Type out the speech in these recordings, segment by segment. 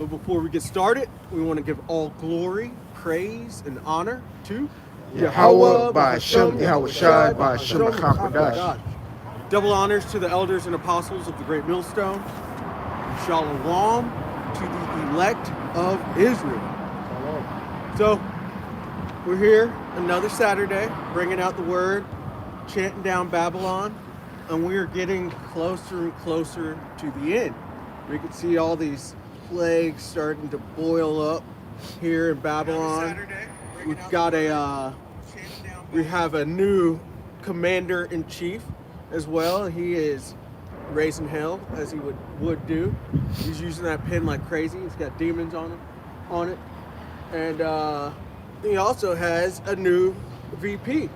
But before we get started, we want to give all glory, praise, and honor to Yahweh by Hashem, Yahweh Shai by Hashem Hakadash. Double honors to the elders and apostles of the Great Millstone. Shalom to the elect of Israel. So, we're here another Saturday, bringing out the word, chanting down Babylon, and we are getting closer and closer to the end. We can see all these plagues starting to boil up here in Babylon. We've got we have a new commander-in-chief as well. He is raising hell as he would do. He's using that pen like crazy. He's got demons on it, and he also has a new VP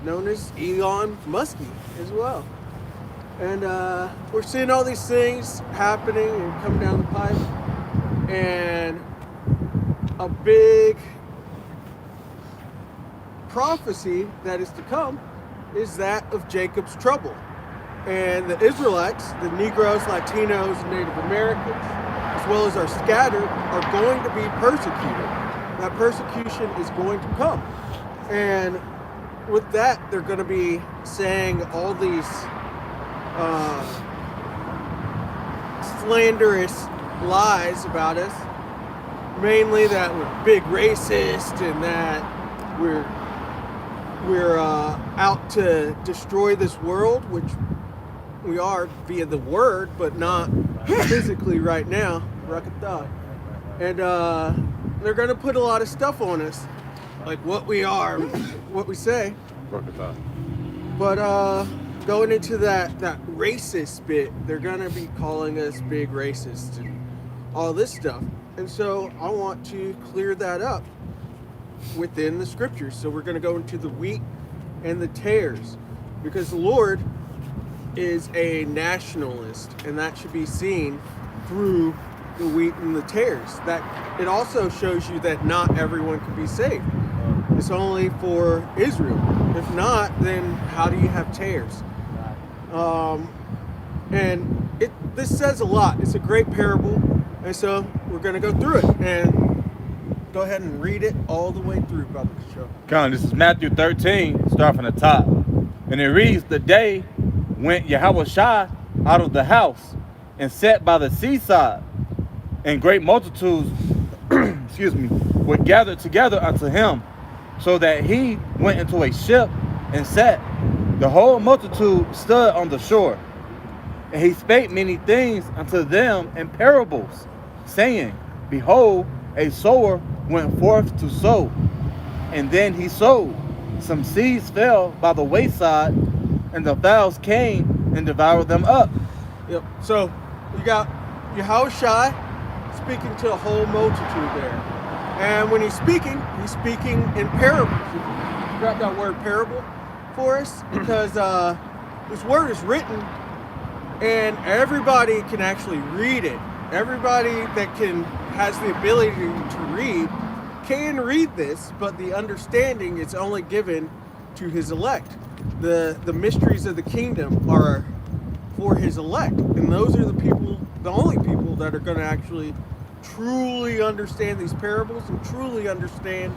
known as Elon Musk as well. And we're seeing all these things happening and coming down the pipe. And a big prophecy that is to come is that of Jacob's trouble. And the Israelites, the Negroes, Latinos, and Native Americans, as well as our scattered, are going to be persecuted. That persecution is going to come. And with that, they're going to be saying all these slanderous lies about us, mainly that we're big racist and that we're out to destroy this world, which we are via the word, but not physically right now. And they're going to put a lot of stuff on us, like what we are, what we say. But going into that racist bit, they're going to be calling us big racists and all this stuff. And so I want to clear that up within the scriptures. So we're going to go into the wheat and the tares, because the Lord is a nationalist, and that should be seen through the wheat and the tares. That it also shows you that not everyone can be saved. It's only for Israel. If not, then how do you have tares? And this says a lot. It's a great parable. And so we're going to go through it and go ahead and read it all the way through, Brother Show. Come, this is Matthew 13, start from the top. And it reads, "The day went Yahweh Shai out of the house and sat by the seaside, and great multitudes were gathered together unto him, so that he went into a ship and sat. The whole multitude stood on the shore. And he spake many things unto them in parables, saying, Behold, a sower went forth to sow. And then he sowed. Some seeds fell by the wayside, and the fowls came and devoured them up." Yep. So you got Yahushua speaking to a whole multitude there. And when he's speaking in parables. You got that word parable for us, because this word is written and everybody can actually read it. Everybody that has the ability to read can read this, but the understanding is only given to his elect. The mysteries of the kingdom are for his elect, and those are the only people that are going to actually truly understand these parables and truly understand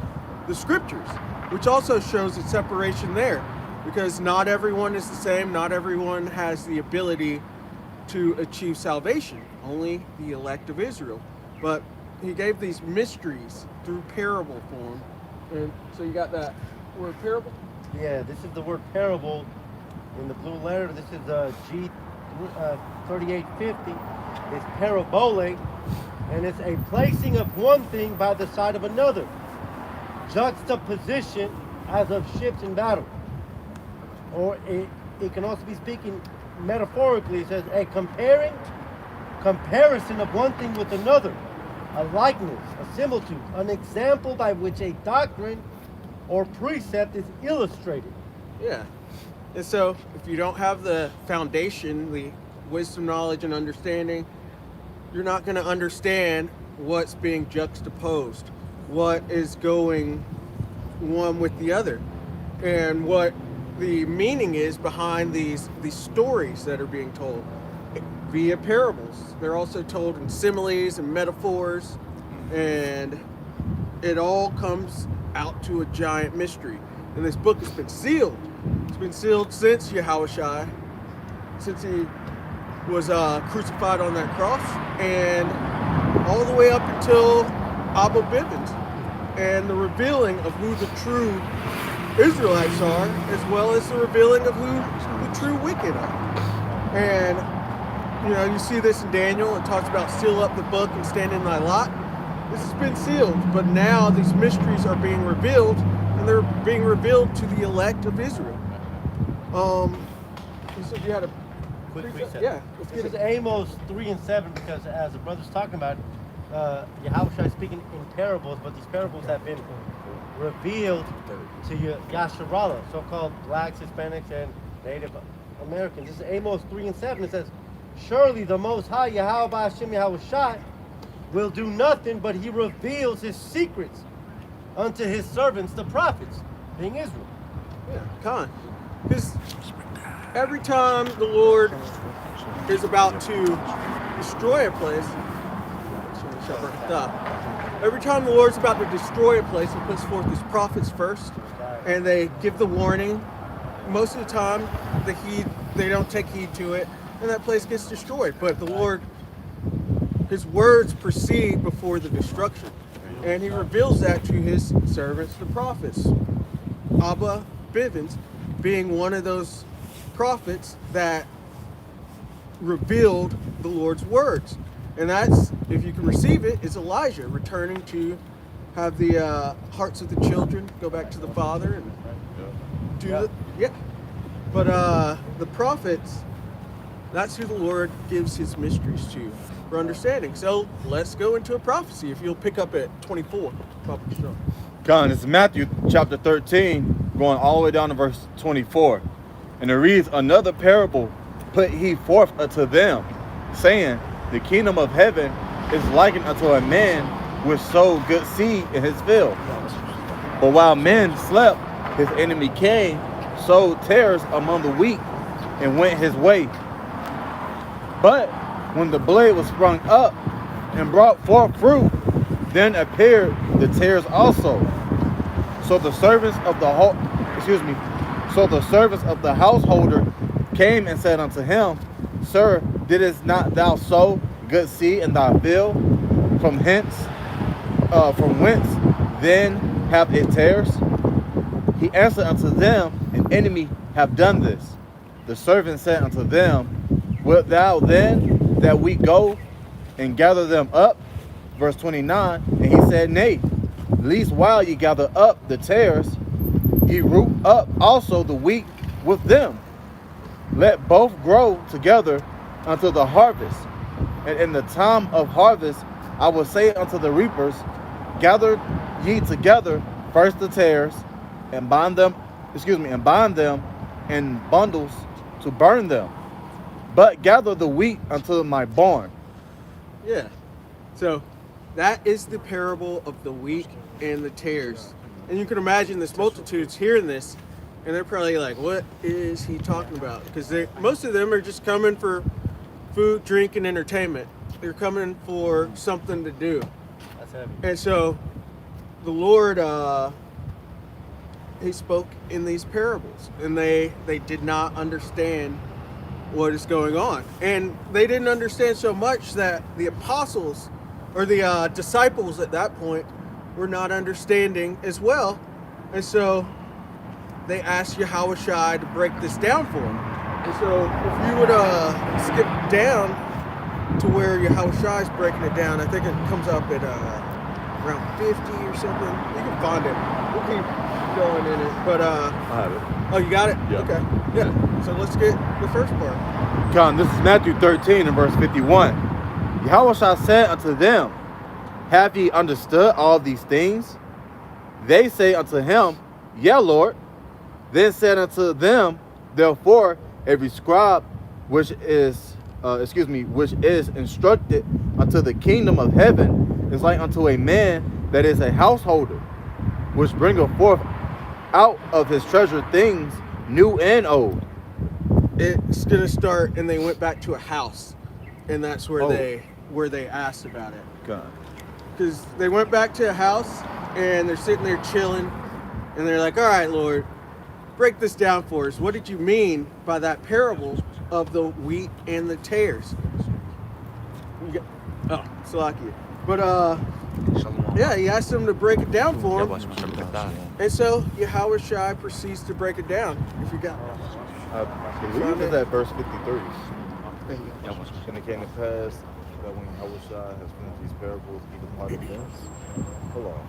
the scriptures, which also shows its separation there, because not everyone is the same. Not everyone has the ability to achieve salvation, only the elect of Israel. But he gave these mysteries through parable form. And so you got that word parable? Yeah, this is the word parable in the blue letter. This is G 3850. It's parabole, and it's a placing of one thing by the side of another. Juxtaposition as of ships in battle. Or it can also be speaking metaphorically. It says a comparison of one thing with another, a likeness, a similitude, an example by which a doctrine or precept is illustrated. Yeah. And so if you don't have the foundation, the wisdom, knowledge, and understanding, you're not going to understand what's being juxtaposed, what is going one with the other, and what the meaning is behind these stories that are being told. via parables. They're also told in similes and metaphors, and it all comes out to a giant mystery. And this book has been sealed. It's been sealed since Yahushua, since he was crucified on that cross, and all the way up until Abba Bivens, and the revealing of who the true Israelites are, as well as the revealing of who the true wicked are. And you know, you see this in Daniel. It talks about seal up the book and stand in thy lot. This has been sealed, but now these mysteries are being revealed, and they're being revealed to the elect of Israel. You said you had a Quick reset. Yeah, let's This get is it. Amos 3 and 7, because as the brother's talking about, Yahushua is speaking in parables, but these parables have been revealed to Yasharala, so-called blacks, Hispanics, and Native Americans. This is Amos 3 and 7. It says, surely the Most High, Yahweh Hashem Yahushua, will do nothing, but he reveals his secrets unto his servants, the prophets, being Israel. Yeah, Khan. Because every time the Lord is about to destroy a place, every time the Lord's about to destroy a place, he puts forth his prophets first, and they give the warning. Most of the time, they don't take heed to it, and that place gets destroyed. But the Lord, his words proceed before the destruction, and he reveals that to his servants, the prophets. Abba Bivens being one of those prophets that revealed the Lord's words. And that's, if you can receive it, is Elijah returning to have the hearts of the children go back to the Father and do the. But the prophets, that's who the Lord gives his mysteries to for understanding. So let's go into a prophecy. If you'll pick up at 24. God, it's Matthew chapter 13, going all the way down to verse 24. And it reads, another parable put he forth unto them, saying, the kingdom of heaven is likened unto a man which sowed good seed in his field. But while men slept, his enemy came, sowed tares among the wheat, and went his way. But when the blade was sprung up and brought forth fruit, then appeared the tares also. So the servants of the householder came and said unto him, Sir, didst not thou sow good seed in thy field? From whence then have it tares? He answered unto them, an enemy have done this. The servant said unto them, wilt thou then that we go and gather them up? Verse 29, and he said, nay, least while ye gather up the tares, ye root up also the wheat with them. Let both grow together until the harvest. And in the time of harvest, I will say unto the reapers, gather ye together first the tares, and bind them in bundles to burn them. But gather the wheat unto my barn. Yeah. So that is the parable of the wheat and the tares. And you can imagine this multitude's hearing this, and they're probably like, what is he talking about? Because most of them are just coming for food, drink, and entertainment. They're coming for something to do. That's heavy. And so the Lord, he spoke in these parables, and they did not understand what is going on. And they didn't understand so much that the apostles, or the disciples at that point, were not understanding as well. And so they asked Yahushua to break this down for them. And so if you would skip down to where Yahushua is breaking it down, I think it comes up at around 50 or something. You can find it. We'll keep going in it. But I have it. oh, you got it? Yeah. Okay. Yeah. So let's get the first part. John, this is Matthew 13 and verse 51. Yahushua said unto them, have ye understood all these things? They say unto him, yea, Lord. Then said unto them, therefore, every scribe which is instructed unto the kingdom of heaven is like unto a man that is a householder, which bringeth forth out of his treasure things new and old. It's going to start, and they went back to a house. and that's where they asked about it. God. Because they went back to a house and they're sitting there chilling, and they're like, "All right, Lord, break this down for us. What did you mean by that parable of the wheat and the tares?" Salakia. But yeah, he asked them to break it down for him, and so Yahushua proceeds to break it down. If you got I believe it's at verse 53. And it came to pass that when Yahushua has finished these parables, he departed thence. Hold on.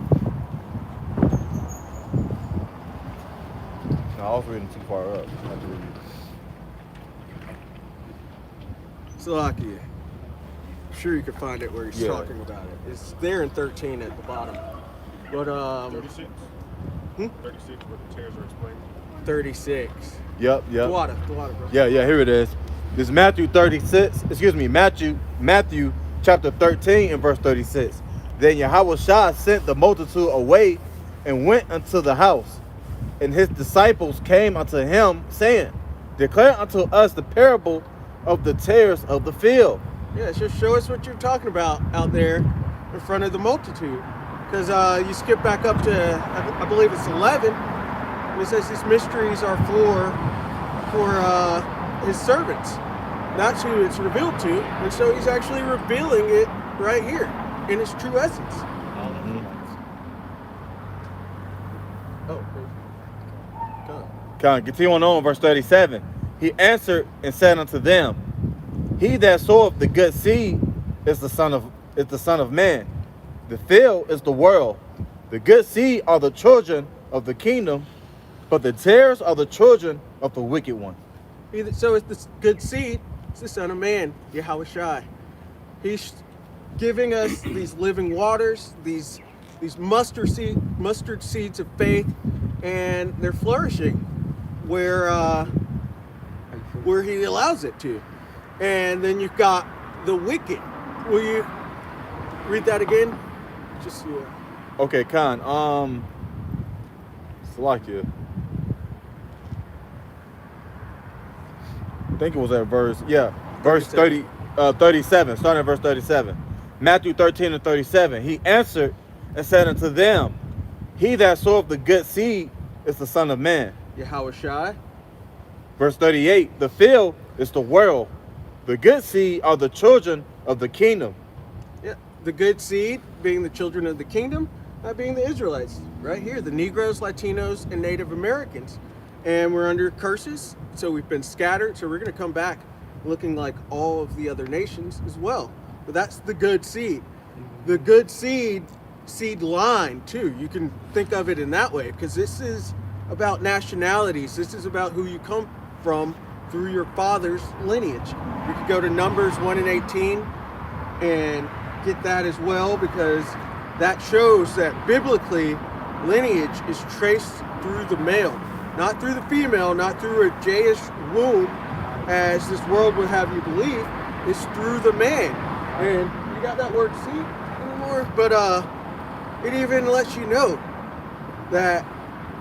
No, I was reading too far up. I had to read. Salakia. I'm sure you can find it where he's talking about it. It's there in 13 at the bottom. But 36. 36, where the tares are explained. 36. Yep. The water, bro. Yeah, here it is. This is Matthew 36, Matthew chapter 13 and verse 36. Then Yahushua sent the multitude away and went unto the house. And his disciples came unto him, saying, "Declare unto us the parable of the tares of the field." Yeah, just show us what you're talking about out there in front of the multitude. Because you skip back up to, I believe it's 11, and it says these mysteries are for his servants. That's who it's revealed to. And so he's actually revealing it right here in its true essence. Continue on, verse 37. He answered and said unto them, "He that soweth the good seed is the son of man. The field is the world. The good seed are the children of the kingdom, but the tares are the children of the wicked one." So it's the good seed, it's the Son of Man, Yahushua. He's giving us these living waters, these mustard seeds of faith, and they're flourishing where he allows it to. And then you've got the wicked. Will you read that again? Just Okay, Khan. Salakia. I think it was at verse 37, starting at verse 37. Matthew 13 and 37. He answered and said unto them, "He that soweth the good seed is the Son of Man." Yahushua. Verse 38. The field is the world. The good seed are the children of the kingdom. Yeah, the good seed being the children of the kingdom, being the Israelites. Right here, the Negroes, Latinos, and Native Americans. And we're under curses, so we've been scattered, so we're going to come back looking like all of the other nations as well. But that's the good seed. The good seed line, too. You can think of it in that way, because this is about nationalities. This is about who you come from through your father's lineage. You could go to Numbers 1 and 18 and get that as well, because that shows that biblically lineage is traced through the male, not through the female, not through a Jewish womb, as this world would have you believe. It's through the man. And you got that word seed anymore? But it even lets you know that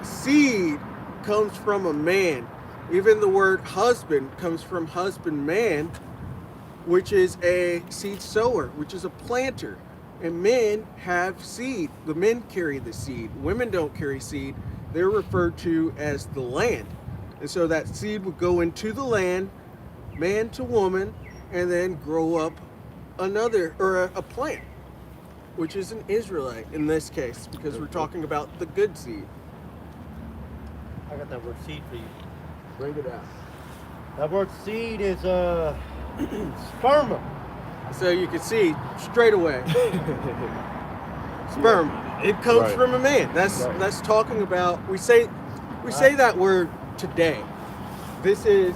seed comes from a man. Even the word husband comes from husbandman, which is a seed sower, which is a planter. And men have seed. The men carry the seed. Women don't carry seed. They're referred to as the land. And so that seed would go into the land, man to woman, and then grow up a plant, which is an Israelite in this case, because we're talking about the good seed. I got that word seed for you. Bring it out. That word seed is sperma. So you can see straight away. Sperm. It comes from a man. That's talking about, we say that word today. This is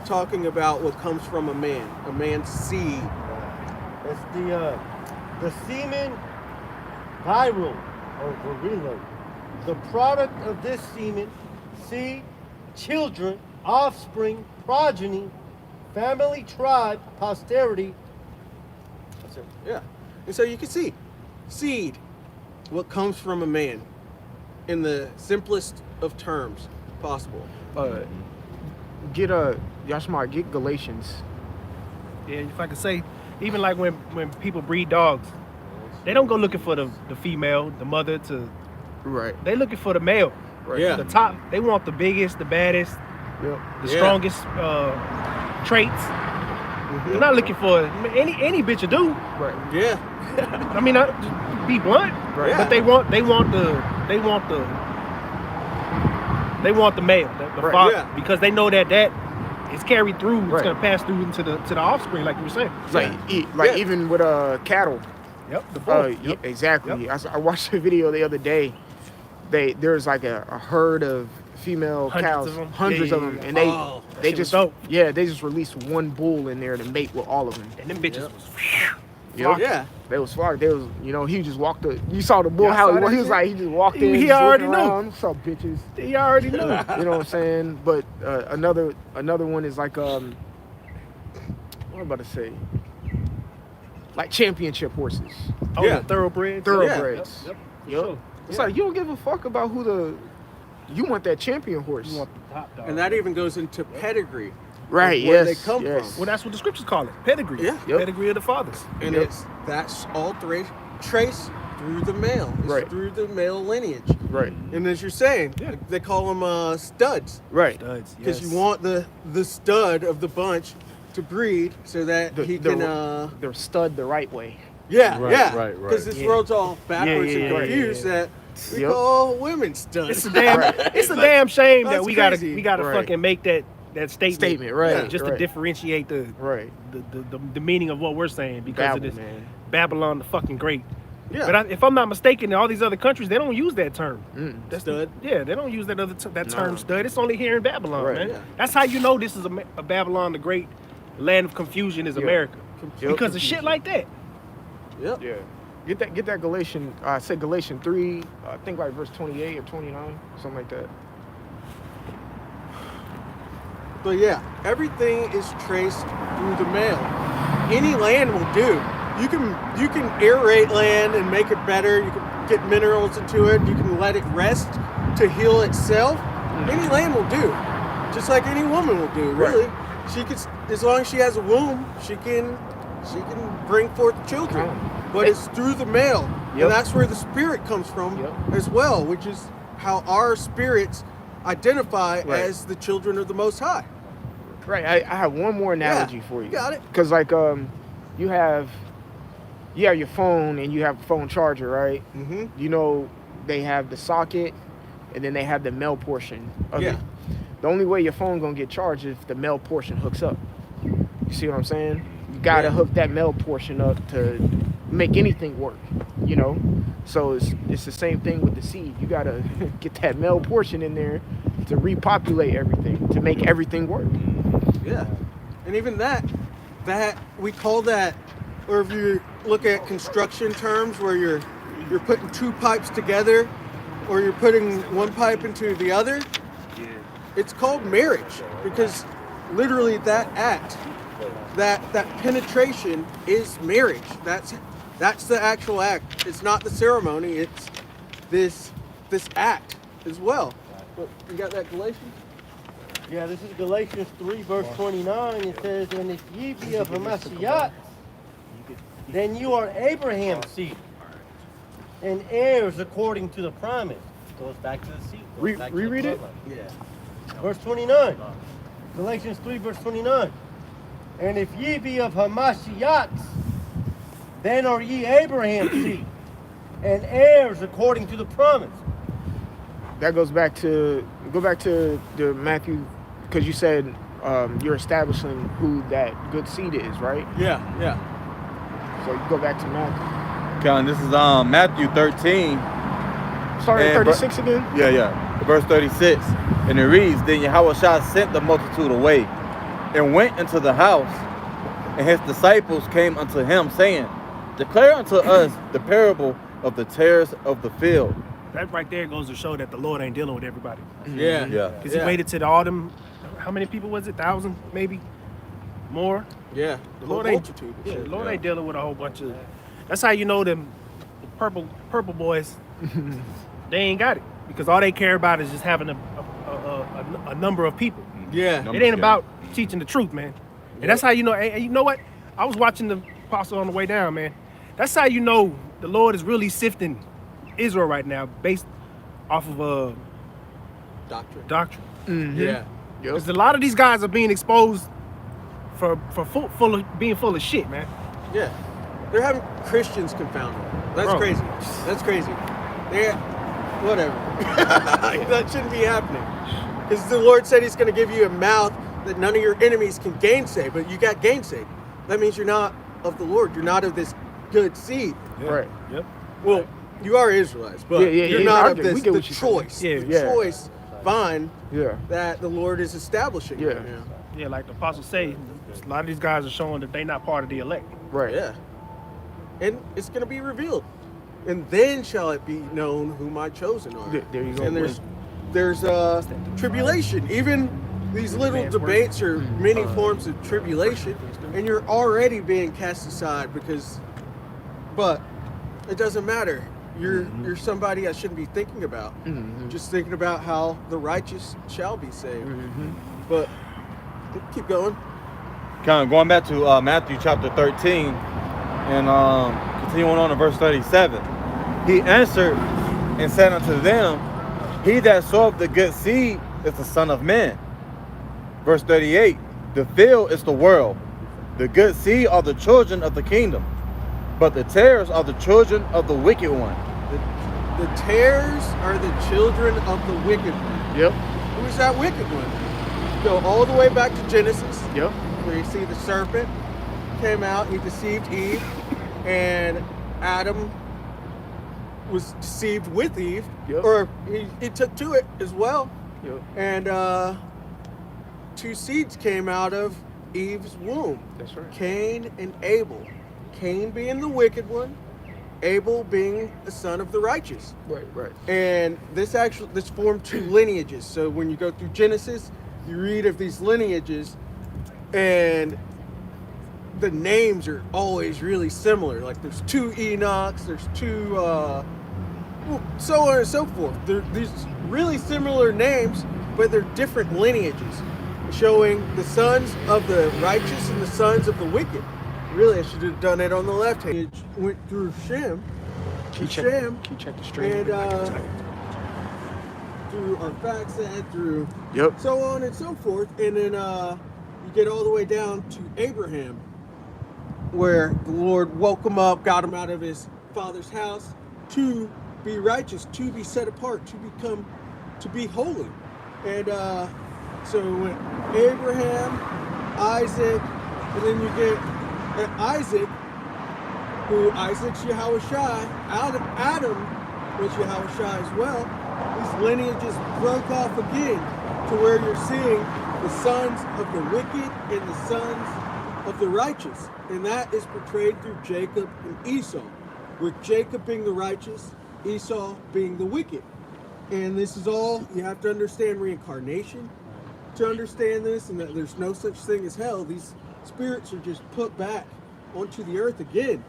talking about what comes from a man's seed. It's the semen viral or virulent. The product of this semen, seed, children, offspring, progeny, family, tribe, posterity. That's it. Yeah. And so you can see seed, what comes from a man, in the simplest of terms possible. Get Yashma, get Galatians. Yeah, if I could say, even like when people breed dogs, they don't go looking for the female, the mother to. Right. They looking for the male. Right. Yeah. The top. They want the biggest, the baddest, Yep. the Yeah. strongest traits. They're not looking for any bitch a dude. Right. Yeah. I mean, just be blunt. Right. But they want the male, the Right. father, Yeah. because they know that is carried through. It's Right. gonna pass through into the offspring, like you were saying. Like even with cattle. Yep. The bull. Yeah, exactly. I watched a video the other day. There's like a herd of female Hundreds cows, of 'em. hundreds Yeah, of yeah, them, yeah. and Oh, that they shit was just dope. they just released one bull in there to mate with all of them. And them bitches Yep. was. Yep. Yeah. They was flocked. They was, he just walked the. You saw the bull Y'all how saw he that was shit? like he just walked in. He just already looking knew. around. What's up, bitches? You already knew. You know what I'm saying? But another one is like what am I about to say? Like championship horses, Oh, Yeah. the thoroughbreds. thoroughbreds. Yep. Yep. It's like you don't give a fuck about you want that champion horse. You want the top dog. And that even goes into pedigree. Right, Where yes. they come yes. from. Well, that's what the scriptures call it. Pedigree. Yeah. Yep. Pedigree of the fathers. And Yep. that's all traced through the male. It's Right. through the male lineage. Right, And as you're saying, Yeah. they call them studs. right. Studs. Because Yes. you want the stud of the bunch to breed so that he can They're stud the right way. yeah, Right, yeah. right, right. Because this Yeah. world's all backwards Yeah, and yeah, confused yeah. that we Yep. call women studs. It's a damn. It's a damn shame that That's we gotta crazy. Fucking Right. make that statement. Right, Just right. to differentiate the Right. the meaning of what we're saying because Babel, of this man. Babylon the fucking great. Yeah. But if I'm not mistaken, in all these other countries, they don't use that term. That's stud. Yeah, they don't use that term No. stud. It's only here in Babylon, Right. man. Yeah. That's how you know this is a Babylon the Great, land of confusion is Yeah. America, Yep. because of shit like that. Yep. Yeah. Get that Galatians. I said Galatians 3. I think like verse 28 or 29, something like that. But yeah, everything is traced through the male. Any land will do. You can aerate land and make it better. You can get minerals into it. You can let it rest to heal itself. Any land will do, just like any woman will do. Really, she could, as long as she has a womb, she can bring forth children. But it's through the male, Yep. and that's where the spirit comes from Yep. as well, which is how our spirits identify Right. as the children of the Most High. Right. I have one more analogy for you. Got it. Because like you have your phone and you have a phone charger, right? Mm-hmm. You know they have the socket and then they have the male portion of Yeah. it. The only way your phone gonna get charged is if the male portion hooks up. You see what I'm saying? You gotta Yeah. hook that male portion up to make anything work, you know? So it's the same thing with the seed. You gotta get that male portion in there to repopulate everything, to make everything work. Yeah, and even that we call that, or if you look at construction terms, where you're putting two pipes together, or you're putting one pipe into the other, it's called marriage, because literally that act, that penetration is marriage. That's the actual act. It's not the ceremony. It's this act as well. But you got that Galatians? Yeah, this is Galatians 3, verse 29. It says, "And if ye be of Hamashiach, then you are Abraham's seed, and heirs according to the promise." Goes back to the seed. goes back to the Reread it? bloodline. Yeah. Verse 29. Galatians 3, verse 29. "And if ye be of Hamashiach, then are ye Abraham's seed, and heirs according to the promise." That goes back to the Matthew, because you said you're establishing who that good seed is, right? Yeah. Yeah. So you go back to Matthew. Colin, this is Matthew 13. Sorry, And 36 again. Yeah. Verse 36. And it reads, Then Yahushua sent the multitude away and went into the house, and his disciples came unto him, saying, Declare unto us the parable of the tares of the field. That right there goes to show that the Lord ain't dealing with everybody. Yeah. Yeah. Because he waited to the autumn. How many people was it? 1,000, maybe more. Yeah. The Lord whole ain't- multitude. Yeah, the Lord Yeah. ain't dealing with a whole bunch of. That's how you know them purple boys. They ain't got it, because all they care about is just having a number of people. Yeah. No. It ain't about teaching the truth, man. And that's how you know. And you know what? I was watching Apostle on the way down, man. That's how you know the Lord is really sifting Israel right now, based off of Doctrine. doctrine. Mm-hmm. Yeah. Because a lot of these guys are being exposed for being full of shit, man. Yeah. They're having Christians confounded. That's Bro. crazy. That's crazy. They, whatever. That shouldn't be happening. Because the Lord said He's going to give you a mouth that none of your enemies can gainsay, but you got gainsayed. That means you're not of the Lord. You're not of this good seed. Yeah. Right. Yep. Well, you are Israelites, but Yeah, you're yeah, not I of get- we this get the what you're saying. choice. Yeah, the yeah. choice vine Yeah. that the Lord is establishing. Yeah. Right now. Yeah, like the apostle say, a lot of these guys are showing that they not part of the elect. Right. Yeah. And it's going to be revealed. And then shall it be known who my chosen are. There you go. And there's tribulation. Even these little Advanced word. debates are many forms of tribulation. And you're already being cast aside but it doesn't matter. You're somebody I shouldn't be thinking about. Just thinking about how the righteous shall be saved. But keep going. Kind of going back to Matthew chapter 13 and continuing on to verse 37. He answered and said unto them, He that soweth the good seed is the Son of Man. Verse 38. The field is the world. The good seed are the children of the kingdom, but the tares are the children of the wicked one. The tares are the children of the wicked one. Yep. Who is that wicked one? Go all the way back to Genesis, Yep. where you see the serpent came out, he deceived Eve, and Adam was deceived with Eve, Yep. or he took to it as well. Yep. And two seeds came out of Eve's womb. That's right. Cain and Abel. Cain being the wicked one, Abel being the son of the righteous. Right. Right. And this formed two lineages. So when you go through Genesis, you read of these lineages, and the names are always really similar. Like there's two Enochs, there's two, so on and so forth. They're these really similar names, but they're different lineages, showing the sons of the righteous and the sons of the wicked. Really, I should have done it on the left hand. It went through Shem, Can you Shem, check the stream? and through Arphaxad, through Yep. so on and so forth, and then you get all the way down to Abraham, where the Lord woke him up, got him out of his father's house to be righteous, to be set apart, to be holy. And so when Abraham, Isaac, and then you get Isaac, Isaac's Yahushai, Adam was Yahushai as well. These lineages broke off again to where you're seeing the sons of the wicked and the sons of the righteous. And that is portrayed through Jacob and Esau, with Jacob being the righteous, Esau being the wicked. And this is all, you have to understand reincarnation to understand this, and that there's no such thing as hell. These spirits are just put back onto the earth again.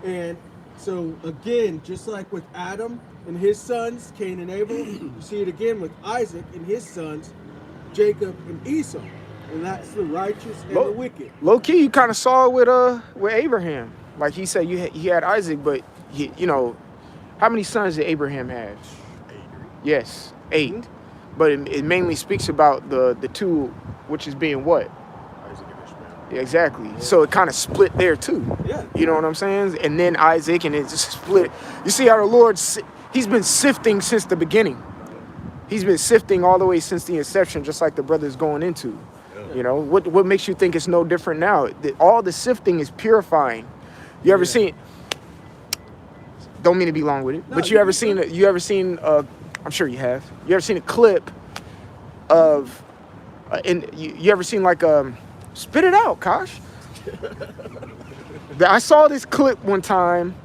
And so again, just like with Adam and his sons, Cain and Abel, you see it again with Isaac and his sons, Jacob and Esau. And that's the righteous and the wicked. Low key, you kind of saw it with Abraham. Like he said, he had Isaac, but how many sons did Abraham have? 8. Yes, 8. But it mainly speaks about the two, which is being what? Isaac and Ishmael. Yeah, exactly. So it kind of split there too. Yeah. You know what I'm saying? And then Isaac, and it just split. You see how the Lord, he's been sifting since the beginning. He's been sifting all the way since the inception, just like the brother's going into. You know, what makes you think it's no different now? All the sifting is purifying. You ever seen? Don't mean to be long with it, No, but you you ever can seen? I'm sure you have. You ever seen a clip of? And you ever seen like spit it out, Kosh? I saw this clip one time,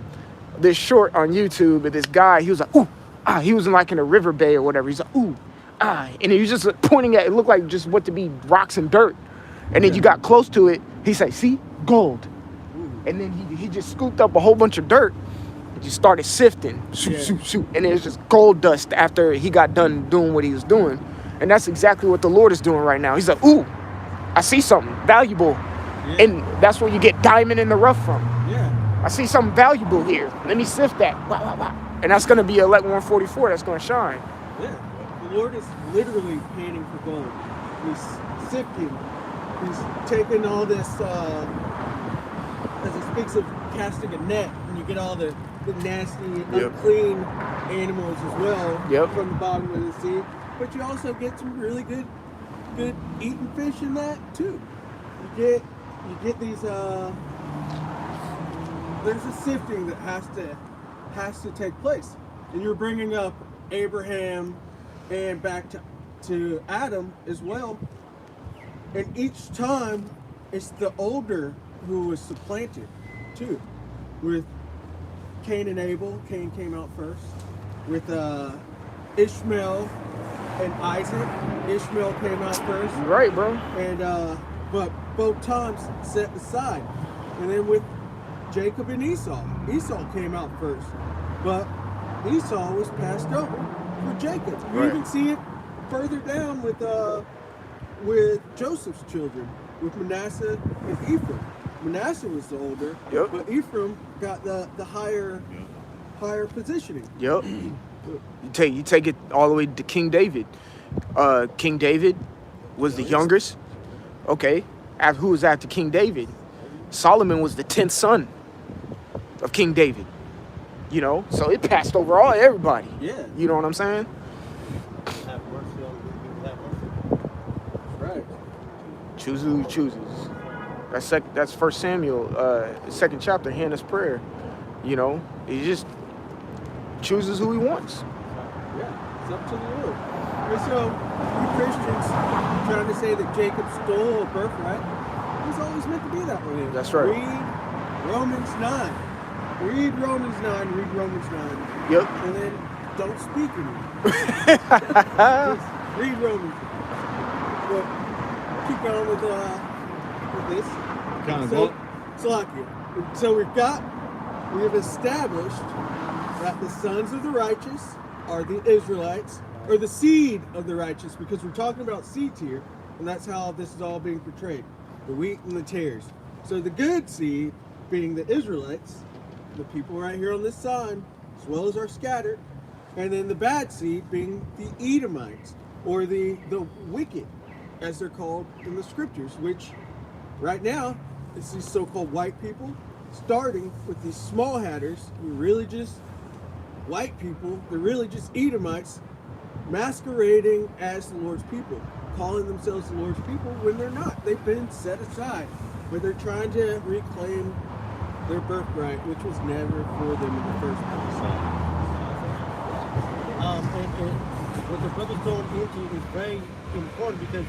this short on YouTube, of this guy. He was like, ooh, ah. He was in like in a river bay or whatever. He's like, ooh, ah, and he was just pointing at it. Looked like just what to be rocks and dirt. And then you got close to it. He said, see, gold. And then he just scooped up a whole bunch of dirt and just started sifting. Shoot, shoot, shoot. And it was just gold dust after he got done doing what he was doing. And that's exactly what the Lord is doing right now. He's like, ooh, I see something valuable. And that's where you get diamond in the rough from. I see something valuable here. Let me sift that. Wah, wah, wah. And that's going to be a Elect 144 that's going to shine. Yeah, the Lord is literally painting for gold. He's sifting. He's taking all this, as it speaks of casting a net, and you get all the nasty, unclean animals as well from the bottom of the sea. But you also get some really good eating fish in that too. You get these. There's a sifting that has to take place, and you're bringing up Abraham and back to Adam as well. And each time, it's the older who was supplanted too. With Cain and Abel, Cain came out first. With Ishmael and Isaac, Ishmael came out first. Right, bro. And but both times set aside. And then with Jacob and Esau came out first, but Esau was passed over for Jacob. You even see it further down with Joseph's children, with Manasseh and Ephraim. Manasseh was the older, but Ephraim got the higher positioning. Yep. You take it all the way to King David. King David was the youngest. Okay. Who was after King David? Solomon was the 10th son of King David. You know, so it passed over everybody. Yeah. You know what I'm saying? Have mercy on who you have mercy. Right. Chooses who he chooses. That's 1 Samuel, 2nd chapter, Hannah's prayer. You know, he just chooses who he wants. Yeah, it's up to the Lord. And so, you Christians trying to say that Jacob stole a birthright, it was always meant to be that way. That's right. Read Romans 9. Read Romans 9, read Romans 9. Yep. And then don't speak anymore. Just read Romans 9. But keep going with this. So we have established that the sons of the righteous are the Israelites, or the seed of the righteous, because we're talking about seeds here, and that's how this is all being portrayed. The wheat and the tares. So the good seed being the Israelites, the people right here on this side, as well as our scattered, and then the bad seed being the Edomites, or the wicked, as they're called in the scriptures, which right now, it's these so-called white people, starting with these small hatters, who are really just white people. They're really just Edomites, masquerading as the Lord's people, calling themselves the Lord's people when they're not. They've been set aside, but they're trying to reclaim their birthright, which was never for them in the first place. And what the brother's going into is very important, because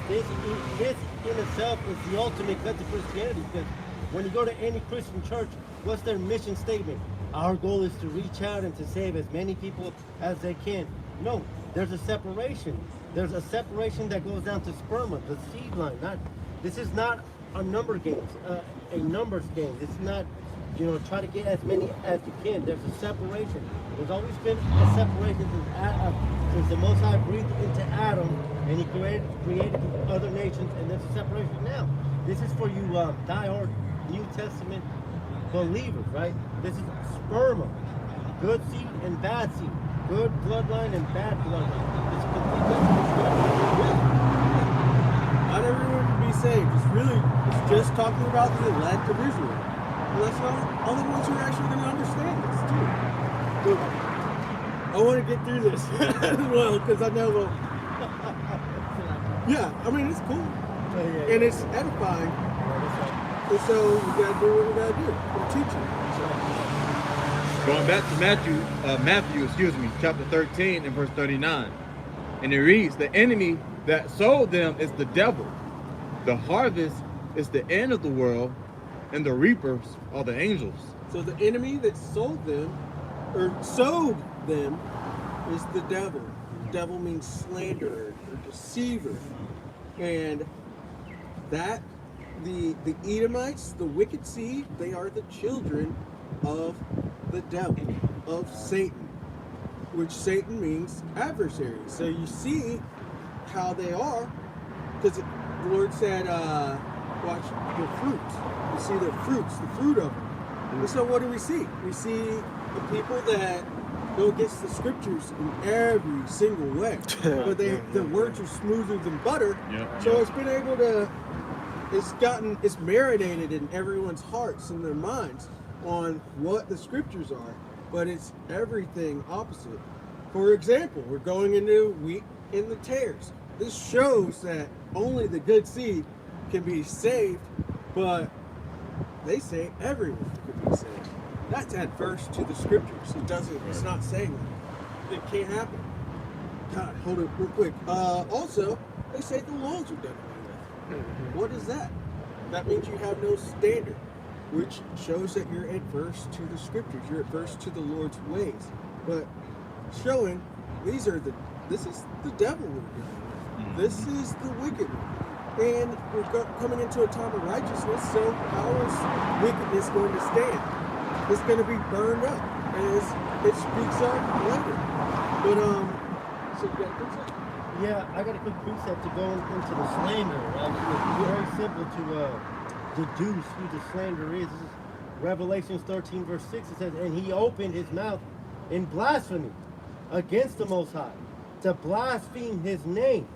this in itself is the ultimate cut to Christianity. Because when you go to any Christian church, what's their mission statement? Our goal is to reach out and to save as many people as they can. No, there's a separation. There's a separation that goes down to sperma, the seed line. This is not a number game, a numbers game. This is not, try to get as many as you can. There's a separation. There's always been a separation since the Most High breathed into Adam, and he created other nations, and there's a separation now. This is for you diehard New Testament believers, right? This is sperma, good seed and bad seed, good bloodline and bad bloodline. It's a complete difference. Not everyone can be saved. It's just talking about the elect of Israel. And that's not only ones who are actually going to understand this too. But I want to get through this as well, because I know it's cool. And it's edifying. And so we got to do what we got to do. We're teaching. Going back to Matthew, chapter 13 and verse 39. And it reads, the enemy that sowed them is the devil. The harvest is the end of the world, and the reapers are the angels. So the enemy that sowed them is the devil. The devil means slanderer or deceiver. And that the Edomites, the wicked seed, they are the children of the devil, of Satan, which Satan means adversary. So you see how they are, because the Lord said, watch the fruits. You see the fruits, the fruit of them. And so what do we see? We see the people that go against the scriptures in every single way. But their words are smoother than butter. So it's been able to, it's marinated in everyone's hearts and their minds on what the scriptures are. But it's everything opposite. For example, we're going into wheat and the tares. This shows that only the good seed can be saved, but they say everyone could be saved. That's adverse to the scriptures. It's not saying that. It can't happen. God, hold it real quick. Also, they say the laws are done away with. What is that? That means you have no standard, which shows that you're adverse to the scriptures. You're adverse to the Lord's ways. But showing this is the devil we're dealing with. This is the wicked one. And we're coming into a time of righteousness, so how is wickedness going to stand? It's going to be burned up, and it speaks up later. But so you got a precept? Yeah, I got a quick precept to go into the slander. It's very simple to deduce who the slander is. This is Revelation 13, verse 6. It says, "And he opened his mouth in blasphemy against the Most High, to blaspheme his name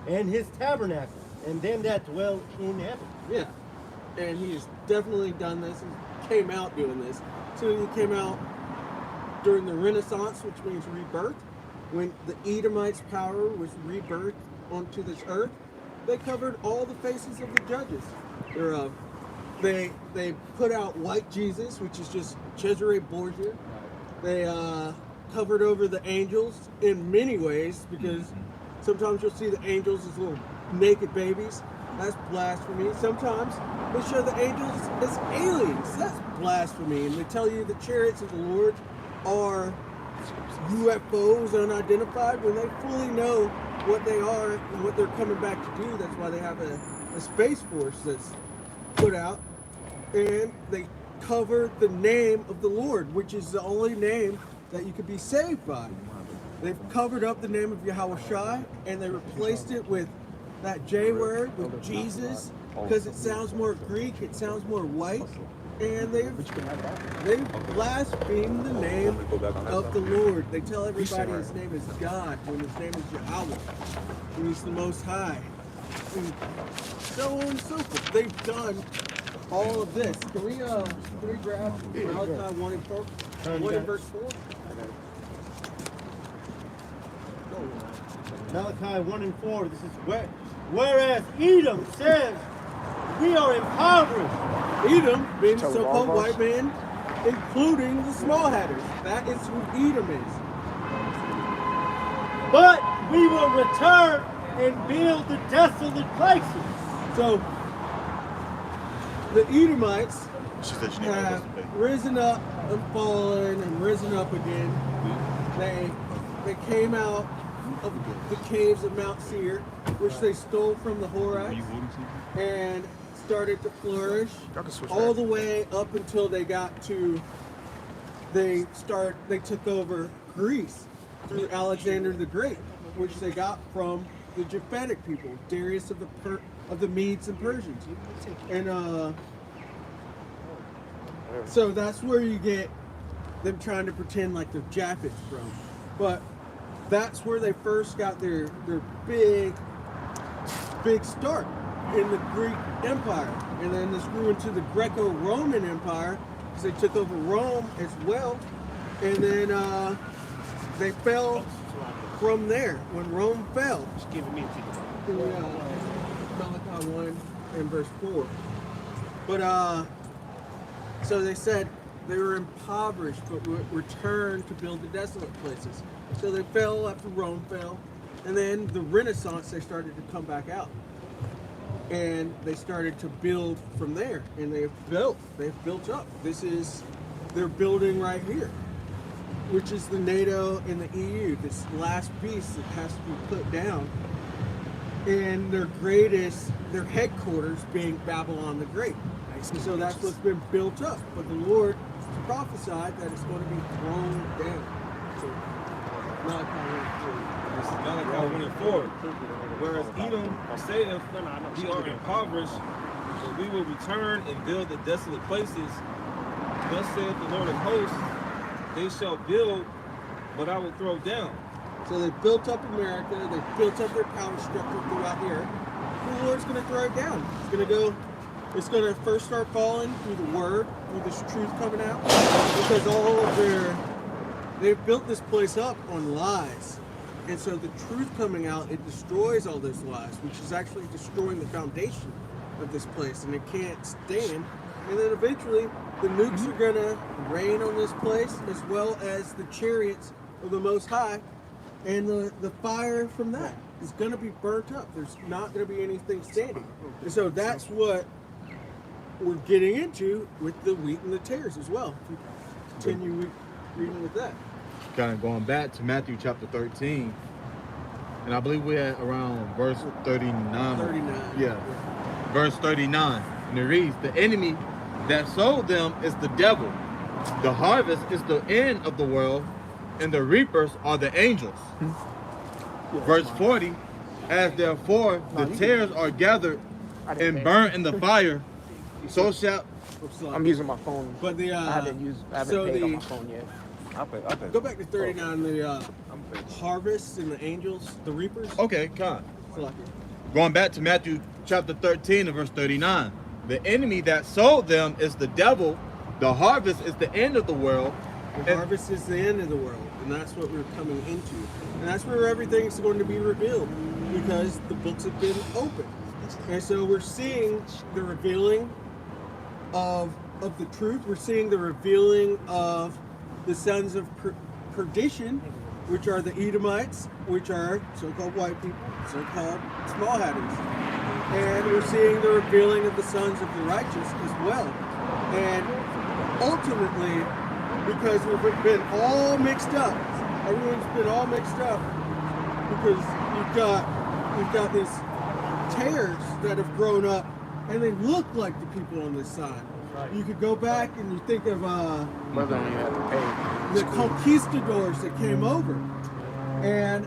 and his tabernacle, and them that dwell in heaven." Yeah, and he's definitely done this. He came out doing this. So he came out during the Renaissance, which means rebirth. When the Edomites' power was rebirthed onto this earth, they covered all the faces of the judges. They put out white Jesus, which is just Cesare Borgia. They covered over the angels in many ways, because sometimes you'll see the angels as little naked babies. That's blasphemy. Sometimes they show the angels as aliens. That's blasphemy. And they tell you the chariots of the Lord are UFOs, unidentified, when they fully know what they are and what they're coming back to do. That's why they have a space force that's put out. And they cover the name of the Lord, which is the only name that you could be saved by. They've covered up the name of Yahushua, and they replaced it with that J word, with Jesus, because it sounds more Greek, it sounds more white, and they've blasphemed the name of the Lord. They tell everybody his name is God, when his name is Yahweh, when he's the Most High, and so on and so forth. They've done all of this. Can we grab Malachi 1 and 4? 1 and verse 4? Malachi 1 and 4, this is whereas Edom says, "We are impoverished." Edom being the so-called white man, including the small hatters. That is who Edom is. "But we will return and build the desolate places." So the Edomites have risen up and fallen and risen up again. They came out of the caves of Mount Seir, which they stole from the Horites, and started to flourish all the way up until they took over Greece through Alexander the Great, which they got from the Japhetic people, Darius of the Medes and Persians. And so that's where you get them trying to pretend like they're Japhets from. But that's where they first got their big start in the Greek Empire. And then this grew into the Greco-Roman Empire, because they took over Rome as well. And then they fell from there when Rome fell. Just giving me a In Malachi 1 and verse 4. But so they said they were impoverished, but would return to build the desolate places. So they fell after Rome fell, and then the Renaissance, they started to come back out, and they started to build from there, and they've built up. This is their building right here, which is the NATO and the EU, this last beast that has to be put down, and their headquarters being Babylon the Great. So that's what's been built up. But the Lord prophesied that it's going to be thrown down. So, This is Malachi 1 and 4. Whereas Edom saith, "We are impoverished, but we will return and build the desolate places, thus saith the Lord of hosts, they shall build, but I will throw down. So they built up America, they built up their power structure throughout the earth. And the Lord's going to throw it down. It's going to first start falling through the word, through this truth coming out, because they've built this place up on lies. And so the truth coming out, it destroys all those lies, which is actually destroying the foundation of this place, and it can't stand. And then eventually, the nukes are going to rain on this place, as well as the chariots of the Most High, and the fire from that is going to be burnt up. There's not going to be anything standing. And so that's what we're getting into with the wheat and the tares as well. Continue reading with that. Kind of going back to Matthew chapter 13, and I believe we're at around verse 39. 39. Yeah, verse 39. And it reads, the enemy that sowed them is the devil. The harvest is the end of the world, and the reapers are the angels. Verse 40, as therefore the tares are gathered and burned in the fire, so shall... I'm using my phone. But the I haven't paid on my phone yet. Go back to 39. The harvest and the angels, the reapers. Okay, going back to Matthew chapter 13 and verse 39. The enemy that sowed them is the devil. The harvest is the end of the world. The harvest is the end of the world, and that's what we're coming into. And that's where everything's going to be revealed, because the books have been opened. And so we're seeing the revealing of the truth. We're seeing the revealing of the sons of perdition, which are the Edomites, which are so-called white people, so-called small hatters. And we're seeing the revealing of the sons of the righteous as well. And ultimately, because we've been all mixed up, everyone's been all mixed up, because we've got these tares that have grown up, and they look like the people on this side. You could go back and you think of the conquistadors that came over, and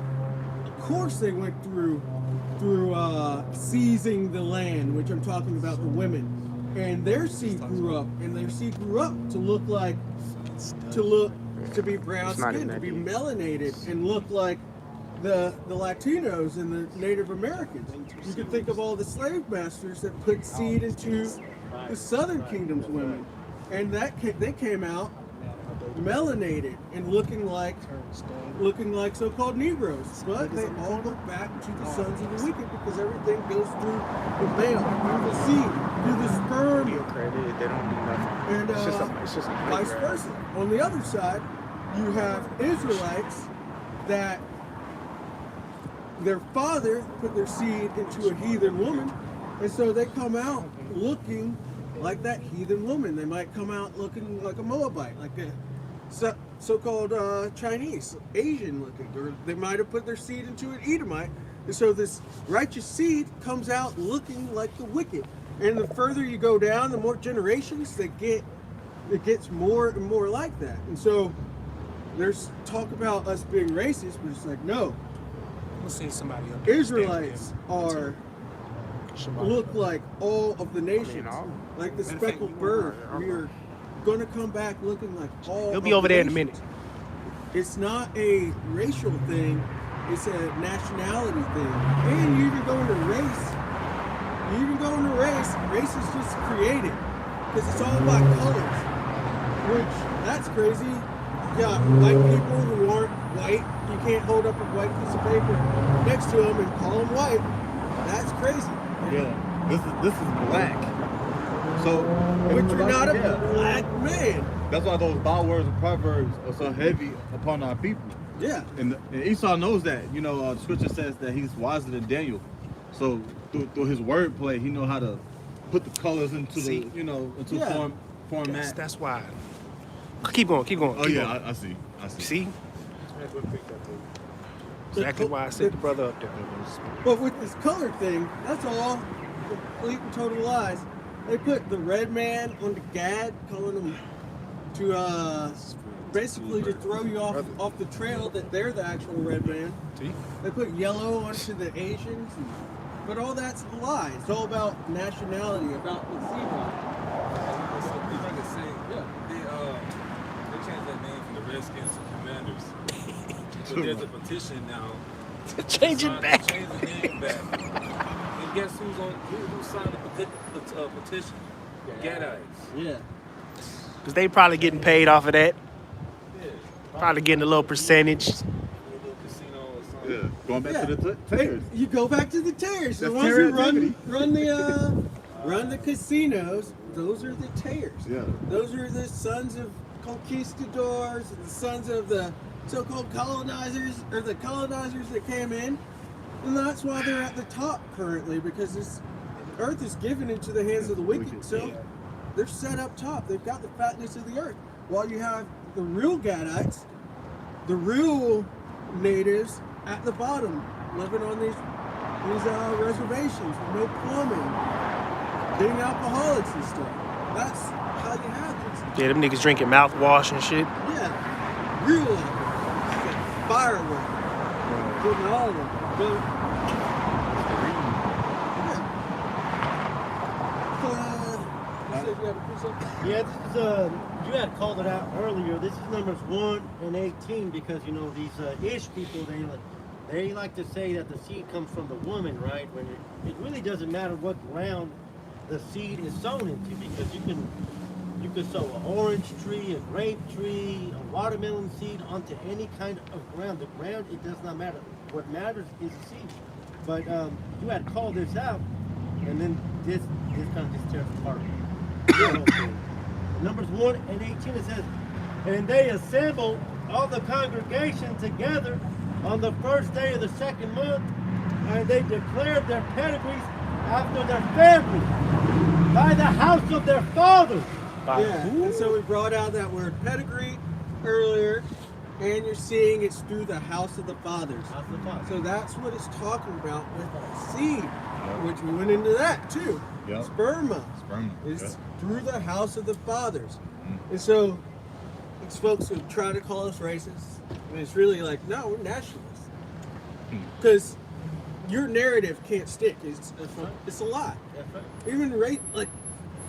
of course they went through seizing the land, which I'm talking about the women, and their seed grew up, and their seed grew up to be brown skinned, to be melanated, and look like the Latinos and the Native Americans. You could think of all the slave masters that put seed into the Southern Kingdom's women, and they came out melanated and looking like so-called Negroes, but they all go back to the sons of the wicked, because everything goes through the male, through the seed, through the sperm, They don't do nothing. and It's just a vice versa. On the other side, you have Israelites that their father put their seed into a heathen woman, and so they come out looking like that heathen woman. They might come out looking like a Moabite, like a so-called Chinese, Asian looking, or they might have put their seed into an Edomite, and so this righteous seed comes out looking like the wicked. And the further you go down, the more generations they get, it gets more and more like that. And so there's talk about us being racist, but it's like, no, I'm gonna send somebody up there. Israelites look like all of the nations, like the speckled bird. We are going to come back looking like all. He'll be over there in a minute. It's not a racial thing; it's a nationality thing. And you even go into race. Race is just created because it's all about colors. Which that's crazy. You got white people who aren't white. You can't hold up a white piece of paper next to them and call them white. That's crazy. Yeah, this is black. So, But you're not a black man. That's why those bywords and proverbs are so heavy upon our people. Yeah. And Esau knows that. You know, the scripture says that he's wiser than Daniel. So through his wordplay, he knows how to put the colors into format. That's why. Keep going. Oh yeah, I see. See? Exactly why I sent the brother up there. But with this color thing, that's all complete and total lies. They put the red man on the gad, calling them to basically to throw you off the trail that they're the actual red man. See? They put yellow onto the Asians, but all that's a lie. It's all about nationality, about the zebra. If I could say, But there's a petition now. Change it back. Change the name back. And guess who signed the petition? Gadites. Yeah. Because they probably getting paid off of that. Yeah. Probably getting a little percentage. A little casino or something. Yeah, going back Yeah. to the Hey, Tears. you go back to the Tears. The That's ones Tear who activity. run the casinos. Those are the Tears. Yeah. Those are the sons of conquistadors, the sons of the so-called colonizers, or the colonizers that came in. And that's why they're at the top currently, because this earth is given into the hands of the wicked. So they're set up top. They've got the fatness of the earth. While you have the real Gadites, the real natives at the bottom, living on these reservations with no plumbing, being alcoholics and stuff. That's how you have this. Yeah, them niggas drinking mouthwash and shit. Yeah, real alcohol. Firework. Putting all of them. Yeah, this is, you had called it out earlier. This is numbers 1 and 18 because you know these Ish people they like to say that the seed comes from the woman, right? When it really doesn't matter what ground the seed is sown into because you can sow an orange tree, a grape tree, a watermelon seed onto any kind of ground. The ground, it does not matter. What matters is the seed. But you had called this out, and then this kind of just tears apart. Numbers 1 and 18 it says, and they assembled all the congregation together on the first day of the second month, and they declared their pedigrees after their families by the house of their fathers. Yeah, and so we brought out that word pedigree earlier, and you're seeing it's through the house of the fathers. House of the fathers. So that's what it's talking about with seed, which we went into that too. Yep. Sperma is through the house of the fathers. And so these folks who try to call us racist, and it's really like, no, we're nationalists. Because your narrative can't stick. It's a lie. That's right. Even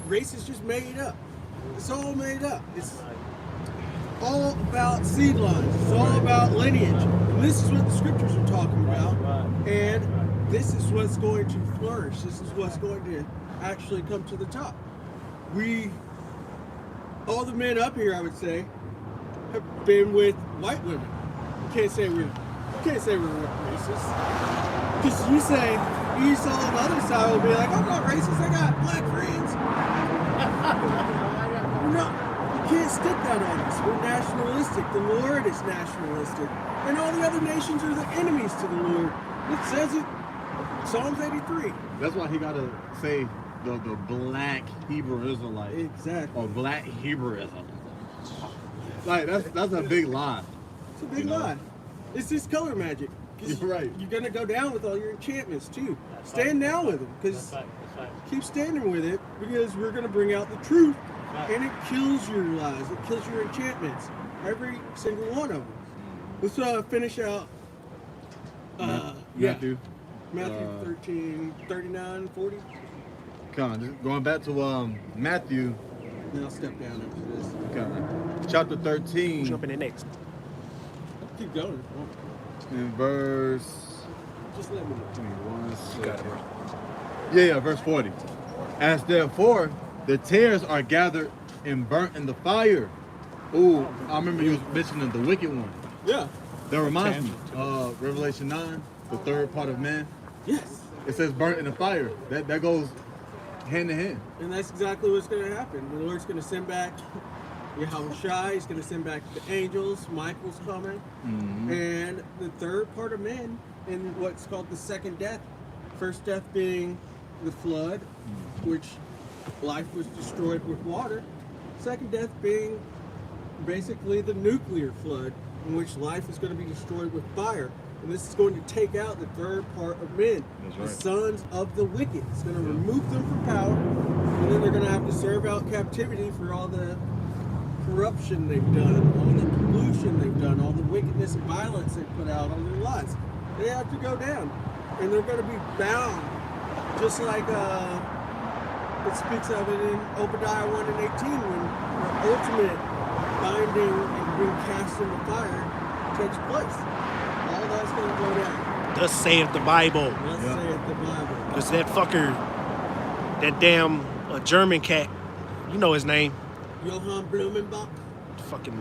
race is just made up. It's all made up. It's all about seed lines. It's all about lineage. And this is what the scriptures are talking about. And this is what's going to flourish. This is what's going to actually come to the top. All the men up here, I would say, have been with white women. You can't say we're racist. Because you say Esau on the other side will be like, I'm not racist, I got black friends. No, you can't stick that on us. We're nationalistic. The Lord is nationalistic. And all the other nations are the enemies to the Lord. It says it, Psalms 83. That's why he got to say the black Hebrew Israelite. Exactly. Or black Hebrewism. Like, that's a big lie. It's a big You know? lie. It's just color magic. 'Cause You're right. You're going to go down with all your enchantments too. Stand down with them. Because That's right. keep standing with it, because we're going to bring out the truth. And it kills your lies. It kills your enchantments. Every single one of them. Let's finish out Matthew. Matthew 13, 39, 40. Come on, just going back to Matthew. Then I'll step down after this. Come on, chapter 13. Jump in the next. Keep going. In verse Just let me know. 21. Yeah, verse 40. As therefore the tares are gathered and burnt in the fire. Ooh, I remember you was mentioning the wicked one. Yeah. That reminds me of Revelation 9, the third part of man. Yes. It says burnt in the fire. That goes hand in hand. And that's exactly what's going to happen. The Lord's going to send back Yahushua. He's going to send back the angels. Michael's coming. And the third part of men in what's called the second death. First death being the flood, which life was destroyed with water. Second death being basically the nuclear flood, in which life is going to be destroyed with fire. And this is going to take out the third part of men, the sons of the wicked. It's going to remove them from power, and then they're going to have to serve out captivity for all the corruption they've done, all the pollution they've done, all the wickedness and violence they've put out on their lives. They have to go down, and they're going to be bound, just like it speaks of it in Obadiah 1 and 18, when the ultimate binding and being cast in the fire takes place. Thus saith the Bible. Let's say it the Bible. Because that fucker, that damn German cat, you know his name. Johann Blumenbach. Fucking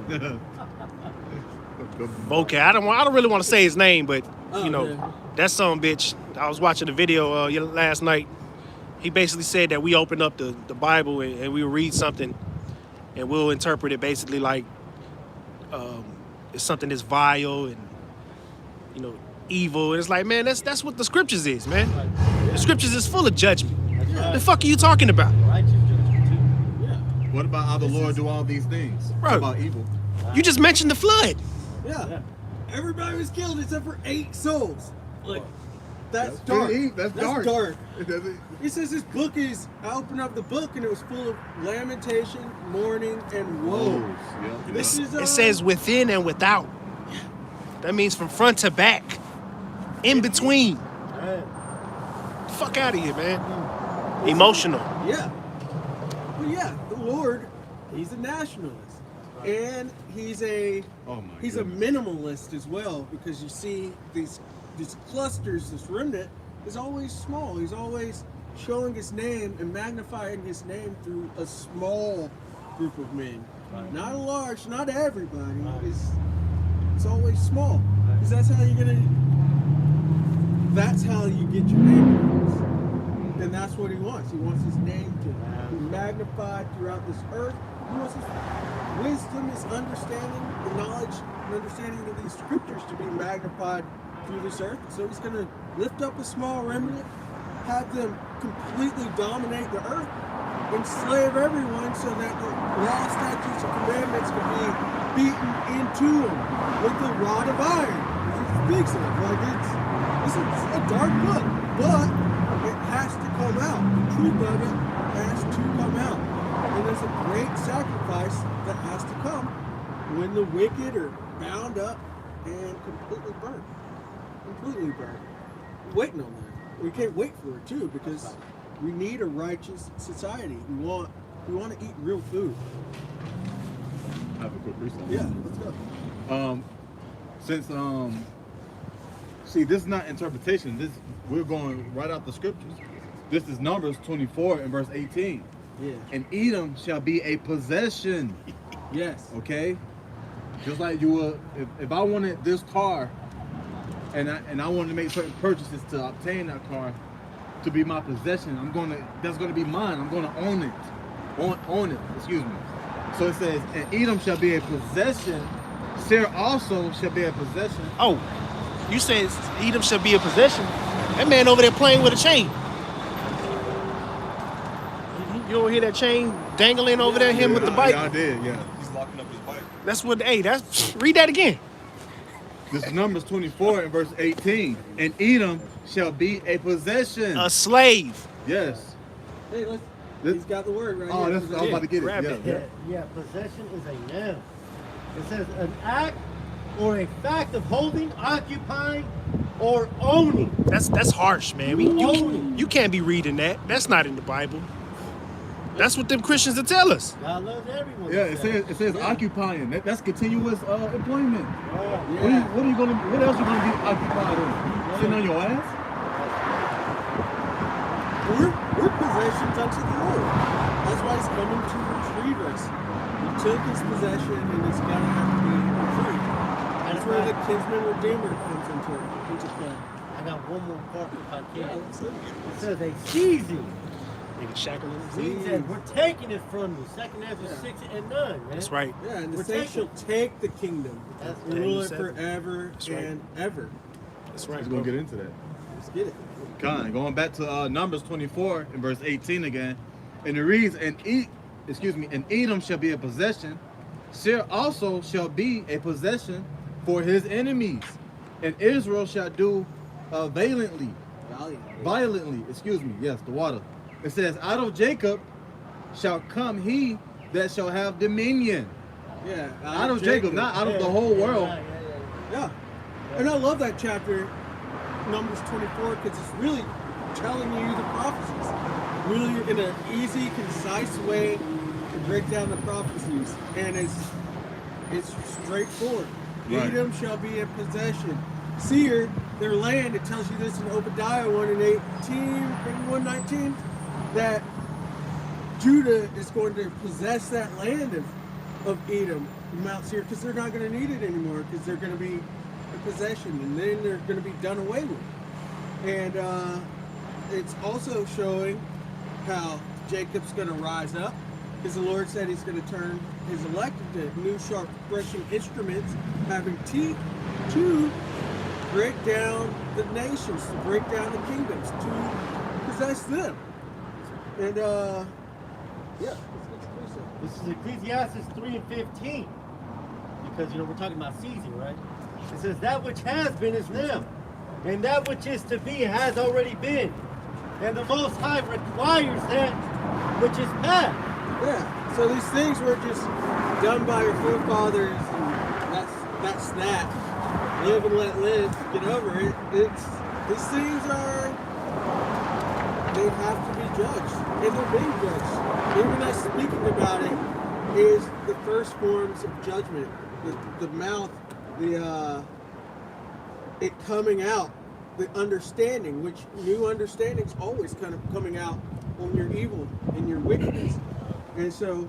vocab. I don't really want to say his name, but you know, yeah. that son bitch. I was watching the video last night. He basically said that we open up the Bible and we read something and we'll interpret it basically like it's something that's vile and, you know, evil. And it's like, man, that's what the scriptures is, man. The scriptures is full of judgment. The fuck are you talking about? Righteous judgment too. Yeah. What about how the Lord do all these things? Bro. What about evil? You just mentioned the flood. Yeah. Everybody was killed except for 8 souls. Like, that's pretty dark. deep. That's dark. He says this book is, I opened up the book and it was full of lamentation, mourning, and woe. Yeah. This is, It says within and without. That means from front to back. In between. Man. Fuck out of here, man. Emotional. Yeah. Well, yeah, the Lord, he's a nationalist. And he's a minimalist as well, because you see these clusters, this remnant is always small. He's always showing his name and magnifying his name through a small group of men. Right. Not a large, not everybody. Right. It's always small. Because that's how you get your name. And that's what he wants. He wants his name to be magnified throughout this earth. He wants his wisdom, his understanding, the knowledge and understanding of these scriptures to be magnified through this earth. So he's going to lift up a small remnant, have them completely dominate the earth, enslave everyone so that the law, statutes, and commandments can be beaten into them with the rod of iron. It's big stuff. Like it's a dark book, but it has to come out. The truth of it has to come out. And there's a great sacrifice that has to come when the wicked are bound up and completely burnt. Completely burnt. We're waiting on that. We can't wait for it too, because we need a righteous society. We want to eat real food. I have a quick research. Yeah, let's go. See, this is not interpretation. We're going right out the scriptures. This is Numbers 24 and verse 18. Yeah. And Edom shall be a possession. Yes. Okay? Just like you would, if I wanted this car and I wanted to make certain purchases to obtain that car to be my possession, that's gonna be mine. I'm gonna own it. Own it, excuse me. So it says, and Edom shall be a possession. Seir also shall be a possession. Oh, you said Edom shall be a possession. That man over there playing with a chain. You don't hear that chain dangling over there, him with the bike? Yeah, I did, yeah. He's locking up his bike. That's what, read that again. This is Numbers 24 and verse 18. And Edom shall be a possession. A slave. Yes. Hey, he's got the word right Oh, here. I was about to get grab it. it. Yeah. Yeah, possession is a noun. It says an act or a fact of holding, occupying, or owning. That's harsh, man. You can't be reading that. That's not in the Bible. That's what them Christians will tell us. God loves everyone. Yeah, it says occupying. That's continuous employment. Yeah. What else you gonna be occupied on? Sitting on your ass? We're possessions unto the Lord. That's why he's coming to retrieve us. He took his possession and it's gonna have to be retrieved. That's where the kinsman redeemer comes into play. I got one more part if I Yeah, can. let's look. It says a season. Nigga shackling. Means that we're taking it from you. 2nd Ezra 6 and 9, man. That's right. Yeah, and the We're saints shall take the kingdom That's and right. rule it You said it. forever That's right. and ever. That's right. He's gonna get into that. Let's get it. Going back to Numbers 24 and verse 18 again. And it reads, and Edom shall be a possession. Seir also shall be a possession for his enemies. And Israel shall do violently, yes, the water. It says, out of Jacob shall come he that shall have dominion. Yeah. Out of Jacob, not out of the whole world. Yeah. And I love that chapter, Numbers 24, because it's really telling you the prophecies. Really in an easy, concise way to break down the prophecies. And it's straightforward. Right. Edom shall be a possession. seer their land. It tells you this in Obadiah 1:18, maybe 1:19, that Judah is going to possess that land of Edom, Mount Seir, because they're not going to need it anymore, because they're going to be a possession, and then they're going to be done away with. And it's also showing how Jacob's going to rise up, because the Lord said he's going to turn his elect into new sharp threshing instruments, having teeth to break down the nations, to break down the kingdoms, to possess them. And yeah, This is Ecclesiastes 3:15. Because, we're talking about seizing, right? It says, that which has been is now, and that which is to be has already been. And the Most High requires that which is past. Yeah, so these things were just done by your forefathers, and that's that. Live and let live, get over it. These things they have to be judged, and they're being judged. Even us speaking about it is the first forms of judgment. The mouth, it coming out, the understanding, which new understanding's always kind of coming out on your evil and your wickedness. And so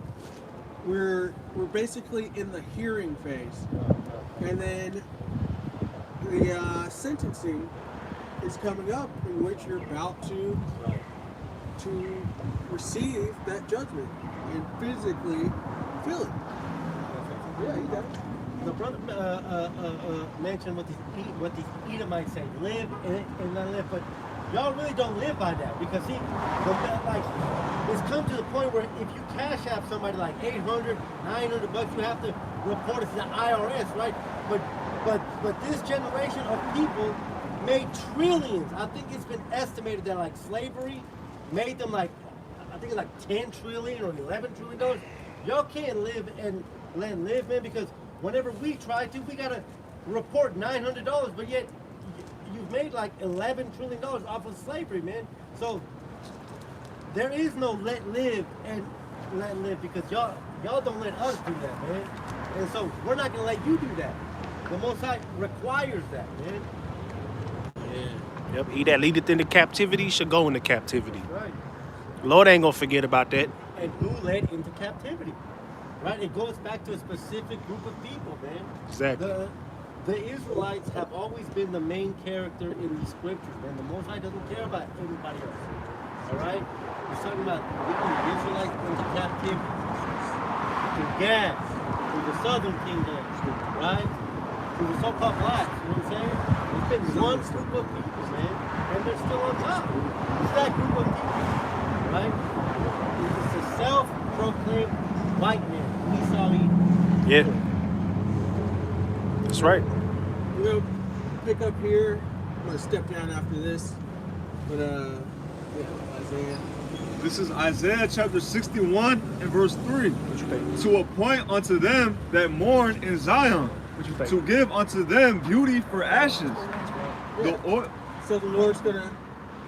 we're basically in the hearing phase. And then the sentencing is coming up, in which you're about to receive that judgment and physically feel it. Yeah, you got it. The brother mentioned what these Edomites say, live and let live, but y'all really don't live by that, because see, it's come to the point where if you cash out somebody like $800, $900, you have to report it to the IRS, right? But this generation of people made trillions. I think it's been estimated that like slavery made them like, I think it's like $10 trillion or $11 trillion. Y'all can't live and let live, man, because whenever we try to, we gotta report $900, but yet you've made like $11 trillion off of slavery, man. So there is no let live and let live, because y'all don't let us do that, man. And so we're not gonna let you do that. The Most High requires that, man. Yeah. Yep. He that leadeth into captivity should go into captivity. Right. Lord ain't gonna forget about that. And who led into captivity? Right? It goes back to a specific group of people, man. Exactly. The Israelites have always been the main character in these scriptures, man. The Most High doesn't care about anybody else. All right? He's talking about leading the Israelites into captivity. To Gad, to the southern kingdom, right? To the so-called blacks, you know what I'm saying? It's been one group of people, man. And they're still on top. It's that group of people, right? It's a self-proclaimed white man. Yeah. That's right. We're going to pick up here. I'm going to step down after this. But, Isaiah. This is Isaiah chapter 61 and verse 3. What you think? To appoint unto them that mourn in Zion, What you think? to give unto them beauty for ashes. Yeah. The oil. So the Lord's going to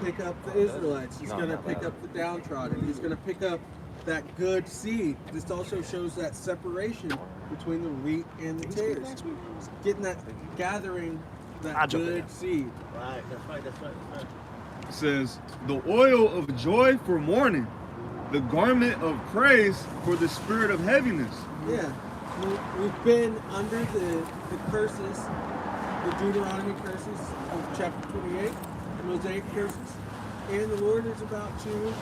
pick up the Israelites. He's going to pick up the downtrodden. He's going to pick up that good seed. This also shows that separation between the wheat and the tares. It's getting that, gathering that good seed. Right, that's right. It says, the oil of joy for mourning, the garment of praise for the spirit of heaviness. Yeah, we've been under the curses, the Deuteronomy curses of chapter 28, the Mosaic curses, and the Lord is about to,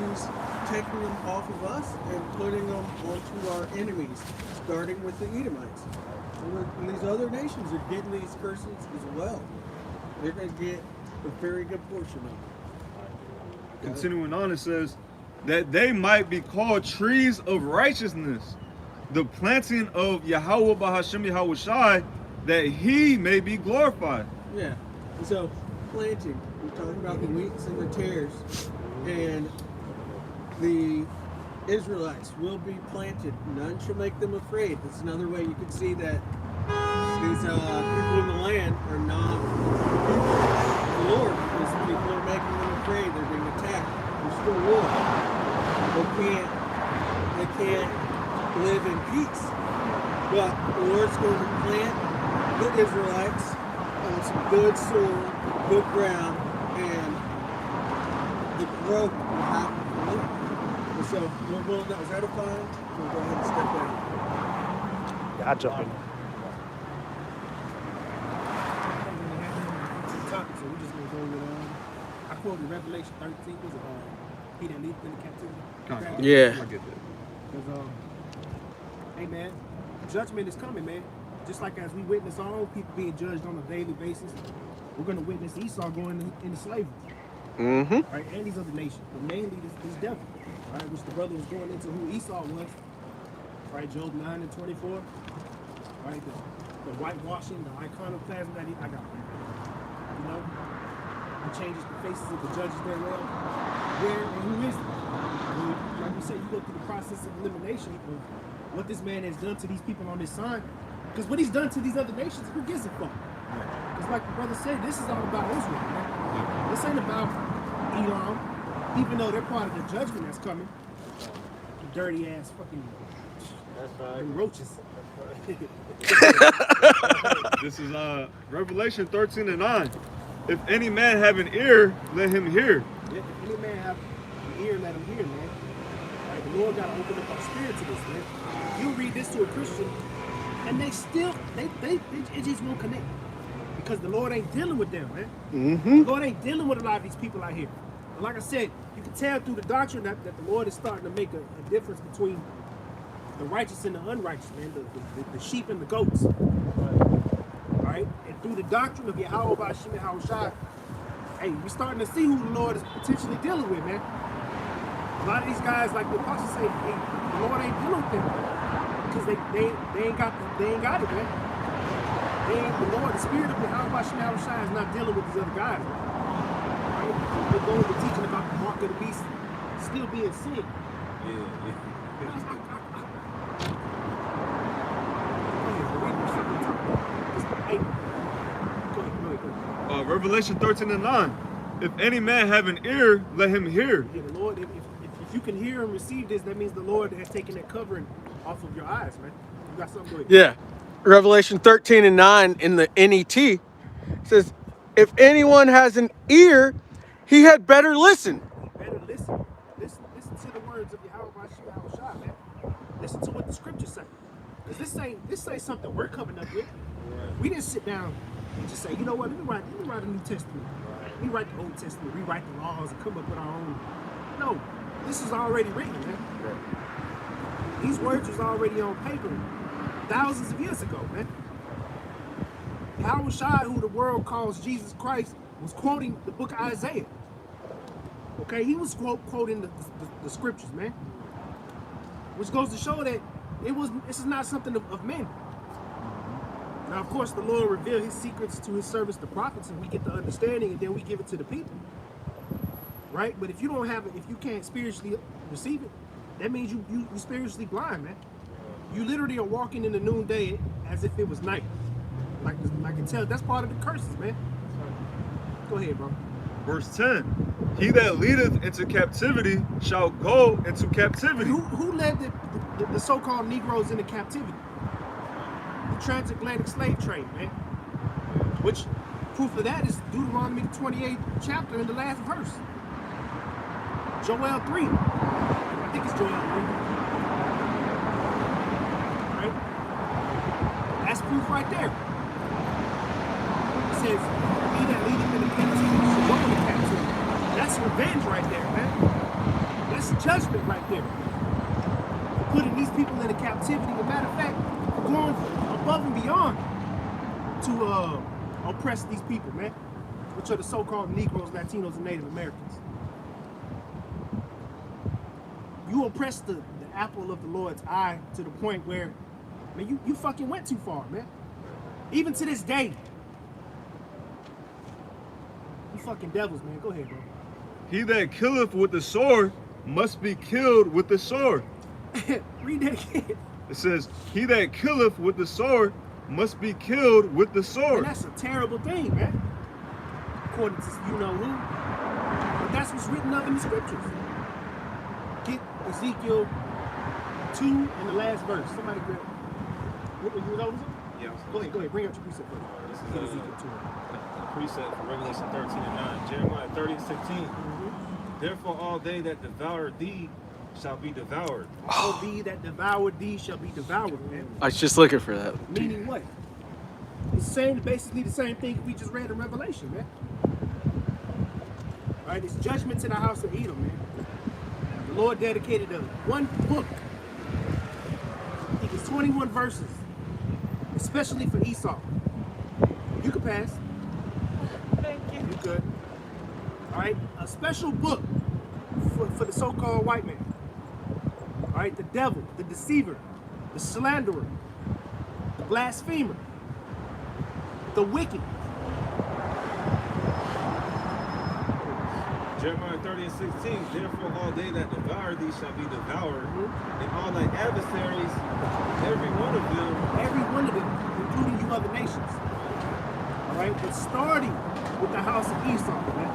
he's taking them off of us and putting them onto our enemies, starting with the Edomites. And these other nations are getting these curses as well. They're going to get a very good portion of it. Continuing on, it says, that they might be called trees of righteousness, the planting of Yahweh Bahashem Yahweh Shai, that he may be glorified. Yeah. And so planting, we're talking about the wheats and the tares, and the Israelites will be planted. None shall make them afraid. That's another way you can see that these people in the land are not people of the Lord, because people are making them afraid. They're being attacked. There's still war. They can't live in peace. But the Lord's going to plant the Israelites some good soil, good ground, and the growth will happen from it. And so, that was edifying. We'll go ahead and step down. Yeah, I jump in. So we're just gonna go with I quoted Revelation 13 was he that leadeth into captivity. Yeah. I get that. Because hey man, judgment is coming, man. Just like as we witness our own people being judged on a daily basis, we're gonna witness Esau going into slavery. Mm-hmm. Right, and these other nations, but mainly this devil, right, which the brother was going into who Esau was, right, Job 9 and 24, right, the whitewashing, the iconoclasm that I got, you know, he changes the faces of the judges thereof, where and who is it? Like we said, you go through the process of elimination of what this man has done to these people on this side, because what he's done to these other nations, who gives a fuck? Because like the brother said, this is all about Israel, man. This ain't about Elam, even though they're part of the judgment that's coming. Dirty ass fucking roaches. This is Revelation 13 and 9. If any man have an ear, let him hear. If any man have an ear, let him hear, man. Right, the Lord got to open up our spirit to this, man. You read this to a Christian, and they still, it just won't connect. Because the Lord ain't dealing with them, man. Mm-hmm. The Lord ain't dealing with a lot of these people out here. But like I said, you can tell through the doctrine that the Lord is starting to make a difference between the righteous and the unrighteous, man. The sheep and the goats. Right? And through the doctrine of Yahweh Bashim and Yahushua, hey, we're starting to see who the Lord is potentially dealing with, man. A lot of these guys, like the apostles say, hey, the Lord ain't dealing with them because they ain't got it, man. The Lord, the spirit of Yahweh Bashim and Yahushua is not dealing with these other guys, man. Right? We're going to be teaching about the mark of the beast still being sin. Revelation 13 and 9. If any man have an ear, let him hear. Yeah, the Lord, if you can hear and receive this, that means the Lord has taken that covering off of your eyes, man. You got something going. Yeah. Revelation 13 and 9 in the NET says, if anyone has an ear, he had better listen. Better listen. Listen to the words of Yahweh Bashim Yahushua, man. Listen to what the scriptures say. Because this ain't something we're coming up with. We didn't sit down and just say, you know what, let me write a New Testament. Let me write the Old Testament, rewrite the laws, and come up with our own. No, this is already written, man. These words was already on paper thousands of years ago, man. Yahushua, who the world calls Jesus Christ, was quoting the book of Isaiah. Okay, he was quoting the scriptures, man. Which goes to show that this is not something of men. Now, of course, the Lord revealed his secrets to his servants, the prophets, and we get the understanding, and then we give it to the people. Right? But if you don't have it, if you can't spiritually receive it, that means you're spiritually blind, man. You literally are walking in the noonday as if it was night. Like I can tell, that's part of the curses, man. Go ahead, bro. Verse 10. He that leadeth into captivity shall go into captivity. Who led the so-called Negroes into captivity? The transatlantic slave trade, man. Which proof of that is Deuteronomy 28th chapter in the last verse. Joel 3. I think it's Joel 3. Right? That's proof right there. It says, he that leadeth into captivity shall go into captivity. That's revenge right there, man. That's judgment right there. For putting these people into captivity. As a matter of fact, going above and beyond to oppress these people, man, which are the so-called Negroes, Latinos, and Native Americans. You oppress the apple of the Lord's eye to the point where, man, you fucking went too far, man. Even to this day. You fucking devils, man. Go ahead, bro. He that killeth with the sword must be killed with the sword. Read that again. It says, he that killeth with the sword must be killed with the sword. And that's a terrible thing, man. According to you know who. But that's what's written up in the scriptures. Get Ezekiel 2 in the last verse. Somebody grab. What was it? Yeah. Go ahead. Bring up your precept first. This Get is Ezekiel to it. a precept for Revelation 13 and 9. Jeremiah 30 and 16. Therefore, all they that devour thee shall be devoured. All thee that devour thee shall be devoured, man. I was just looking for that. Meaning what? It's basically the same thing we just read in Revelation, man. All right, it's judgment to the house of Edom, man. The Lord dedicated one book. I think it's 21 verses, especially for Esau. You can pass. Thank you. You good. All right, a special book for the so-called white man. All right, the devil, the deceiver, the slanderer, the blasphemer, the wicked. Jeremiah 30 and 16. Therefore, all they that devour thee shall be devoured, and all thy adversaries, every one of them, Including you other nations. All right, but starting with the house of Esau, man.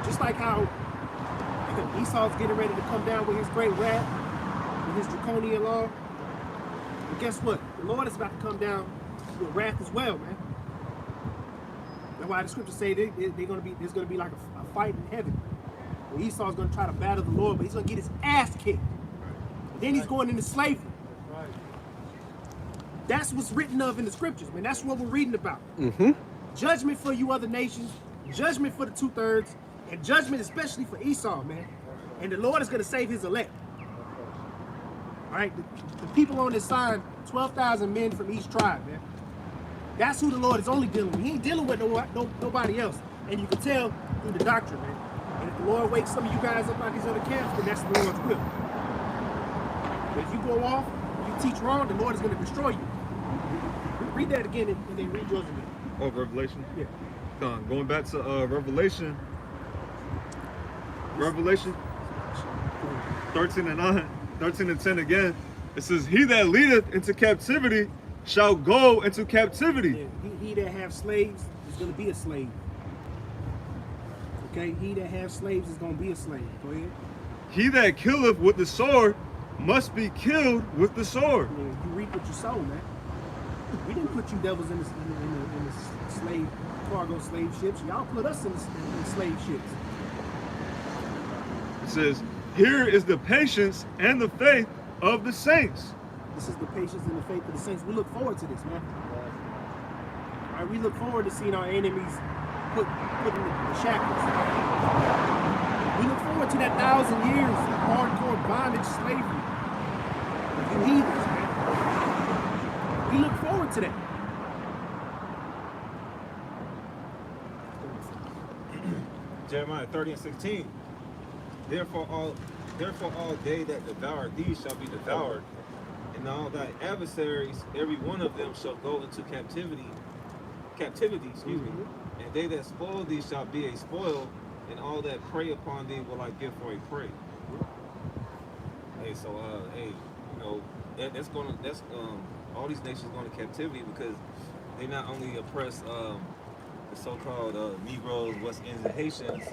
Just like how Esau's getting ready to come down with his great wrath, with his draconian law. But guess what? The Lord is about to come down with wrath as well, man. That's why the scriptures say there's gonna be like a fight in heaven. Where Esau's gonna try to battle the Lord, but he's gonna get his ass kicked. And then he's going into slavery. That's what's written of in the scriptures, man. That's what we're reading about. Judgment for you other nations, judgment for the 2/3, and judgment especially for Esau, man. And the Lord is going to save his elect. All right, the people on this side, 12,000 men from each tribe, man. That's who the Lord is only dealing with. He ain't dealing with nobody else. And you can tell through the doctrine, man. And if the Lord wakes some of you guys up out these other camps, then that's the Lord's will. But if you go off, you teach wrong, the Lord is going to destroy you. Read that again and then read yours again. Oh, Revelation? Yeah. Going back to Revelation 13 and 9, 13 and 10 again. It says, he that leadeth into captivity shall go into captivity. Yeah. He that have slaves is going to be a slave. Okay? He that have slaves is going to be a slave. Go ahead. He that killeth with the sword must be killed with the sword. Yeah, you reap what you sow, man. We didn't put you devils in the slave, cargo slave ships. Y'all put us in the slave ships. It says, here is the patience and the faith of the saints. This is the patience and the faith of the saints. We look forward to this, man. All right, we look forward to seeing our enemies put in the shackles. We look forward to that 1,000 years of hardcore bondage slavery. You heathens, man. We look forward to that. Jeremiah 30 and 16. Therefore all they that devour thee shall be devoured, and all thy adversaries, every one of them shall go into captivity, excuse me. And they that spoil thee shall be a spoil, and all that prey upon thee will I give for a prey. Hey, so that's all these nations going to captivity because they not only oppress the so-called Negroes, West Indians, and Haitians.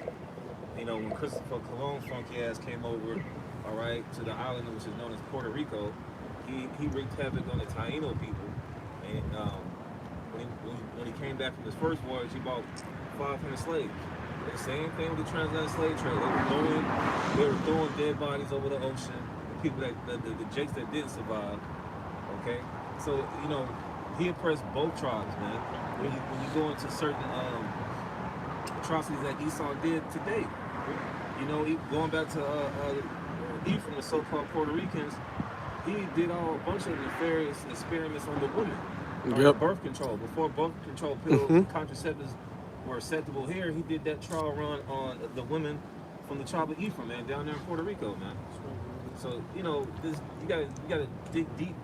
You know, when Christopher Colon funky ass came over, all right, to the island which is known as Puerto Rico, he wreaked havoc on the Taino people. And when he came back from his first voyage, he bought 500 slaves. The same thing with the transatlantic slave trade. They were throwing dead bodies over the ocean. The people the jakes that didn't survive. Okay, so you know he oppressed both tribes, man. When you go into certain atrocities that Esau did today, you know, going back to Ephraim, the so-called Puerto Ricans, he did a bunch of nefarious experiments on the women. Yep. Birth control. Before birth control pills and contraceptives were acceptable here, he did that trial run on the women from the tribe of Ephraim, man, down there in Puerto Rico, man. So you know, you gotta dig deep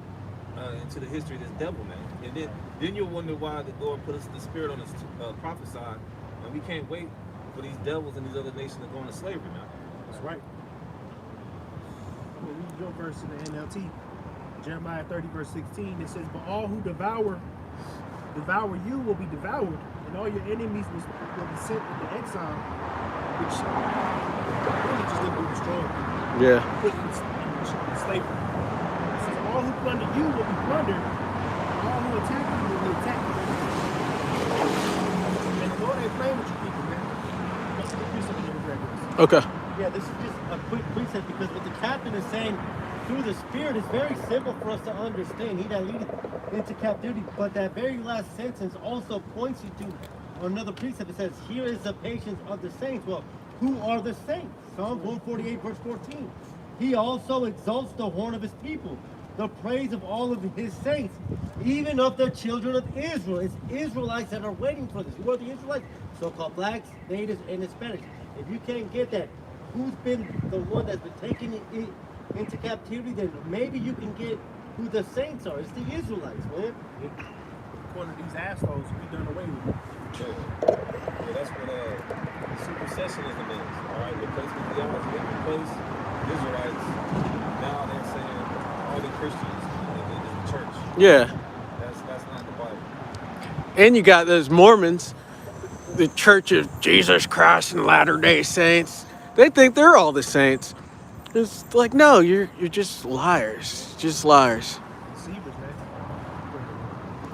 into the history of this devil, man. And then you'll wonder why the Lord put us the spirit on us to prophesy, and we can't wait for these devils and these other nations to go into slavery, man. That's right. I'm going to read your verse in the NLT. Jeremiah 30, verse 16. It says, but all who devour you will be devoured, and all your enemies will be sent into exile, which really just going to be destroyed. Yeah. Put in slavery. It says, all all who plunder you will be plundered. All who attack you will be attacked. And the Lord ain't playing with you people, man. That's the precept of the regulars. Okay. Yeah, this is just a quick precept because what the captain is saying through the Spirit is very simple for us to understand. He that leadeth into captivity. But that very last sentence also points you to another precept. It says, here is the patience of the saints. Well, who are the saints? Psalm 148, verse 14. He also exalts the horn of his people, the praise of all of his saints, even of the children of Israel. It's Israelites that are waiting for this. Who are the Israelites? So-called blacks, natives, and Hispanics. If you can't get that, who's been the one that's been taking it into captivity, then maybe you can get who the saints are. It's the Israelites, man. According to these assholes, we done away with it. Yeah, that's what supersessionism is. All right, replacement theology. They replace Israelites. Now they're saying all the Christians in the church. Yeah. That's not the Bible. And you got those Mormons, the Church of Jesus Christ and Latter-day Saints. They think they're all the saints. It's like, no, you're just liars. Just liars. Deceivers,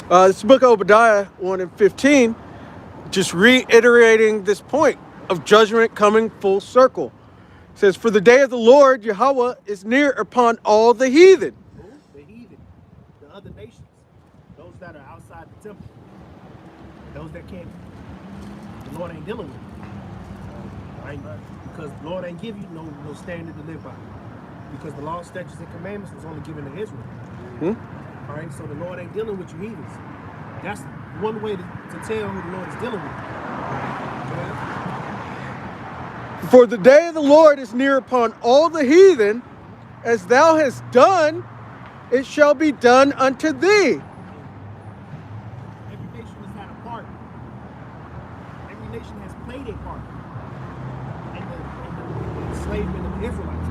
man. This book of Obadiah 1 and 15, just reiterating this point of judgment coming full circle. It says, for the day of the Lord, Yahweh, is near upon all the heathen. Who? The heathen. The other nations. Those that are outside the temple. Those that can't. The Lord ain't dealing with. Right? Because the Lord ain't give you no standard to live by. Because the law, statutes, and commandments was only given to Israel. All right, so the Lord ain't dealing with you heathens. That's one way to tell who the Lord is dealing with. Okay? For the day of the Lord is near upon all the heathen, as thou hast done, it shall be done unto thee. Every nation has had a part. Every nation has played a part in the enslavement of the Israelites.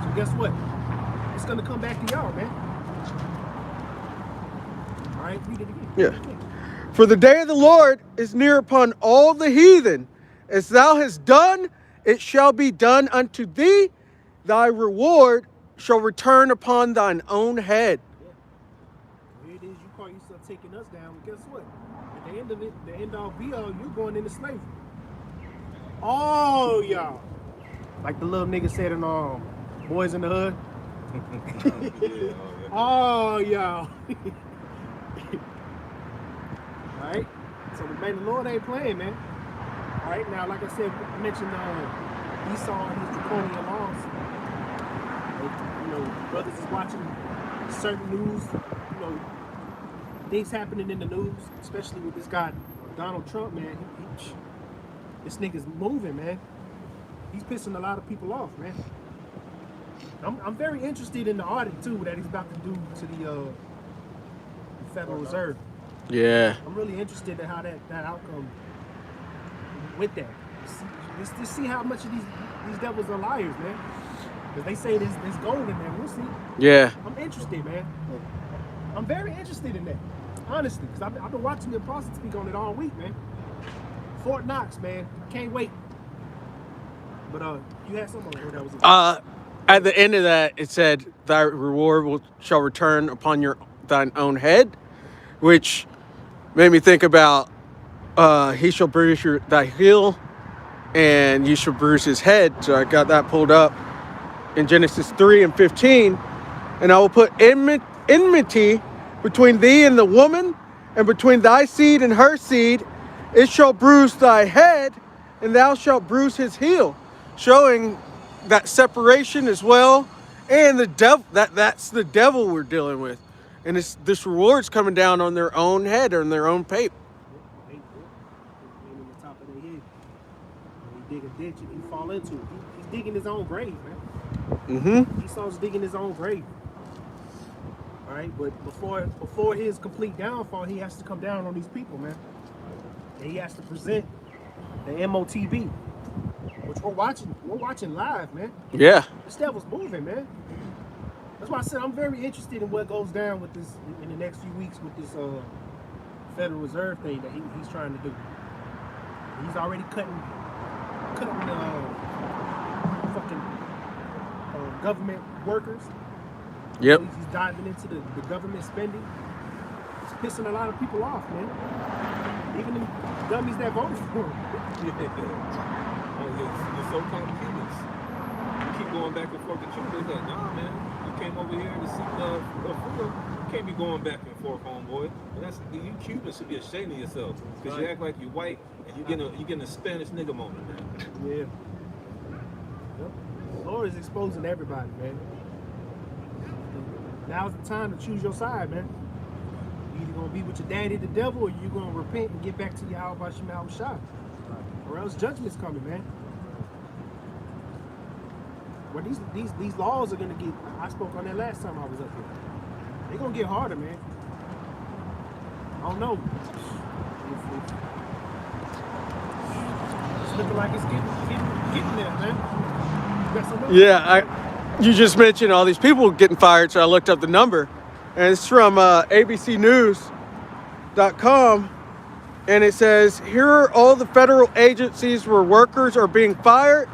So guess what? It's gonna come back to y'all, man. All right, read it again. Yeah. For the day of the Lord is near upon all the heathen. As thou hast done, it shall be done unto thee. Thy reward shall return upon thine own head. Yeah. Here it is, you call yourself taking us down, but guess what? At the end of it, the end all be all, you're going into slavery. Oh, y'all. Like the little nigga said in Boys in the Hood. Oh, y'all. Alright? So man, the Lord ain't playing, man. Alright, now like I said, I mentioned Esau and his draconian laws. You know, brothers is watching certain news, you know, things happening in the news, especially with this guy, Donald Trump, man. This nigga's moving, man. He's pissing a lot of people off, man. I'm very interested in the audit too that he's about to do to the Federal Reserve. Yeah. I'm really interested in how that outcome with that. Let's see how much of these devils are liars, man. Because they say there's gold in there. We'll see. Yeah. I'm interested, man. I'm very interested in that, honestly, because I've been watching the Apostle speak on it all week, man. Fort Knox, man. Can't wait. But you had something on that was. At the end of that, it said, thy reward shall return upon thine own head, which made me think about he shall bruise thy heel, and you shall bruise his head. So I got that pulled up in Genesis 3 and 15. And I will put enmity between thee and the woman, and between thy seed and her seed. It shall bruise thy head, and thou shalt bruise his heel. Showing that separation as well. And the devil, that's the devil we're dealing with. And this reward's coming down on their own head or on their own pape. On the top of their head. When he dig a ditch and he fall into it. He's digging his own grave, man. Esau's digging his own grave. All right, but before his complete downfall, he has to come down on these people, man. And he has to present the MOTB, which we're watching live, man. Yeah. This devil's moving, man. That's why I said I'm very interested in what goes down with this in the next few weeks with this Federal Reserve thing that he's trying to do. He's already cutting fucking government workers. Yep. He's diving into the government spending. It's pissing a lot of people off, man. Even the dummies that voted for him. The so-called Cubans. You keep going back and forth to Cuba. It's like, nah, man. You came over here to see freedom. You can't be going back and forth, homeboy. And you Cubans should be ashamed of yourself because you act like you're white and you getting a Spanish nigga moment, man. Yeah. Yep. The Lord is exposing everybody, man. Now's the time to choose your side, man. You either gonna be with your daddy, the devil, or you gonna repent and get back to Yahweh Shema Shah. Or else judgment's coming, man. Well, these laws are gonna get. I spoke on that last time I was up here. They're gonna get harder, man. I don't know. It's looking like it's getting there, man. You got something else? Yeah, you just mentioned all these people getting fired, so I looked up the number, and it's from abcnews.com, and it says, here are all the federal agencies where workers are being fired.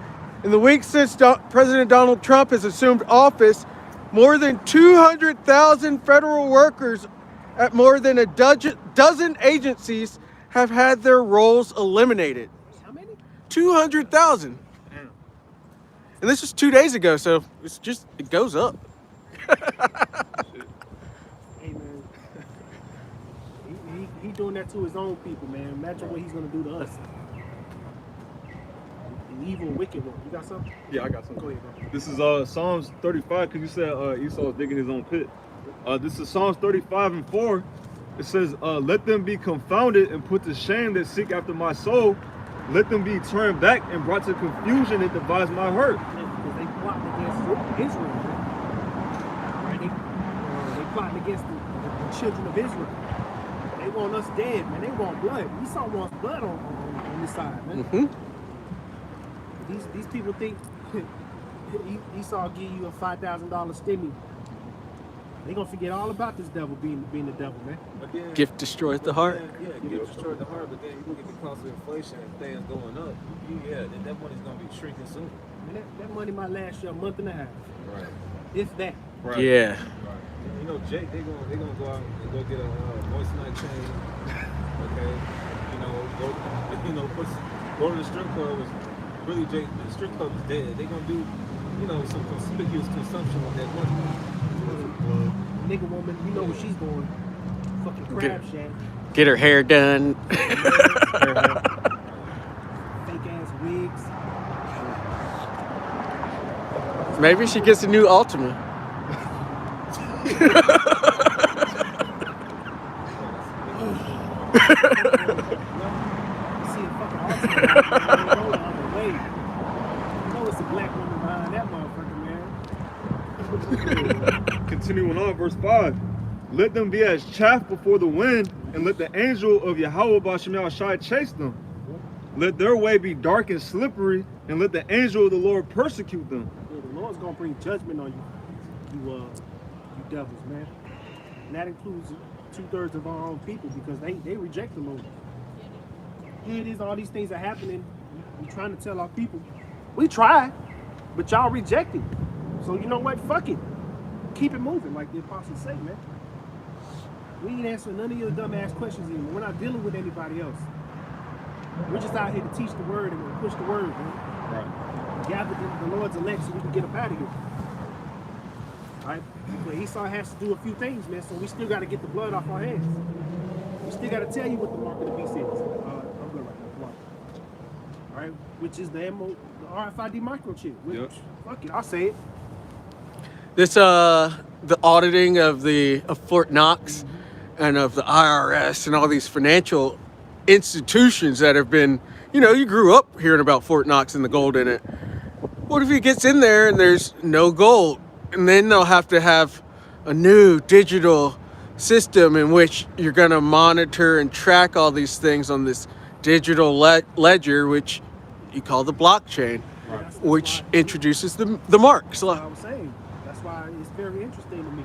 In the weeks since President Donald Trump has assumed office, more than 200,000 federal workers at more than a dozen agencies have had their roles eliminated. How many? 200,000. And this was 2 days ago, so it goes up. Hey, man. He doing that to his own people, man. Imagine what he's gonna do to us. The evil, wicked one. You got something? Yeah, I got something. Go ahead, bro. This is Psalms 35, because you said Esau was digging his own pit. This is Psalms 35:4. It says, let them be confounded and put to shame that seek after my soul. Let them be turned back and brought to confusion that devise my hurt. Because they plotting against Israel, man. Right? They plotting against the children of Israel. They want us dead, man. They want blood. Esau wants blood on this side, man. Mm-hmm. These people think Esau give you a $5,000 stimmy. They gonna forget all about this devil being the devil, man. But then, Gift destroys the heart. Yeah, gift destroys the heart. But then you look at the cost of inflation and things going up. Then that money's gonna be shrinking soon. And that money might last you a month and a half, Right. if that. Right. Yeah. Right. You know, Jake, they gonna go out and go get a moissanite chain. Okay. Go to the strip club. Really, Jake, the strip club is dead. They gonna do, some conspicuous consumption with that money. Nigga woman, you know where she's going. Fucking crab shack. Get her hair done. Fake ass wigs. Maybe she gets a new Ultima. See a fucking Ultima on the way. You know it's a black woman behind that motherfucker, man. Continuing on, verse 5. Let them be as chaff before the wind, and let the angel of Yahweh B'Shem Shai chase them. Let their way be dark and slippery, and let the angel of the Lord persecute them. Yeah, the Lord's gonna bring judgment on you devils, man. And that includes 2/3 of our own people because they reject the Lord. Here it is, all these things are happening. We trying to tell our people, we try, but y'all reject it. So you know what? Fuck it. Keep it moving, like the apostles say, man. We ain't answering none of your dumb ass questions anymore. We're not dealing with anybody else. We're just out here to teach the word and push the word, man. Right. Gather the Lord's elect so we can get up out of here. Right? But Esau has to do a few things, man, so we still got to get the blood off our hands. We still got to tell you what the mark of the beast is. I'm good right now. All right? Which is the RFID microchip. Yep. Fuck it, I'll say it. This the auditing of Fort Knox and of the IRS and all these financial institutions that have been, you grew up hearing about Fort Knox and the gold in it. What if he gets in there and there's no gold? And then they'll have to have a new digital system in which you're going to monitor and track all these things on this digital ledger, which you call the blockchain, which introduces the marks. That's what I was saying. That's why it's very interesting to me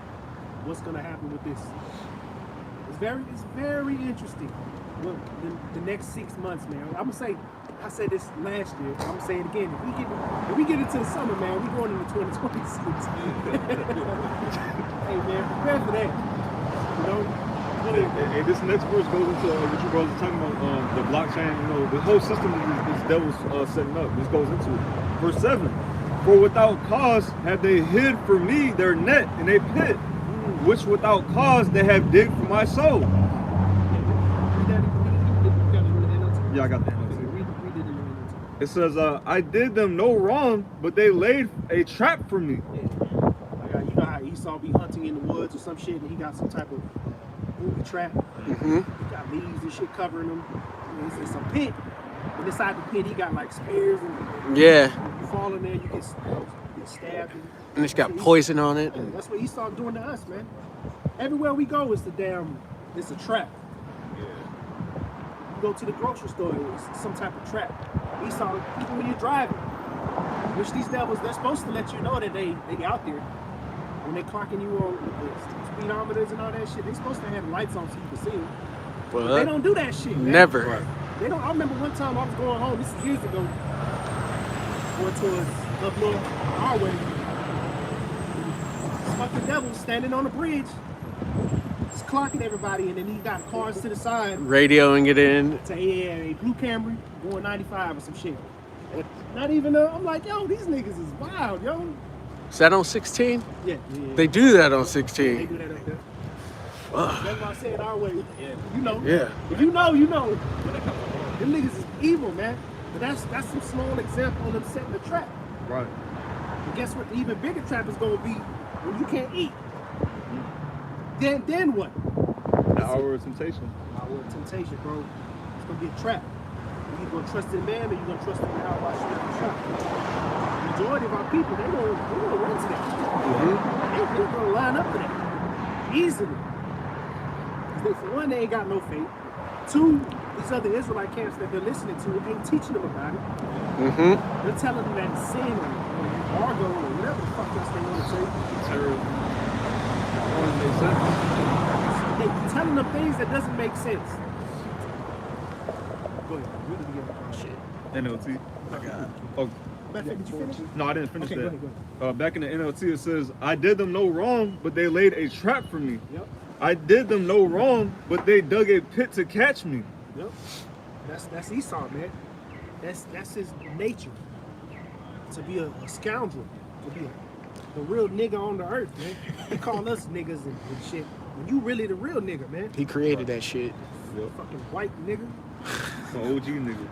what's going to happen with this. It's very interesting. Well, the next 6 months, man. I'm going to say I said this last year. I'm gonna say it again. If we get into the summer, man, we going into 2026. Hey man, prepare for that. You know. Hey, this next verse goes into what you brothers talking about, the blockchain. You know, the whole system that this devil's setting up. This goes into it. Verse 7. For without cause have they hid for me their net in a pit, which without cause they have digged for my soul. Yeah, I got the NLT. It says, I did them no wrong, but they laid a trap for me. Like, you know how Esau be hunting in the woods or some shit, and he got some type of booby trap. Mm-hmm. He got leaves and shit covering him. And it's a pit. And inside the pit, he got like spears. And Yeah. you fall in there, you get stabbed. And it's got poison on it. And that's what Esau doing to us, man. Everywhere we go, it's a trap. You go to the grocery store, it's some type of trap. Esau, even when you're driving, which these devils, they're supposed to let you know that they out there. When they clocking you on the speedometers and all that shit, they supposed to have lights on so you can see them. But they don't do that shit, man. Never. Right. They don't. I remember one time I was going home, this is years ago, going towards up north, our way. This fucking devil standing on the bridge, just clocking everybody, and then he got cars to the side. Radioing it in. Say, yeah, a blue Camry going 95 or some shit. Not even, I'm like, yo, these niggas is wild, yo. Is that on 16? Yeah. They do that on They 16. do that up there. That's why I said our way. Yeah. You know. Yeah. If you know, you know. Them niggas is evil, man. But that's some small example of them setting a trap. Right. And guess what? The even bigger trap is gonna be when you can't eat. Then what? The hour of temptation. Hour of temptation, bro. It's gonna be a trap. You're either gonna trust in man or you're gonna trust in how I shoot the shot. The majority of our people, they gonna run to that. They're gonna line up for that. Easily. For one, they ain't got no faith. Two, these other Israelite camps that they're listening to ain't teaching them about it. They're telling them that it's sin or embargo or whatever the fuck else they want to say. They're telling them things that doesn't make sense. Go ahead. Read it again. Shit. NLT. Oh. Matter of fact, did you finish? No, I didn't finish Okay, that. go ahead. Back in the NLT, it says, I did them no wrong, but they laid a trap for me. Yep. I did them no wrong, but they dug a pit to catch me. Yep. That's Esau, man. That's his nature. To be a scoundrel. To be the real nigga on the earth, man. They call us niggas and shit. When you really the real nigga, man. He created that shit. Fucking white nigga. Some OG nigga.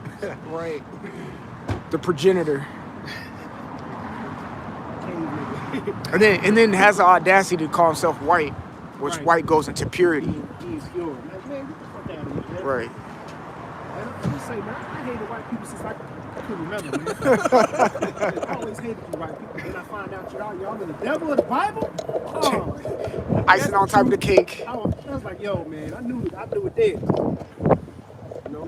Right. The progenitor. Cave nigga. And then has the audacity to call himself white, which Right. white goes into purity. He's pure. Like, man, get the fuck out of here, man. Right. And I'm just saying, man, I hated white people since I couldn't remember, man. I always hated you white people. Then I find out y'all in the devil of the Bible. Oh, Icing on top of the cake. I was like, yo, man, I knew it then. You know?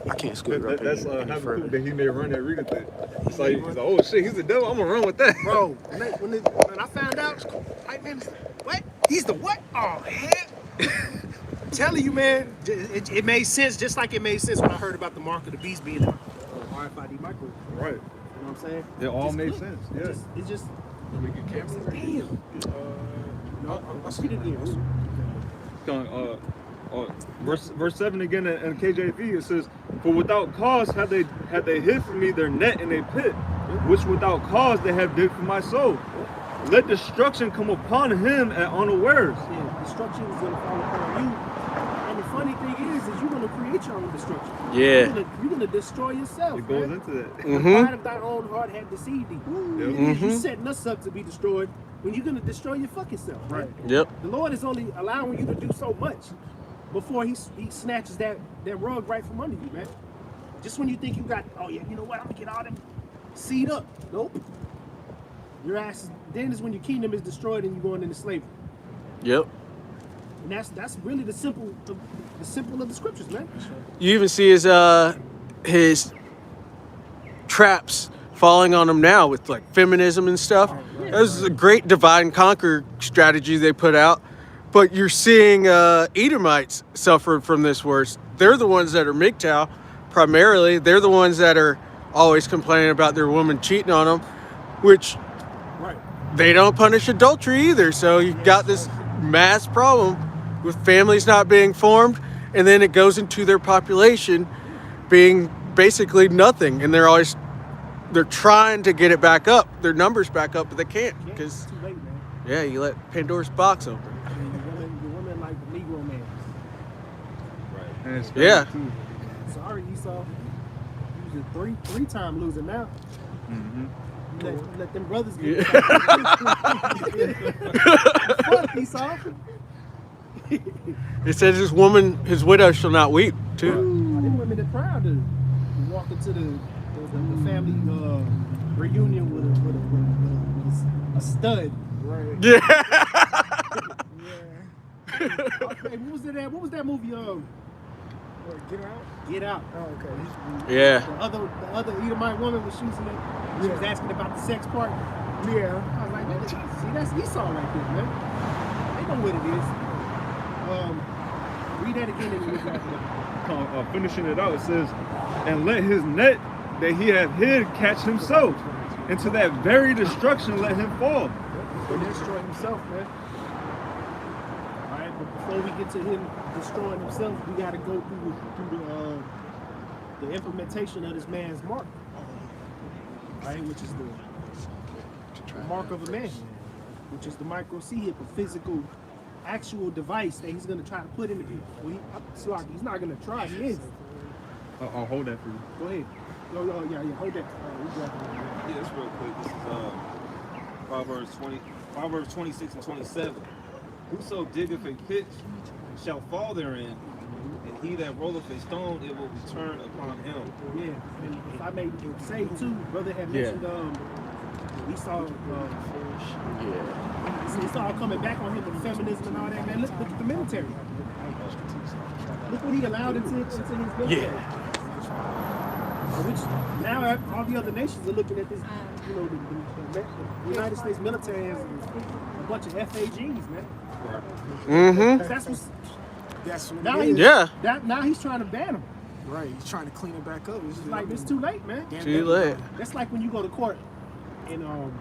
I can't scoot up That's any Habakkuk further. that he made run that reading thing. It's like, he's like, oh shit, he's the devil. I'm gonna run with that. Bro, when I found out, white man, what? He's the what? Oh, hell. I'm telling you, man, it made sense, just like it made sense when I heard about the mark of the beast being RFID micro. Right. You know what I'm saying? It all Just made look. sense. Yeah. It's just Damn. I'll read it again. Verse 7 again in KJV, it says, for without cause have they hid from me their net in a pit, which without cause they have digged for my soul. Let destruction come upon him at unawares. Yeah, destruction is gonna fall upon you. And the funny thing is you're gonna create your own destruction. Yeah. You're gonna destroy yourself. It goes man. into that. The pride of thy own heart had deceived thee. Yep. You're setting us up to be destroyed when you're gonna destroy your fucking self. Right. Yep. The Lord is only allowing you to do so much before he snatches that rug right from under you, man. Just when you think you got, oh yeah, you know what, I'm gonna get all them seed up. Nope. Your ass, then is when your kingdom is destroyed and you're going into slavery. Yep. And that's really the simple of the scriptures, man. You even see his traps falling on him now with like feminism and stuff. This is a great divide and conquer strategy they put out. But you're seeing Edomites suffer from this worse. They're the ones that are MGTOW, primarily. They're the ones that are always complaining about their woman cheating on them, which Right. they don't punish adultery either. So you've got this mass problem with families not being formed, and then it goes into their population being basically nothing, and they're trying to get it back up, their numbers back up, but they can't because Too late, man. yeah, you let Pandora's box open. I mean, the women like the Negro man. And it's Yeah. crazy, too. Sorry, Esau. You're a three-time loser now. Mhm. You let them brothers get Yeah. Fuck, Esau. It says his widow shall not weep too. Them women are proud to walk into the family reunion with a stud. Right. Yeah. Hey, what was that movie? Get out. Get Out. Oh, okay. Yeah. The other Edomite woman was shooting it. She was asking about the sex part. Yeah. I was like, man, see, that's Esau right there, man. They know what it is. Read that again and we'll go after that. Finishing it out, it says, and let his net that he hath hid catch himself. Into that very destruction let him fall. He'll destroy himself, man. Alright, but before we get to him destroying himself, we gotta go through the implementation of this man's mark. Alright, which is the mark of a man, which is the micro C-hip, a physical, actual device that he's gonna try to put in the people. Well, he's not gonna try, he is. I'll hold that for you. Go ahead. Yeah, hold that. Yeah, it's real quick. This is Proverbs 26 and 27. Whoso diggeth a pit shall fall therein, and he that rolleth a stone, it will return upon him. Yeah, and if I may say too, brother had mentioned Esau. It's all coming back on him with feminism and all that, man. Look at the military. Look what he allowed into his military. Yeah. Which now all the other nations are looking at this, you know, the United States military as a bunch of FAGs, man. Mm-hmm. That's what's, What now it he's, is. Yeah. now he's trying to ban them. Right. He's trying to clean it back up. It's like it's too late, man. Too late. That's like when you go to court and a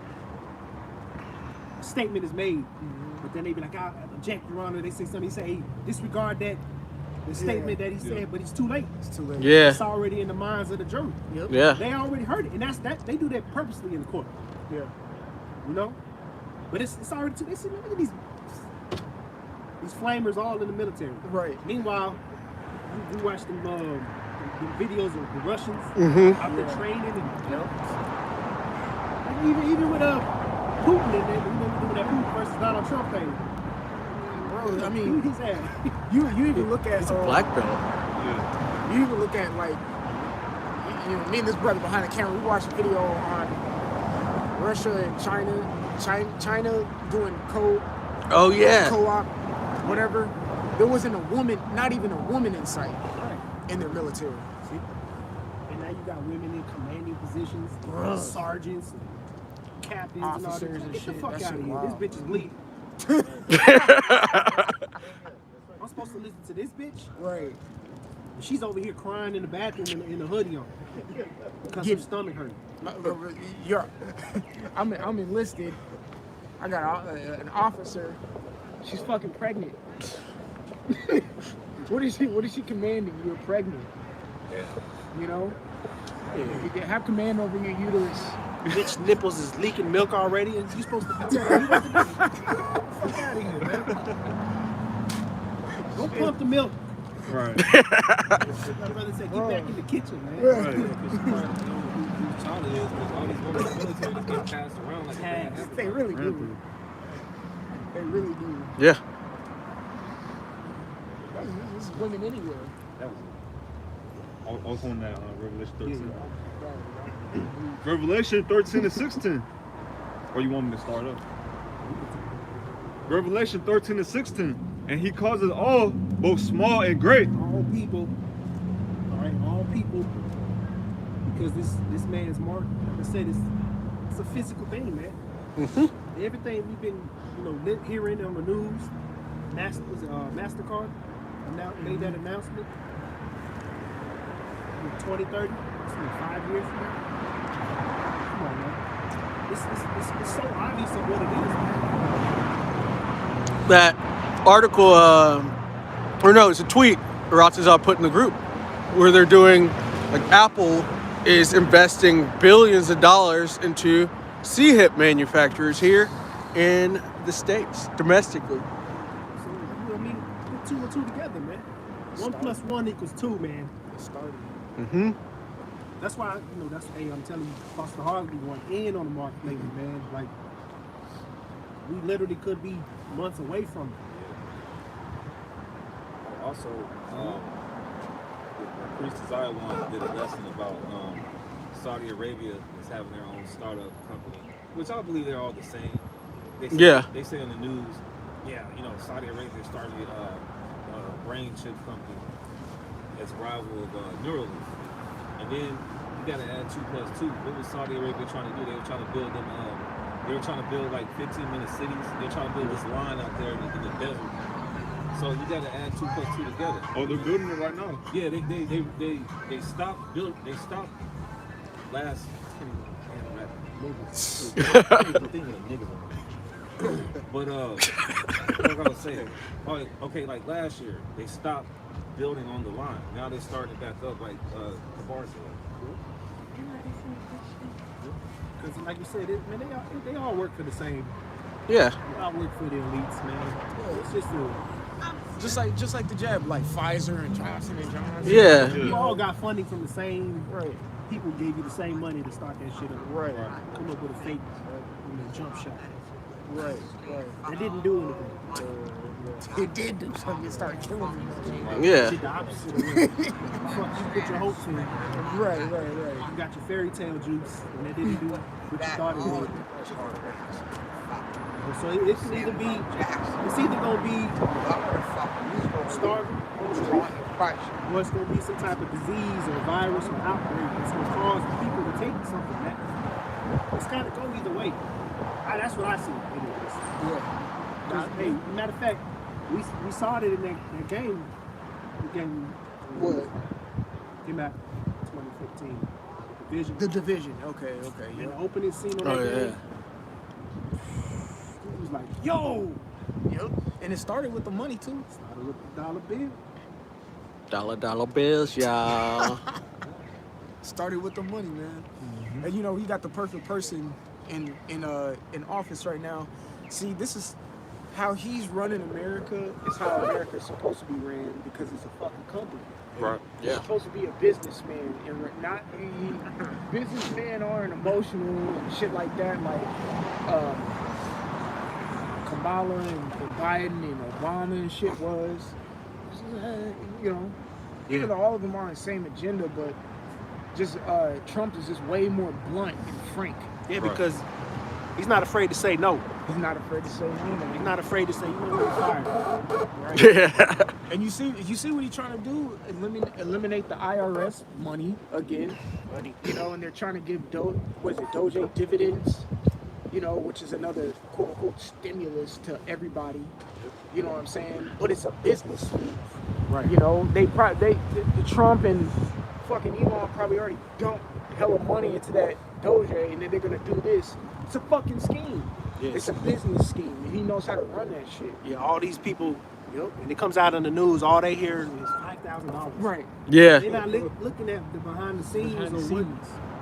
statement is made, but then they be like, I object, Your Honor. They say something, he say, hey, disregard that the statement that he said, but it's too late. It's too late. Yeah. It's already in the minds of the jury. Yep. Yeah. They already heard it, and they do that purposely in the court. Yeah. You know? But it's already too. They say, look at these flamers all in the military. Right. Meanwhile, we watch them the videos of the Russians out there training and even with Putin and them, doing that Putin versus Donald Trump thing. Bro, I mean, his ass. you even look at It's a black belt. You even look at like you know, me and this brother behind the camera. We watched a video on Russia and China doing Oh yeah. co-op, whatever. There wasn't a woman, not even a woman in sight in their military. See? And now you got women in commanding positions, sergeants, captains, Officers and all and that. Get the shit. fuck That out shit of here. wild. This bitch is bleeding. I'm supposed to listen to this bitch? Right. She's over here crying in the bathroom in the hoodie on because her stomach hurt. I'm enlisted. I got an officer. She's fucking pregnant. What is she commanding? You're pregnant. Yeah. You know? You have command over your uterus. Bitch nipples is leaking milk already, and you supposed to be telling me what to do. Fuck out of here, man. Go pump the milk. Right. My brother said, get back in the kitchen, man. Right. Child is because all these women in the military just get passed around like a bad habit. They really do. They really do. Yeah. This is women anywhere. That was also on that Revelation 13. Revelation 13 and 16. Or you want me to start up? Revelation 13 and 16. And he causes all, both small and great. All people, all right, all people, because this man's mark, like I said, it's a physical thing, man. Everything we've been, hearing on the news, MasterCard made that announcement. 2030? It's like 5 years from now. Come on, man. It's so obvious of what it is, man. That article, or no, it's a tweet Ratazar put in the group where they're doing, like, Apple is investing billions of dollars into C-hip manufacturers here in the States, domestically. So, I mean, put 2 and 2 together, man. 1 plus 1 equals 2, man. It started. Mm-hmm. That's why, hey, I'm telling you, Foster Harley went in on the market lately, man. Like, we literally could be months away from it. Also, the Priest of Zion did a lesson about Saudi Arabia is having their own startup company, which I believe they're all the same. They say in the news, Saudi Arabia started a brain chip company that's rival of Neuralink. And then you got to add 2 plus 2. What was Saudi Arabia trying to do? They were trying to build them. They were trying to build like 15-minute cities. They're trying to build this line out there in the desert. So you got to add 2 plus 2 together. Oh, they're building it right now. Yeah, they stopped building. They stopped last. But what was I saying? Oh, okay, like last year they stopped building on the line. Now they're starting back up, like Kabar said. Because, like you said, man, they all work for the same. Yeah. They all work for the elites, man. It's Just like the jab, like Pfizer and Johnson and Johnson. Yeah. you all got funding from the same Right. people. Gave you the same money to start that shit up. Right. Come up with a fake jump shot. Right. They didn't do anything. It did do something. It started killing me. Yeah. Did the opposite of what you put your hopes in. Right. You got your fairy tale juice, and they didn't do what you thought it would. So it can either be, it's either gonna be starving, or it's gonna be some type of disease or virus or outbreak that's gonna cause people to take something. It's kind of going either way. That's what I see. Anyways. Yeah. Hey, matter of fact, we saw it in that game. The game came out 2015. The division. Okay. And Yeah. the opening scene on that game. It was like, yo! Yep. And it started with the money too. Started with the dollar bill. Dollar bills, y'all. Started with the money, man. Mm-hmm. And you got the perfect person in office right now. See, this is how he's running America. Is how America's supposed to be ran because it's a fucking company. Right. He's supposed to be a businessman and not businessmen aren't emotional and shit like that. Like Kamala and Biden and Obama and shit was. Even though all of them are on the same agenda, but just Trump is just way more blunt and frank. Yeah, because he's not afraid to say no. He's not afraid to say no. He's not afraid to say, you're fired. Right? Yeah. And you see what he's trying to do? Eliminate the IRS money again. And they're trying to give Doge dividends, which is another quote unquote stimulus to everybody. You know what I'm saying? But it's a business move. Right. The Trump and fucking Elon probably already dumped hella money into that Doge, and then they're gonna do this. It's a fucking scheme. Yeah. It's a business scheme, and he knows how to run that shit. Yeah, all these people, and it comes out in the news, all they hear is $5,000. Right. Yeah. They're not looking at the behind the scenes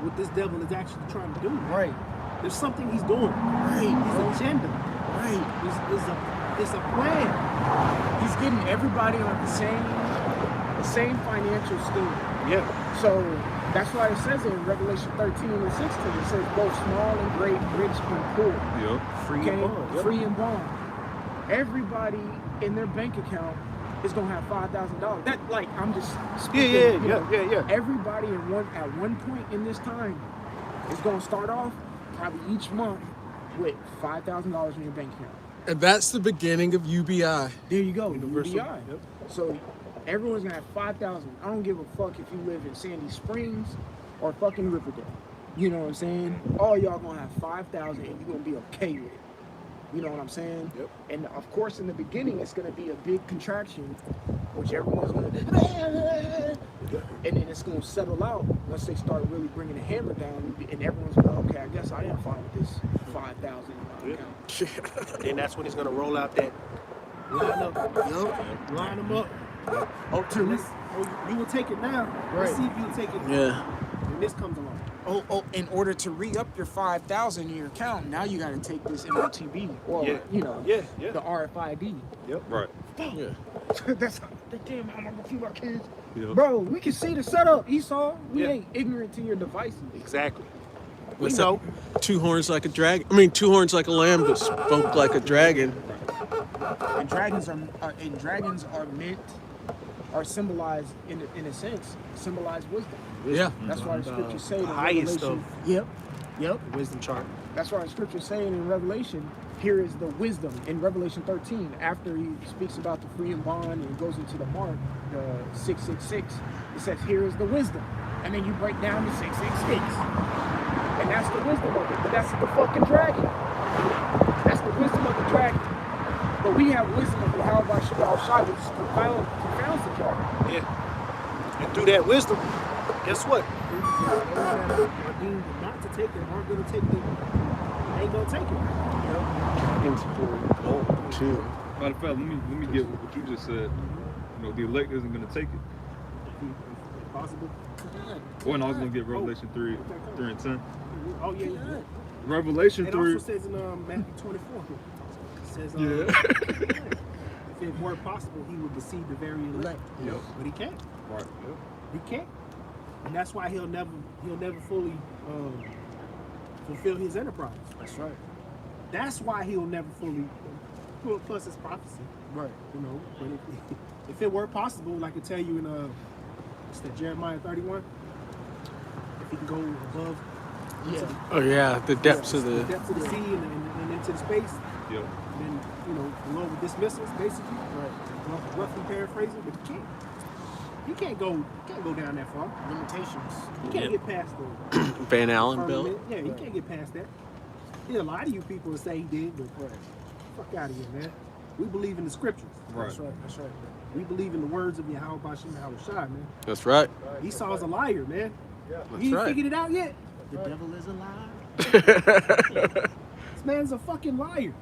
what this devil is actually trying to do. Right. There's something he's doing. Right. His agenda. Right. It's a plan. He's getting everybody on the same financial scheme. Yeah. So that's why it says in Revelation 13 and 16, it says both small and great, rich and poor. Yep. Free and bond. Yep. Free and bond. Everybody in their bank account is gonna have $5,000. That I'm just speaking. Yeah. Everybody at one point in this time is gonna start off probably each month with $5,000 in your bank account. And that's the beginning of UBI. There you go, Universal. UBI. Yep. So everyone's gonna have 5,000. I don't give a fuck if you live in Sandy Springs or fucking Riverdale. You know what I'm saying? All y'all gonna have 5,000 and you're gonna be okay with it. You know what I'm saying? Yep. And of course, in the beginning, it's gonna be a big contraction, which everyone's gonna, and then it's gonna gonna settle out once they start really bringing the hammer down, and everyone's like, okay, I guess I am fine with this 5,000 in my account. And that's when he's gonna roll out that. Line up. Line them up. Oh, to You will take it now. Let's Right. see if you'll take it Yeah. when this comes along. in order to re-up your 5,000 in your account, now you got to take this MOTB or Yeah. the RFID. Right. Yeah. That's damn how am I gonna feed my kids, Yeah. bro? We can see the setup, Esau. We Yeah. ain't ignorant to your devices. Exactly. We What's know. up? Two horns like a dragon. I mean, two horns like a lamb, but spoke like a dragon. And dragons are symbolized in a sense, symbolize wisdom. Yeah. That's why the scriptures say in highest Revelation. Yep. Wisdom chart. That's why the scripture's saying in Revelation, here is the wisdom. In Revelation 13, after he speaks about the free and bond and goes into the mark, the 666, it says, here is the wisdom. And then you break down the 666. And that's the wisdom of it. But that's the fucking dragon. That's the wisdom of the dragon. But we have wisdom of the how by Shai, which confounds the dragon. Yeah. And through that wisdom, guess what? Those that are deemed not to take it aren't going to take it. They ain't going to take it. Too. Matter of fact, let me get what you just said. You know, the elect isn't going to take it. If possible. Or and I was going to get Revelation 3 and 10. Oh, yeah. Revelation It 3. also says in Matthew 24. It says, if it were possible, he would deceive the very elect. Yep. But he can't. Right. He can't. And that's why he'll never fully fulfill his enterprise. That's right. That's why he'll never fully plus his prophecy. Right. You know, but if it were possible, like I tell you in it's the Jeremiah 31, if he can go above Oh yeah, the depths of the depths of the sea and into the space, Yep. then the Lord would dismiss us basically. Right. Roughly paraphrasing, but he can't go down that far. Limitations. He can't get past the Van Allen belt. firmament. Yeah, he can't get past that. He'll lie to you people and say he did, but fuck out of here, man. We believe in the scriptures. Right. That's right. We believe in the words of Yahweh Bashim Shai, man. That's right. Esau's a liar, man. That's He ain't right. figured it out yet. The devil is a liar. This man's a fucking liar.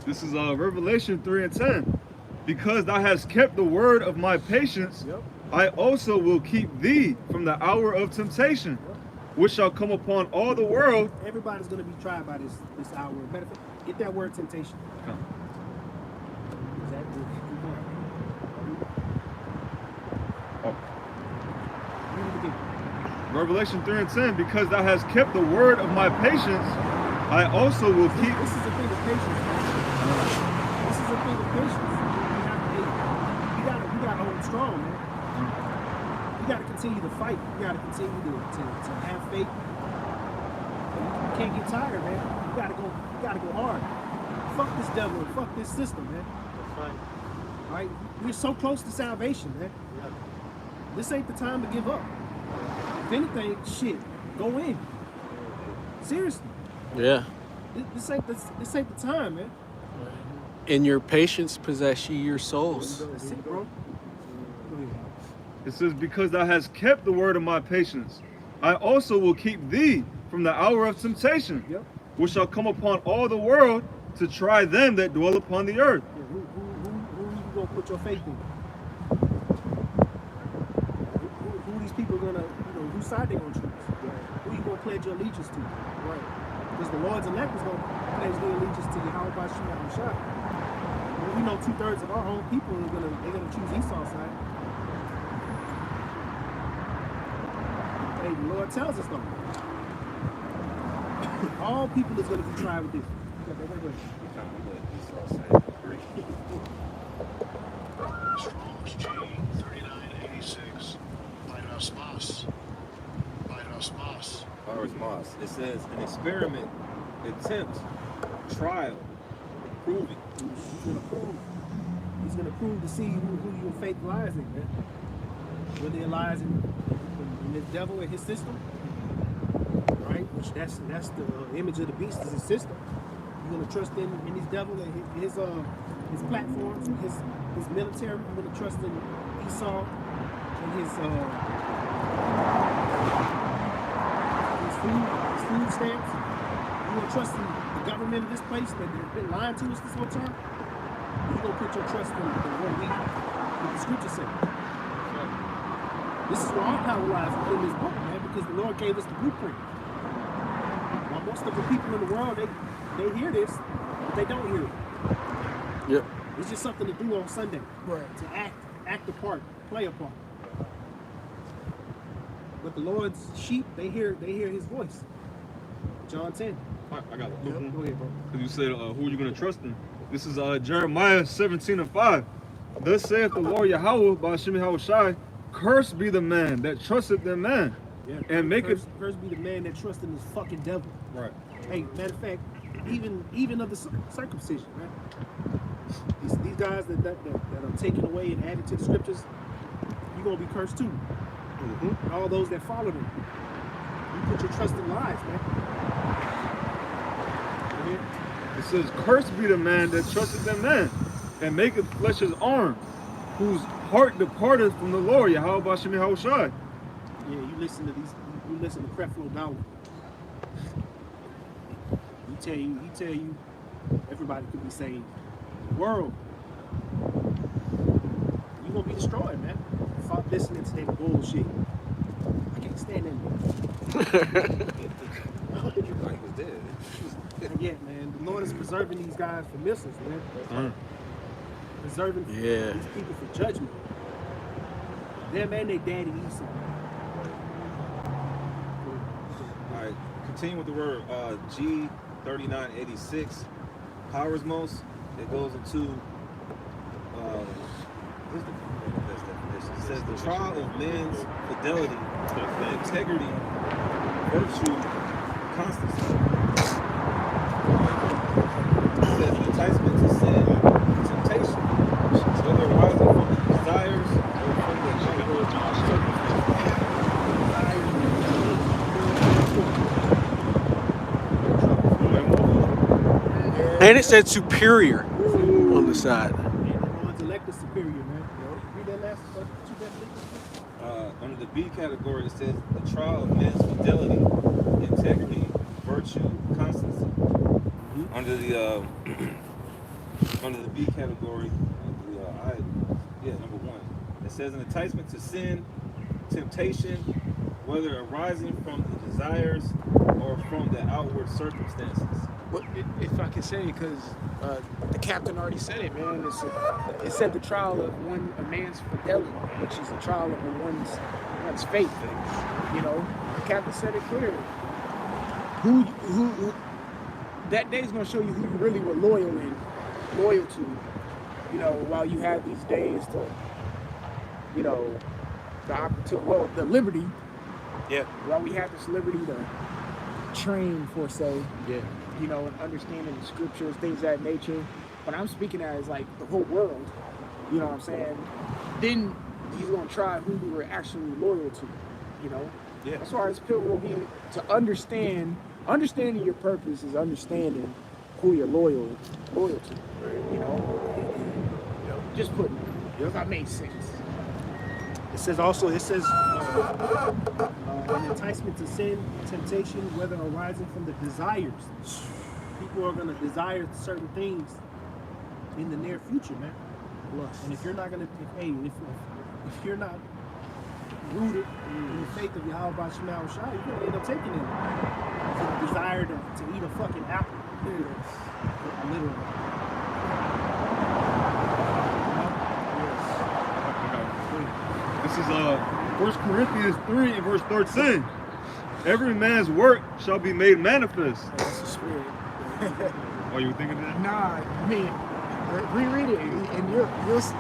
This is Revelation 3 and 10. Because thou hast kept the word of my patience, I also will keep thee from the hour of temptation, which shall come upon all the world. Everybody's gonna be tried by this hour. Matter of fact, get that word temptation. Exactly. Oh. Read it again. Revelation 3 and 10. Because thou hast kept the word of my patience, I also will keep. This is a thing of patience, man. This is a thing of patience. You gotta hold strong, man. You gotta continue to fight. You gotta continue to have faith. You can't get tired, man. You gotta go hard. Fuck this devil, fuck this system, man. That's right. All right? We're so close to salvation, man. Yeah. This ain't the time to give up. If anything, shit, go in. Seriously. Yeah. This ain't the time, man. In your patience possess ye your souls. That's it, bro. Go ahead. It says, because thou hast kept the word of my patience, I also will keep thee from the hour of temptation, Yep. which shall come upon all the world to try them that dwell upon the earth. Yeah, who you gonna put your faith in? Who these people gonna, whose side they gonna choose? Who you gonna pledge your allegiance to? Right. Because the Lord's elect is gonna pledge their allegiance to Yahweh Bashim Shai. We know 2/3 of our own people are gonna choose Esau's side. Hey, the Lord tells us though. All people is gonna be tried with this. Wait. Strong's G 3986. Lighthouse Moss. Virus Moss. It says an experiment, attempt, trial, proving. He's gonna prove to see who your faith lies in, man. Whether it lies in this devil and his system, right? Which that's the image of the beast is his system. You're gonna trust in his devil and his platforms and his military. You're gonna trust in Esau his food stamps? You gonna trust in the government of this place that has been lying to us this whole time? You gonna put your trust in what the scripture said? This is where our power lies within this book, man, because the Lord gave us the blueprint. Now, most of the people in the world, they hear this, but they don't hear it. Yep. It's just something to do on Sunday. Right. To act a part, play a part. But the Lord's sheep, they hear his voice. John 10. I got it. Go ahead, bro. Because you said, who are you going to trust in? This is Jeremiah 17:5. Thus saith the Lord Yahweh, Ba'ashem Yahushai, cursed be the man that trusteth in man. Yeah. And make it. Cursed be the man that trusts in this fucking devil. Right. Hey, matter of fact, even of the circumcision, right? These guys that are taken away and added to the scriptures, you're gonna be cursed too. Mm-hmm. All those that follow them. You put your trust in lies, man. It says, cursed be the man that trusteth in man, and maketh flesh his arm, whose heart departeth from the Lord, Yahweh Ba'ashem Yahushai. Yeah, you listen to Creflo Dollar. He tell you everybody could be saved. World. You gonna be destroyed, man. Stop listening to that bullshit. I can't stand that. Like he was dead. Yeah, man. The Lord is preserving these guys for missiles, man. Preserving these people for judgment. Them and their daddy Esau. All right, continue with the word G3986. Powers most. It goes into what's the best definition? It says the trial of man's fidelity, integrity, virtue, constancy. It says enticement to sin, temptation, whether arising from the desires or from the And it said superior on the side. The Lord's elected superior, man. Read that last under the B category, it says the trial of man's fidelity, integrity, virtue, constancy. Under the under the B category, number 1, it says an enticement to sin, temptation, whether arising from the desires or from the outward circumstances. But if I can say, because the captain already said it, man. It said the trial of a man's fidelity, which is the trial of one's faith. You know, the captain said it clearly. Who that day's gonna show you who you really were loyal to. You know, while you have these days to, you know, the liberty. Yeah. While we have this liberty to train for, say. Yeah. You know, and understanding the scriptures, things of that nature. What I'm speaking as like the whole world, you know what I'm saying? Then he's gonna try who you were actually loyal to, you know? Yeah. As far as people will be to understanding your purpose is understanding who you're loyal to, you know? Just putting it, if that makes sense. It says an enticement to sin, temptation, whether arising from the desires. People are going to desire certain things in the near future, man. And if you're not going to, if you're not rooted in the faith of Yahweh Ba'ashem Yahushai, you're going to end up taking it. The desire to eat a fucking apple. Literally. This is 1 Corinthians 3 and verse 13. Every man's work shall be made manifest. That's the spirit. Oh, you were thinking that? Nah, I mean, reread it, and you'll. This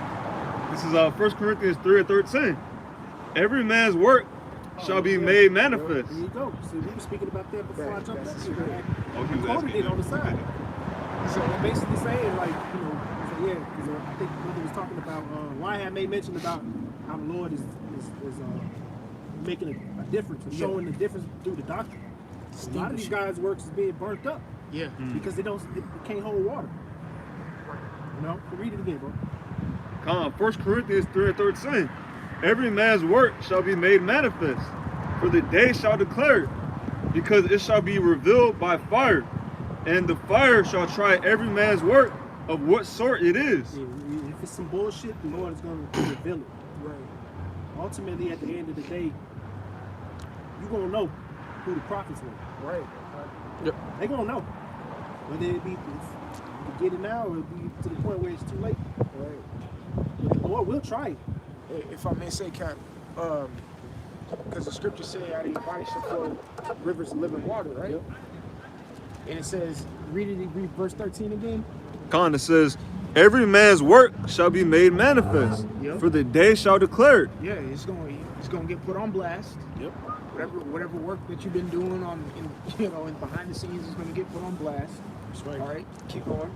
is 1 Corinthians 3 and 13. Every man's work shall be made manifest. There you go. See, we were speaking about that before I jumped up here. Oh, he We was quoted asking it on the side. So they're basically saying, like, you know, so yeah, because I think when he was talking about, Ryan had made mention about how the Lord is making a difference, or showing the difference through the doctrine. A lot of these guys' works is being burnt up. Yeah. Because it can't hold water. You know? Read it again, bro. 1 Corinthians 3 and 13. every man's work shall be made manifest, for the day shall declare it, because it shall be revealed by fire, and the fire shall try every man's work of what sort it is. If it's some bullshit, the Lord is going to reveal it. Right. Ultimately, at the end of the day, you're going to know who the prophets were. Right. Yep. They're going to know. Whether it be, you can get it now, or it'll be to the point where it's too late. Right. But the Lord will try it. If I may say, Cap, because the scripture say, out of your body shall flow rivers of living water, right? Yep. And it says, read verse 13 again. Con, it says, every man's work shall be made manifest, Yep. for the day shall declare it. Yeah, it's going to get put on blast. Yep. Whatever work that you've been doing in behind the scenes is going to get put on blast. That's right. All right, keep going.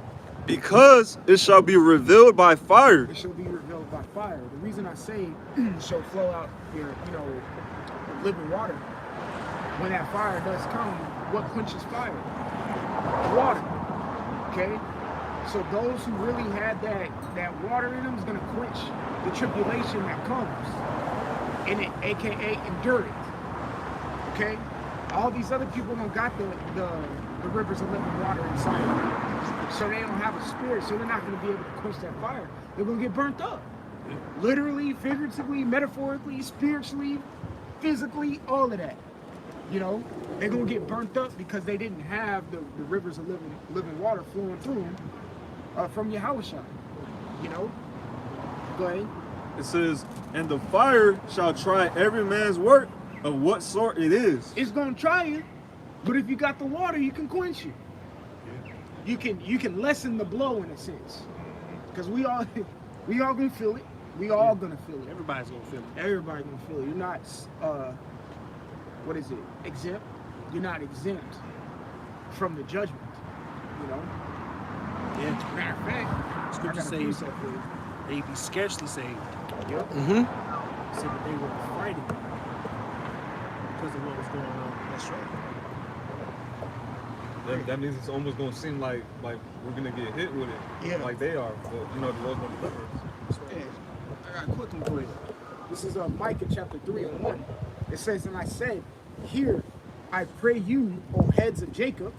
Because it shall be revealed by fire. It shall be revealed by fire. The reason I say shall flow out your, living water. When that fire does come, what quenches fire? Water. Okay. So those who really had that water in them is going to quench the tribulation that comes, and it, aka endure it. Okay. All these other people don't got the rivers of living water inside of them. So they don't have a spirit, so they're not going to be able to quench that fire. They're going to get burnt up. Literally, figuratively, metaphorically, spiritually, physically, all of that. They're going to get burnt up because they didn't have the rivers of living water flowing through them from Yahushua. Go ahead. It says, and the fire shall try every man's work of what sort it is. It's going to try you, but if you got the water, you can quench it. You can lessen the blow in a sense, because we all gonna feel it. We all gonna feel it. Everybody's gonna feel it. Everybody gonna feel it. You're not exempt. You're not exempt from the judgment. Yeah. Matter of fact, Scripture I got a says precept for you. they be scarcely saved. Yep. Mm-hmm. Said that they were fighting because of what was going on. That's right. That means it's almost gonna seem like we're gonna get hit with it, Yeah. like they are. But the Lord's gonna deliver us. Yeah. I got a quick one for you. This is Micah chapter 3:1. It says, and I said, hear, I pray you, O heads of Jacob,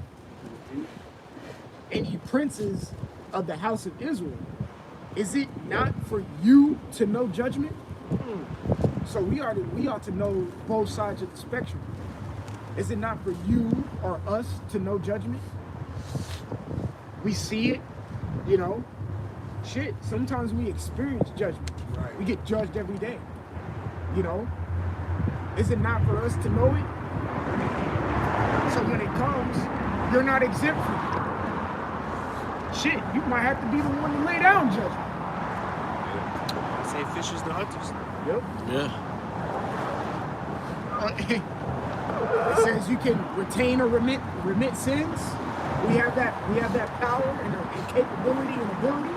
and ye princes of the house of Israel. Is it not for you to know judgment? So we ought to know both sides of the spectrum. Is it not for you or us to know judgment? We see it, Shit, sometimes we experience judgment. Right. We get judged every day. Is it not for us to know it? So when it comes, you're not exempt from it. Shit, you might have to be the one to lay down judgment. Say fishers the hunters. Yep. Yeah. It says you can retain or remit sins. We have that power and capability and ability.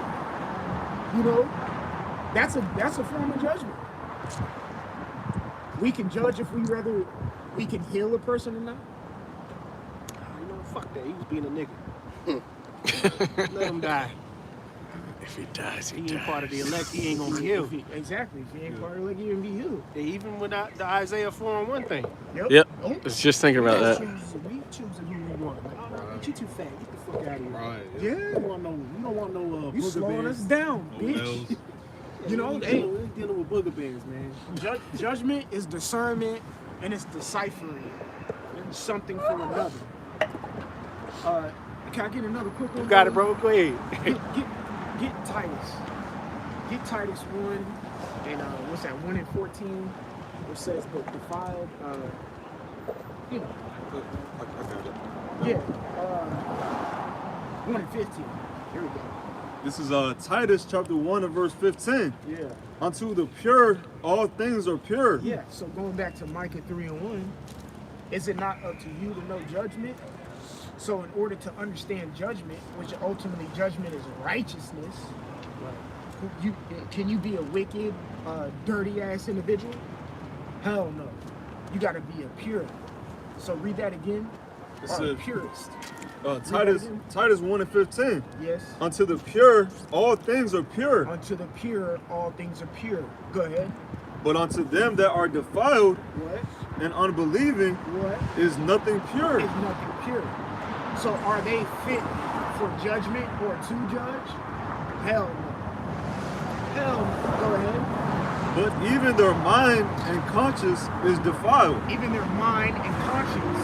That's a form of judgment. We can judge if we can heal a person or not. Fuck that. He was being a nigga. Let him die. If he dies, He ain't part of the elect. He ain't gonna be healed. Exactly. If he ain't part of the elect, he ain't be healed. Even without the Isaiah 4:1 thing. Yep. I was just thinking about that. We choosing who we want. Like, but you too fat. Get the fuck out of here. Right. Yeah. You don't want no You booger slowing bears. us down, bitch. We're dealing with booger bears, man. Judgment is discernment, and it's deciphering something from another. Can I get another quick one? You got it, bro. Go ahead. Get Titus. Get Titus 1, and what's that? 1 and 14, which says, "But defiled." Yeah. 1 and 15. Here we go. This is Titus chapter 1 and verse 15. Yeah. Unto the pure, all things are pure. Yeah. So going back to Micah 3:1, is it not up to you to know judgment? So in order to understand judgment, which ultimately judgment is righteousness, can you be a wicked, dirty ass individual? Hell no. You got to be a pure. So read that again. It's Or a a purist. Titus 1 and 15. Yes. Unto the pure, all things are pure. Unto the pure, all things are pure. Go ahead. But unto them that are defiled What? and unbelieving What? is nothing pure. Is nothing pure. So are they fit for judgment or to judge? Hell no. Hell no. Go ahead. But even their mind and conscience is defiled. Even their mind and conscience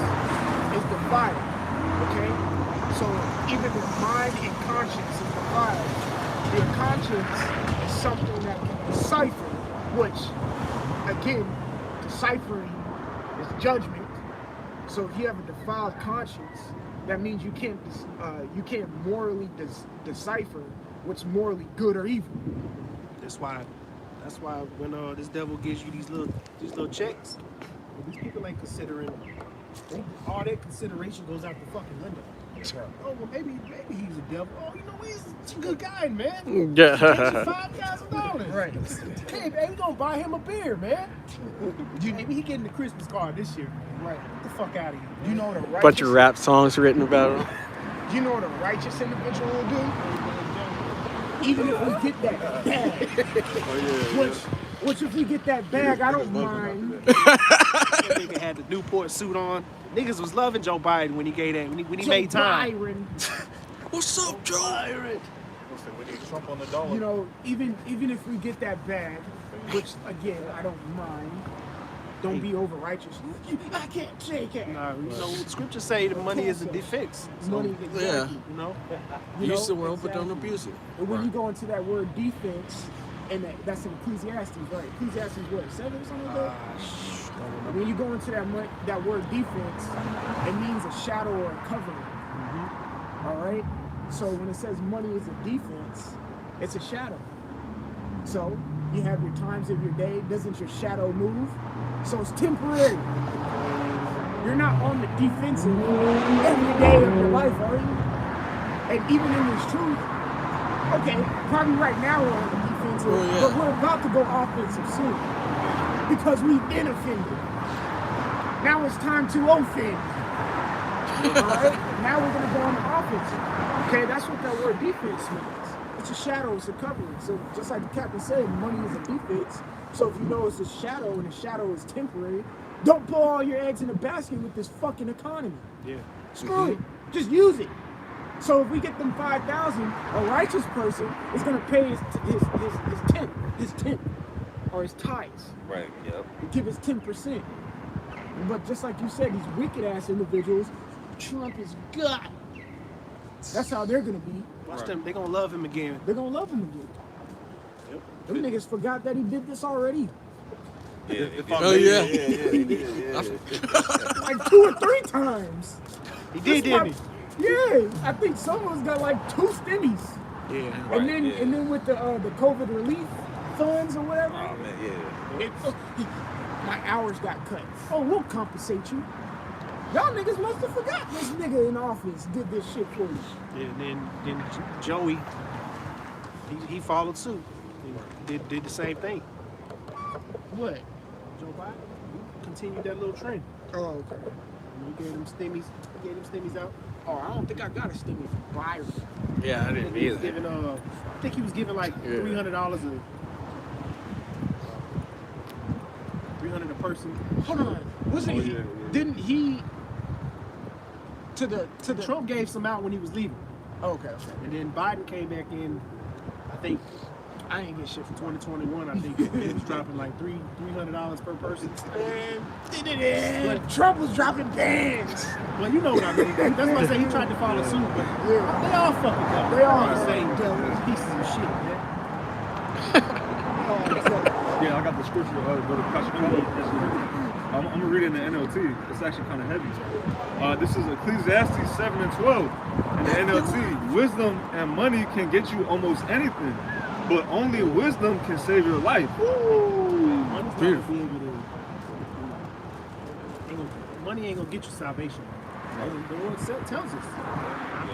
is defiled. Okay? So even their mind and conscience is defiled. Your conscience is something that can decipher, which, again, deciphering is judgment. So if you have a defiled conscience, that means you can't morally decipher what's morally good or evil. That's why when this devil gives you these little checks, These people ain't considering. All their consideration goes out the fucking window. Oh well, maybe he's a devil. Oh, you know he's a good guy, man. Yeah. $5,000. Right. Hey, man, we gonna buy him a beer, man. Maybe he getting the Christmas card this year. Right. Get the fuck out of here. You know what a righteous. Bunch of rap songs written about him. You know what a righteous individual will do? Even if we get that bag, which if we get that bag, I don't mind. that nigga had the Newport suit on. Niggas was loving Joe Biden when he gave that when he made time. Byron. What's up, Joe? Byron. Trump on the dollar. You know, even if we get that bag, which again I don't mind. Don't be over righteous. I can't take it. Nah, you know, scriptures say the money is a defense. So, Money, exactly. Yeah. you know. Use the world, but don't abuse it. And when you go into that word defense, and that's in Ecclesiastes, right? Ecclesiastes what, 7 or something like that? When you go into that word defense, it means a shadow or a covering. All right. So when it says money is a defense, it's a shadow. So you have your times of your day. Doesn't your shadow move? So it's temporary. You're not on the defensive every day of your life, are you? And even in this truth, okay, probably right now we're on the defensive, but we're about to go offensive soon because we've been offended. Now it's time to offend. All right? Now we're going to go on the offensive. Okay, that's what that word defense means. It's a shadow, it's a covering. So just like the captain said, money is a defense. So if you know it's a shadow and the shadow is temporary, don't put all your eggs in a basket with this fucking economy. Yeah. Screw it. Just use it. So if we get them 5,000, a righteous person is gonna pay his tenth, or his tithes. Right. Yep. Give his 10%. But just like you said, these wicked ass individuals, Trump is God. That's how they're gonna be. Watch them. They gonna love him again. They're gonna love him again. Them niggas forgot that he did this already. Yeah. Oh yeah. Like 2 or 3 times. He did, didn't he? Yeah, I think someone's got like 2 stimmies. Yeah. And then with the COVID relief funds or whatever. Oh man, My hours got cut. Oh, we'll compensate you. Y'all niggas must have forgot this nigga in office did this shit for you. Yeah, and then Joey, he followed suit. He did the same thing. What? Joe Biden continued that little trend. Oh, okay. He gave them stimmies. Out. Oh, I don't think I got a stimmy from Byron. Yeah, I didn't either. Giving, I think he was giving like $300 $300 a person. Hold on. Wasn't he? Didn't he? To the Trump gave some out when he was leaving, Oh, okay. and then Biden came back in. I think I ain't get shit for 2021. I think it was dropping like $300 per person. But Trump was dropping bands. Well, you know what I mean. That's why I say he tried to follow suit, but they all fucking devils. They all the same devils. pieces of shit, man. Yeah, I got the scripture. Go to I'm gonna read it in the NLT. It's actually kind of heavy. This is Ecclesiastes 7:12. In the NLT, wisdom and money can get you almost anything, but only wisdom can save your life. Beautiful. Money ain't gonna get you salvation. The Lord tells us.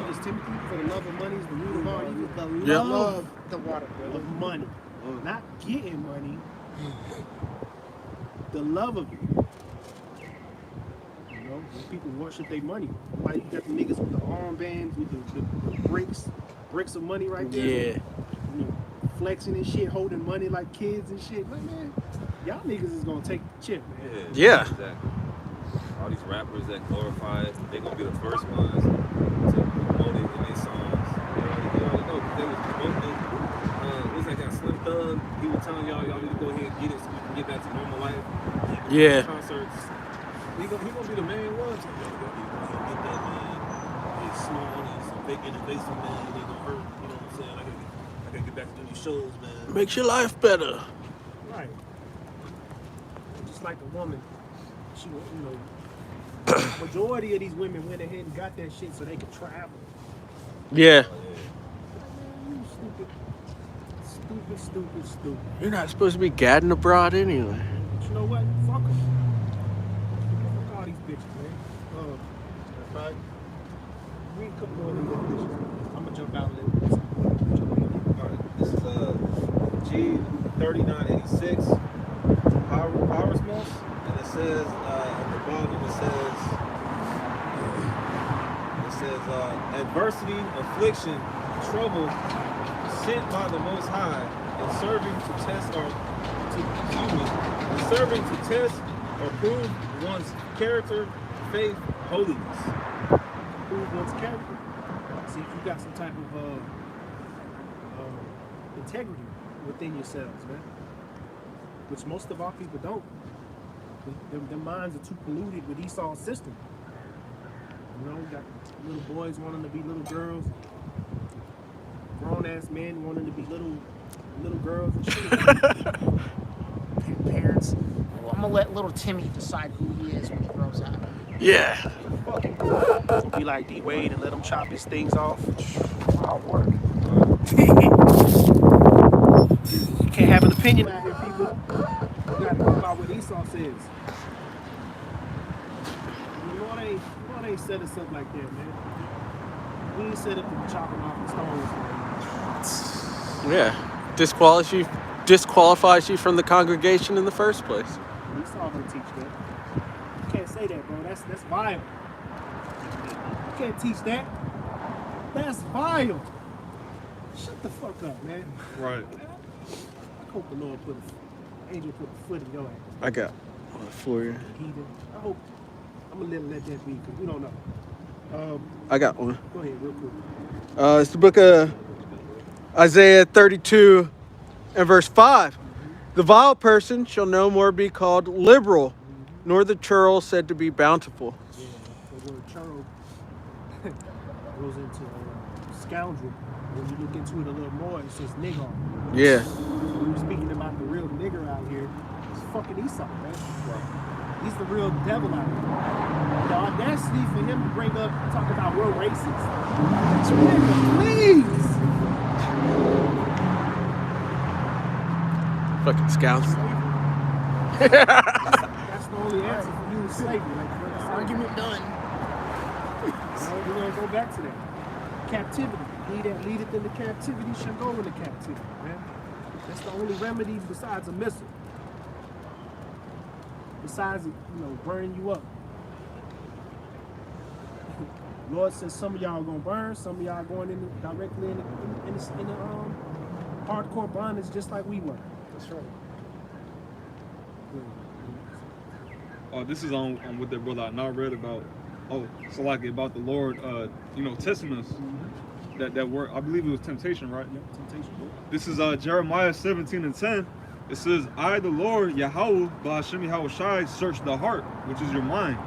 It's Timothy, for the love of money is the root of all evil. The love of money. Not getting money. The love of it. You know, when people worship their money. Like you got the niggas with the armbands, with the bricks of money right there. Yeah. You know, flexing and shit, holding money like kids and shit. Like, man, y'all niggas is gonna take the chip, man. Yeah. Exactly. All these rappers that glorify it, they gonna be the first ones to promote it in their songs. They already know, 'cause they was promoting it. What's that guy, Slim Thug? He was telling y'all need to go ahead and get it so we can get back to normal life. Yeah. Concerts. He gonna be the main one. So, yo, get that, man. It's small and some big innovation, man. They gonna hurt. You know what I'm saying? I gotta get back to these shows, man. Makes your life better. Right. Just like a woman, she, you know, majority of these women went ahead and got that shit so they could travel. Yeah. Man, you stupid. You're not supposed to be gadding abroad anyway. But you know what? Fuck them. Fuck all these bitches, man. That's right. Read a couple more of these bitches. I'm gonna jump out a little bit. Alright, this is G3986 Power Smells, and it says at the bottom it says adversity, affliction, trouble sent by the Most High, and serving to test or prove one's character, faith, holiness. Prove one's character. See if you got some type of integrity within yourselves, man. Which most of our people don't. Their minds are too polluted with Esau's system. You know, we got little boys wanting to be little girls, grown ass men wanting to be little girls and shit. Parents. Well, I'm gonna let little Timmy decide who he is when he grows up. Yeah. Be like D Wade and let him chop his things off. I'll work. You can't have an opinion. Out here, people, you gotta think about what Esau says. The Lord ain't set us up like that, man. We ain't set up to be chopping off the stones, man. Yeah. Disqualifies you from the congregation in the first place. Esau don't teach that. You can't say that, bro. That's vile. You can't teach that. That's vile. Shut the fuck up, man. Right. I hope the Lord put an angel put a foot in your ass. I got on the floor here. Heathen. I hope. I'm gonna let that be because we don't know. I got one. Go ahead, real quick. It's the book of Isaiah 32 and verse 5. The vile person shall no more be called liberal, nor the churl said to be bountiful. Yeah, the word churl goes into scoundrel. When you look into it a little more, it says nigger. Yeah. When we're speaking about the real nigger out here, it's fucking Esau, man. Right. He's the real devil out here. The audacity for him to bring up, talk about we're racist. Nigga, please. Fucking scouts. That's the only answer for you is slavery. Like, Argument done. we're gonna go back to that. Captivity. He that leadeth into captivity shall go into captivity, man. That's the only remedy besides a missile. Besides, burning you up. Lord says some of y'all gonna burn, some of y'all going directly in the hardcore bondage just like we were. That's right. This is on what that brother I now read about. So like about the Lord, testing us. That word, I believe it was temptation, right? Yeah, temptation. This is Jeremiah 17:10. It says, I, the Lord, Yahweh, Ba'ashem Yahushai, search the heart, which is your mind.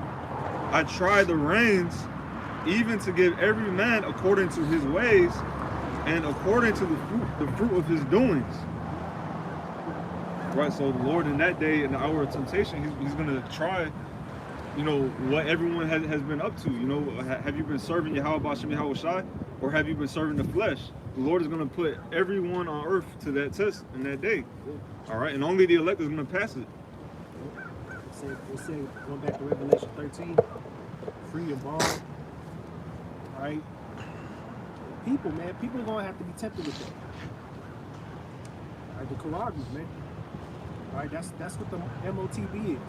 I try the reins, even to give every man according to his ways and according to the fruit of his doings. Right, so the Lord in that day, in the hour of temptation, he's going to try, what everyone has been up to. Have you been serving Yahweh Ba'ashem Yahushai, or have you been serving the flesh? The Lord is going to put everyone on earth to that test in that day. All right, and only the elect is going to pass it. They say, going back to Revelation 13, free your bond. All right? People are going to have to be tempted with that. All right, the Karagas, man. All right, that's what the MOTB is.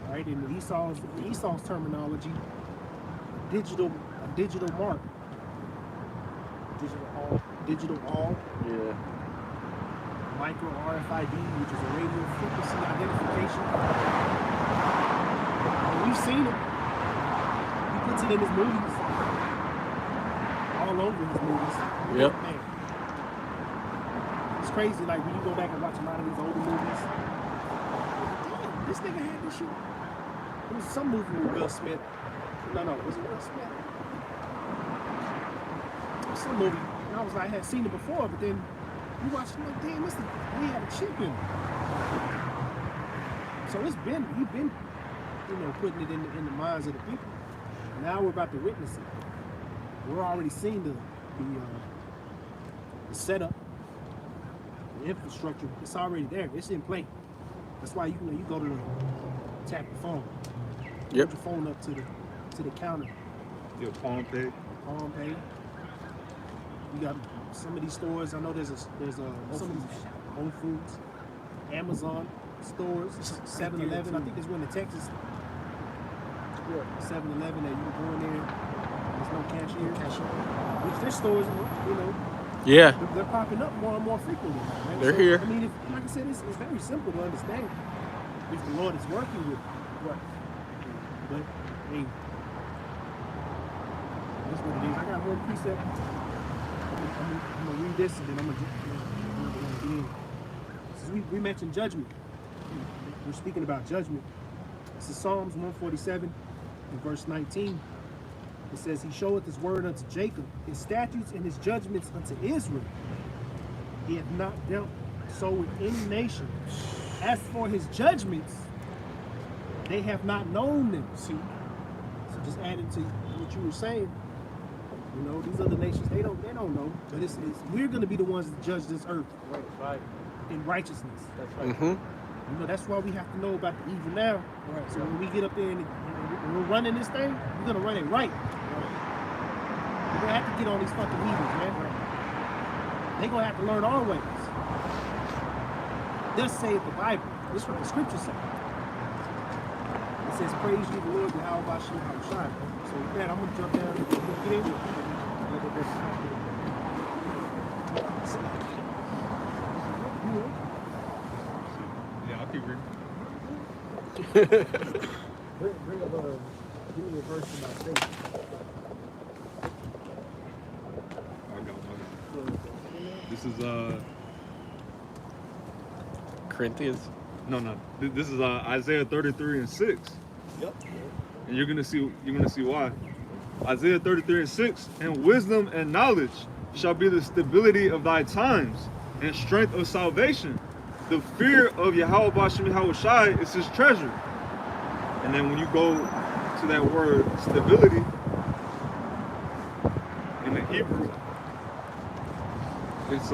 All right, in Esau's terminology, a digital mark. Digital digital all, Yeah. micro RFID, which is a radio frequency identification. And we've seen it. He puts it in his movies. All over his movies. Yep. Man. It's crazy, like when you go back and watch a lot of these older movies. Damn, this nigga had this shit. It was some movie with Will Smith. No, was it Will Smith? It was some movie. And I was like, I had seen it before, but then you watch it, like, damn, this we had a chip in it. So he's been, putting it in the minds of the people. Now we're about to witness it. We're already seeing the setup, the infrastructure. It's already there. It's in play. That's why you go to tap your phone. Yep. Put your phone up to the counter. Your palm pay. Palm pay. You got some of these stores. I know there's some of these Whole Foods, Amazon stores, 7-Eleven. I think there's one in Texas. 7-Eleven that you can go in there. There's no cashier. Which their stores, Yeah. they're popping up more and more frequently. Right? They're here. I mean, like I said, it's very simple to understand if the Lord is working with it. Right. But hey, that's what it is. I got one precept. I'm gonna read this and then I'm gonna get in. Since we mentioned judgment, we're speaking about judgment. This is Psalms 147 and verse 19. It says, He showeth His word unto Jacob, His statutes and His judgments unto Israel. He hath not dealt so with any nation. As for His judgments, they have not known them. See? So just adding to what you were saying, these other nations, they don't know. But we're going to be the ones that judge this earth. Right. In righteousness. That's right. Mm-hmm. That's why we have to know about the evil now. Right. So when we get up there and we're running this thing, we're going to run it right. We're going to have to get on these fucking evils, man. They're going to have to learn our ways. Thus saith the Bible. This is what the scripture says. It says, praise ye the Lord, Yahweh Bashem Harushai. So with that, I'm going to jump down and get in. Yeah, I'll keep reading. Bring up give me a verse in my faith. I got This is Corinthians. no. This is Isaiah 33 and 6. Yep. And you're gonna see why. Isaiah 33 and 6. And wisdom and knowledge shall be the stability of thy times, and strength of salvation. The fear of Yahweh Bashem Yahushai is his treasure. And then when you go to that word stability in the Hebrew, it's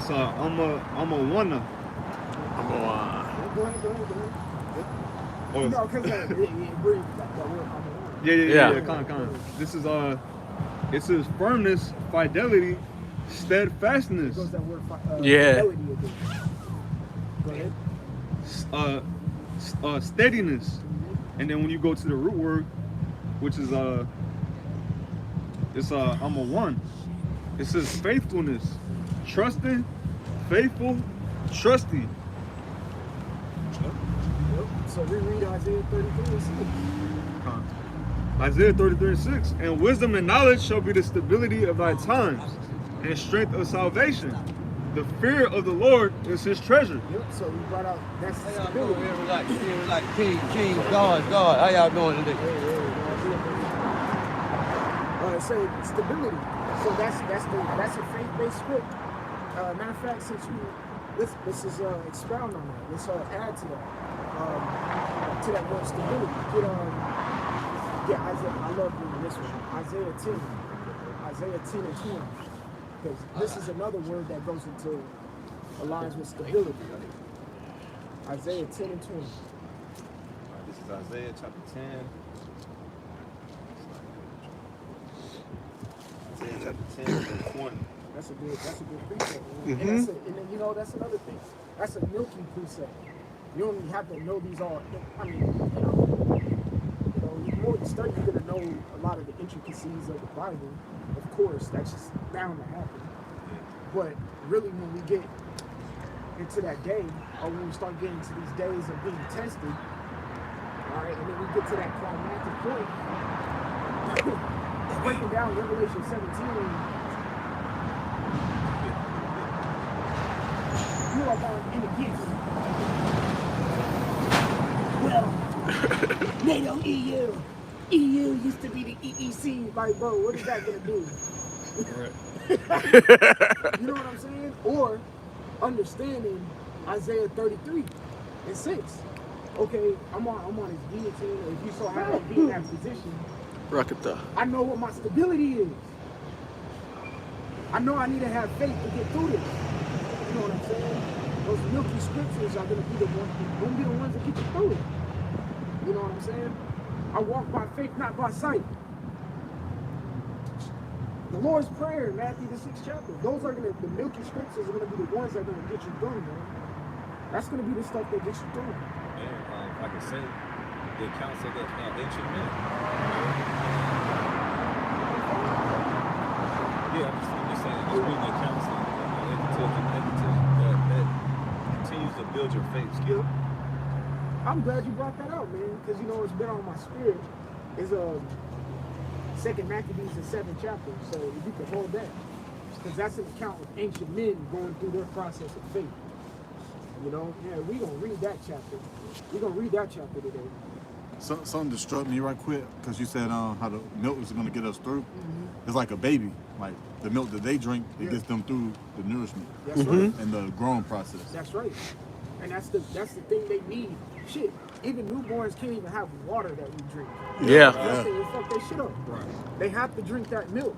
Amawana. Go ahead. Oh, No, because that word yeah. Con. This is it says firmness, fidelity, steadfastness. goes that word Yeah. fidelity again. Go ahead. Steadiness. And then when you go to the root word, which is it's one. It says faithfulness, trusting, faithful, trusty. So reread Isaiah 33 and 6. Isaiah 33 and 6. And wisdom and knowledge shall be the stability of thy times, and strength of salvation. The fear of the Lord is his treasure. Yep, so we brought out that's How y'all stability. doing? Like King, God. How y'all doing today? So stability. So that's a faith-based script. Matter of fact, since let's just expound on that. Let's add to that. To that word stability. Get Isaiah. I love reading this one. Isaiah 10 and 20. Because this is another word that goes into aligns with stability. Isaiah 10 and 20. This is Isaiah chapter 10. Isaiah chapter 10 verse 20. That's a good precept. Mhm. And that's another thing. That's a milky precept. You don't even have to know these all. I mean, the more you study, you're gonna know a lot of the intricacies of the Bible. Of course, that's just bound to happen. But really, when we get into that day, or when we start getting to these days of being tested, all right, and then we get to that climactic point, breaking down Revelation 17, you are going in the gift. Well, NATO EU. EU used to be the EEC. Like, bro, what is that gonna do? You know what I'm saying? Or understanding Isaiah 33:6. Okay, I'm on his guillotine, or if you saw how he be in that position, Rakata. I know what my stability is. I know I need to have faith to get through this. You know what I'm saying? Those milky scriptures are gonna be the ones that get you through it. You know what I'm saying? I walk by faith, not by sight. The Lord's Prayer, Matthew the 6th chapter. Those are the milky scriptures are gonna be the ones that are gonna get you through, man. That's gonna be the stuff that gets you through. And like I say, the accounts of the ancient men. Yeah, I'm just saying, just reading the accounts that continues to build your faith. Yeah. I'm glad you brought that up, man, because you know it's been on my spirit. Is 2nd Maccabees, the 7th chapter. So if you could hold that, because that's an account of ancient men going through their process of faith. You know, yeah, we gonna read that chapter. We gonna read that chapter today. Something just struck me right quick because you said how the milk is going to get us through. Mm-hmm. It's like a baby. Like the milk that they drink, it gets them through the nourishment. That's right. And the growing process. That's right. And that's the thing they need. Shit, even newborns can't even have water that we drink. Yeah. They fuck that shit up. Right. They have to drink that milk.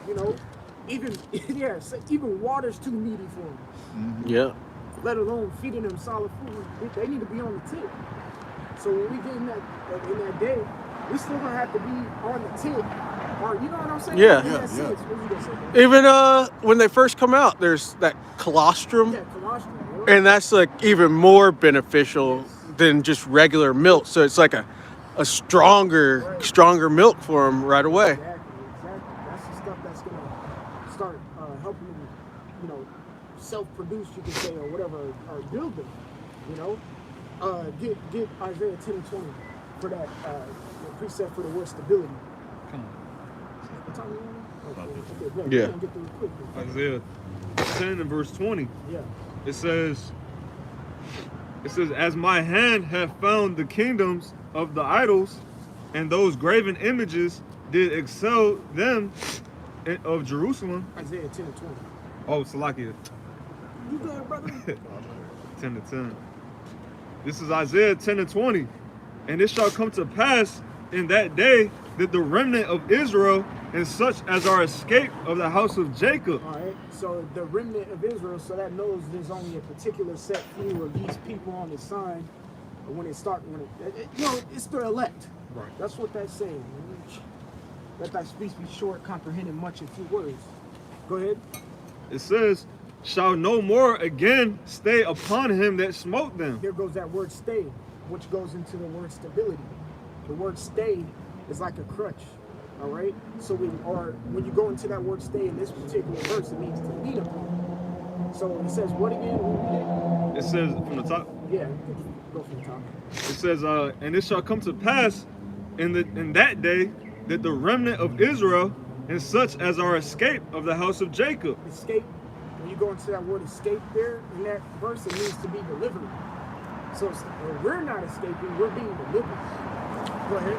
You know, even water's too meaty for them. Mm-hmm. Yeah. Let alone feeding them solid food. They need to be on the tip. So when we get in that day, we still gonna have to be on the tip. Or you know what I'm saying? Yeah. What you gonna say? Even when they first come out, there's that colostrum. Yeah, colostrum. And that's like even more beneficial than just regular milk. So it's like a stronger milk for them right away. Exactly. That's the stuff that's gonna start helping them, you know, self-produce, you could say, or whatever, or build them. You know, get Isaiah 10:20 for that precept for the word stability. Come on. What time you on? Yeah. Get through it quick. Isaiah 10 and verse 20. Yeah. It says, as my hand hath found the kingdoms of the idols, and those graven images did excel them of Jerusalem. Isaiah 10:20. Oh, Salakia. You good, brother? 10:10. This is Isaiah 10:20. And it shall come to pass in that day that the remnant of Israel and such as are escaped of the house of Jacob. All right, so the remnant of Israel, so that knows there's only a particular set few of these people on the sign. When it's the elect. Right. That's what that's saying. Let thy speech be short, comprehending much in few words. Go ahead. It says, shall no more again stay upon him that smote them. There goes that word stay, which goes into the word stability. The word stay is like a crutch. All right. So when you go into that word stay in this particular verse, it means to lean upon. So it says what again? It says from the top. Yeah, go from the top. It says, and it shall come to pass in that day that the remnant of Israel and such as are escaped of the house of Jacob. Escape. When you go into that word escape there in that verse, it means to be delivered. So we're not escaping; we're being delivered. Go ahead.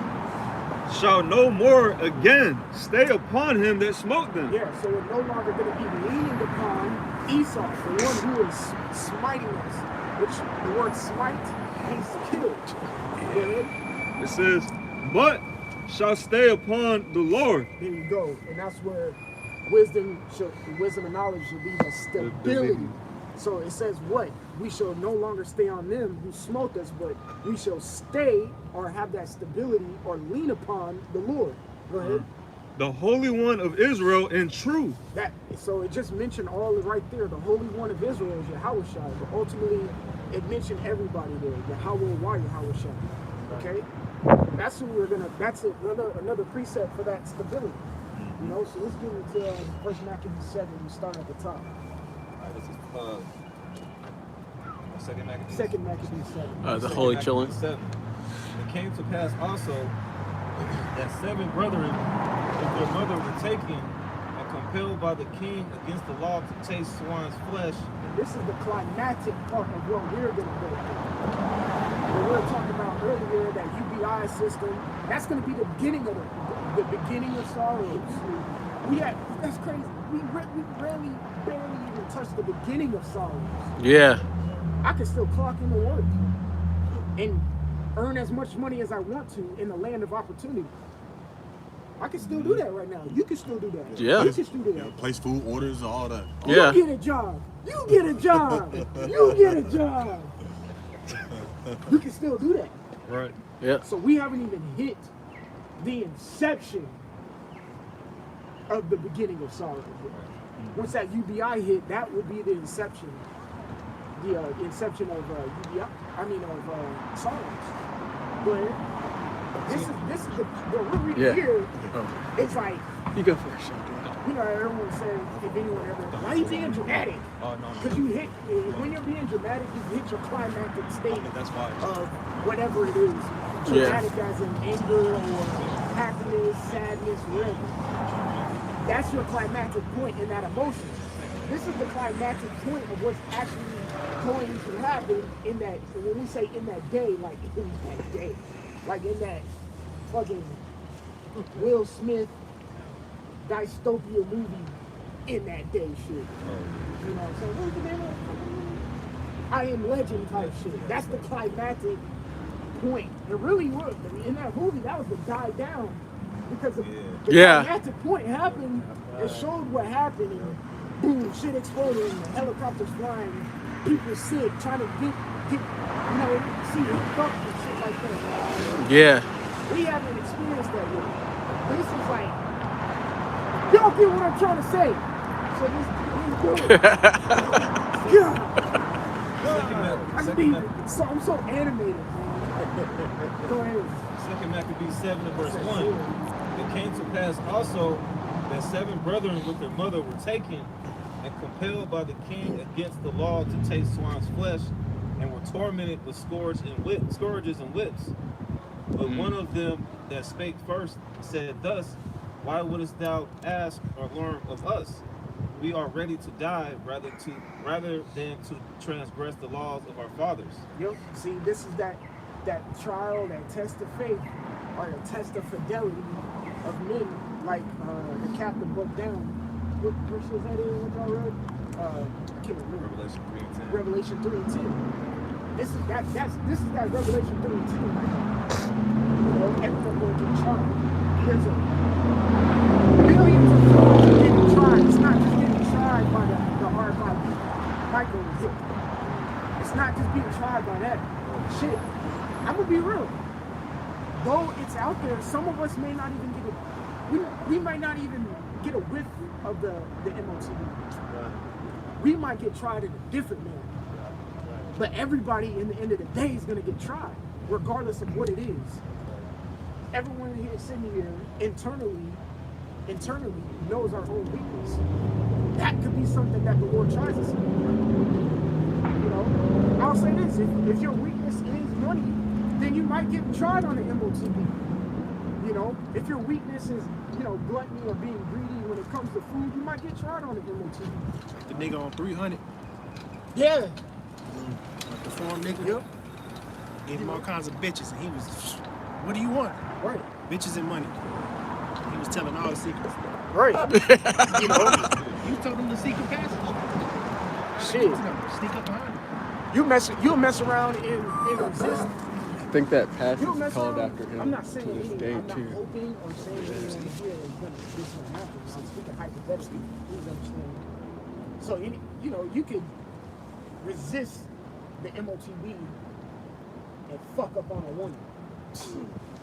Shall no more again stay upon him that smote them. Yeah, so we're no longer going to be leaning upon Esau, the one who is smiting us, which the word smite means to kill. Go ahead. It says, but shall stay upon the Lord. There you go. And that's where wisdom and knowledge should be the stability. So it says what? We shall no longer stay on them who smote us, but we shall stay or have that stability or lean upon the Lord. Go ahead. The Holy One of Israel in truth. So it just mentioned all right there. The Holy One of Israel is Yahweh Shai, but ultimately it mentioned everybody there. Yahweh Yahweh Shai. Okay? That's who that's another precept for that stability. You know, so let's get into First Maccabees 7. We start at the top. All right, this is Second Maccabees. Second Maccabees 7. The Second Holy Maccabees Children. 7. It came to pass also that 7 brethren with their mother were taken and compelled by the king against the law to taste swine's flesh. And this is the climactic part of what we're going to go through. What we were talking about earlier, that UBI system, that's going to be the beginning of the beginning of sorrows. That's crazy. We barely even touched the beginning of sorrows. Yeah. I can still clock into work and earn as much money as I want to in the land of opportunity. I can still do that right now. You can still do that. Yeah. You can still do that. Yeah, place food orders, all that. Yeah. You get a job. You get a job. You get a job. You can still do that. Right. Yeah. So we haven't even hit the inception of the beginning of sorrow. Once that UBI hit, that would be the inception. The inception of UBI. I mean of sorrows. But this is the what we're reading here. It's like You go first. you know, everyone says, if anyone ever, why are you being dramatic? Oh, no. Because you hit, when you're being dramatic, you hit your climactic state That's why. of whatever it is. Dramatic as in anger or happiness, sadness, whatever. That's your climactic point in that emotion. This is the climactic point of what's actually going to happen in that, when we say in that day, like in that day, like in that fucking Will Smith dystopia movie in that day shit. You know what I'm saying? What was the name of it? I Am Legend type shit. That's the climactic point. It really was. I mean, in that movie, that was the die down. Because the climactic point happened, it showed what happened, and boom, shit exploded, and the helicopters flying, people sick, trying to get you know, see hooked up and shit like that. Yeah. We haven't experienced that yet. This is like, y'all get what I'm trying to say. So this I'm so animated, man. Go ahead. Second Maccabees 7 and verse 1. It came to pass also that 7 brethren with their mother were taken and compelled by the king against the law to taste swine's flesh, and were tormented with scourges and whips. But one of them that spake first said thus, why wouldest thou ask or learn of us? We are ready to die rather than to transgress the laws of our fathers. Yep. See, this is that trial, that test of faith, or the test of fidelity of men, like the captain broke down. What verse was that in? What y'all read? I can't remember. Revelation 3 and 10. This is that Revelation 3 and 10. You know, everything going to get tried. There's millions of souls getting tried. It's not just getting tried by the RFID micro hit. It's not just being tried by that. Shit. I'm gonna be real. Though it's out there, some of us may not even get it. We might not even get a whiff of the MOTB. We might get tried in a different manner. But everybody in the end of the day is gonna get tried, regardless of what it is. Everyone here sitting here internally knows our own weakness. That could be something that the Lord tries us with. You know, I'll say this: if your weakness is money, then you might get tried on the MOTB. You know, if your weakness is, you know, gluttony or being greedy when it comes to food, you might get tried on the MOTB. The nigga on 300. Yeah. Like the farm nigga. Yep. Gave him all kinds of bitches, and he was, what do you want? Right. Bitches and money. He was telling all the secrets. Right. You know, you told him the secret passage. Shit. Sneak up behind him. You'll mess around and resist. I think that passage You'll is mess called around. after him I'm not saying to this anything. day I'm not too. hoping or saying anything here is gonna happen. I'm speaking hypothetically. Please understand. So you know, you could resist the MOTB and fuck up on a woman,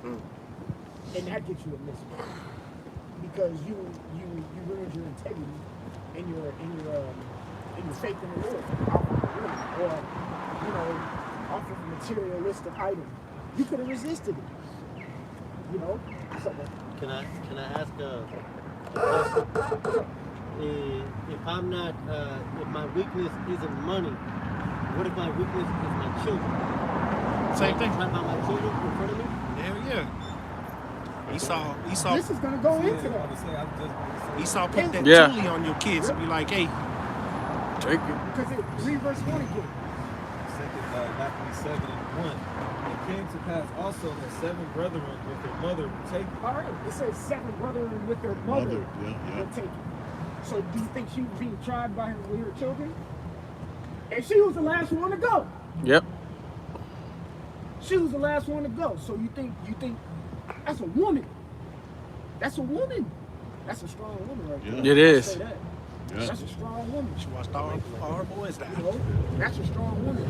and that gets you a mission because you ruined your integrity and your faith in the Lord, or you know, off of a materialistic item. You could have resisted it. You know? So, Can I ask If I'm not, if my weakness isn't money, what if my weakness is my children? Same thing. Talk about my children in front of me? Hell yeah. Esau, This is gonna go into that. Esau put that Yeah. toolie on your kids and be like, hey, Take it. Because it read verse 1 again. Second Maccabees 7:1. It came to pass also that 7 brethren with their mother would take it. All right, it says 7 brethren with their mother yeah. would take it. So do you think she was being tried by her children? And she was the last one to go. Yep. She was the last one to go. So you think that's a woman? That's a woman. That's a strong woman right there. Yeah. It is. Say that. Yeah. That's a strong woman. she watched all her boys die. You know, that's a strong woman.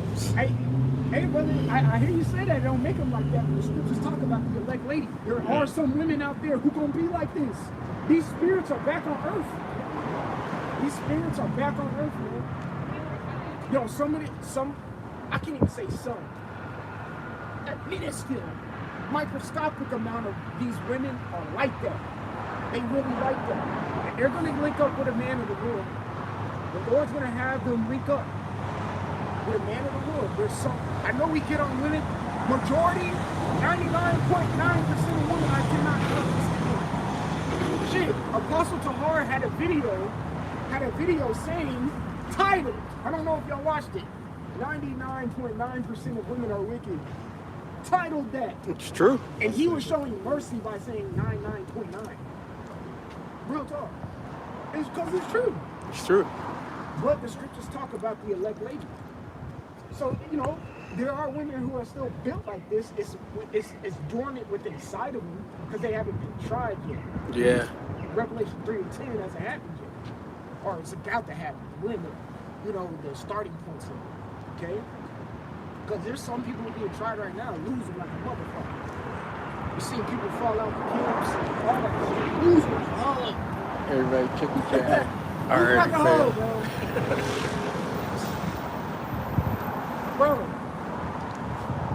Hey, brother, I hear you say that. It don't make them like that. But the scriptures talk about the elect lady. There are some women out there who gonna be like this. These spirits are back on earth. These spirits are back on earth, man. Yo, some, I can't even say some. A minuscule, microscopic amount of these women are like that. They really like that. And they're gonna link up with a man of the Lord. The Lord's gonna have them link up with a man of the Lord. There's some, I know we get on women, majority, 99.9% of women I cannot understand. Shit, Apostle Tahar had a video saying, titled, I don't know if y'all watched it, 99.9% of women are wicked. Titled that. It's true. And he was showing mercy by saying 99.9. Real talk. It's because it's true. It's true. But the scriptures talk about the elect lady. So, you know, there are women who are still built like this. It's dormant within inside of them because they haven't been tried yet. Yeah. Revelation 3:10 hasn't happened yet. Or it's about to happen. We're in the starting points of it. Okay? Because there's some people being tried right now, losing like a motherfucker. You're seeing people fall out the camps, all that shit, losing like a hog. Everybody check each other. All Losing like a right, hog, bro. Bro,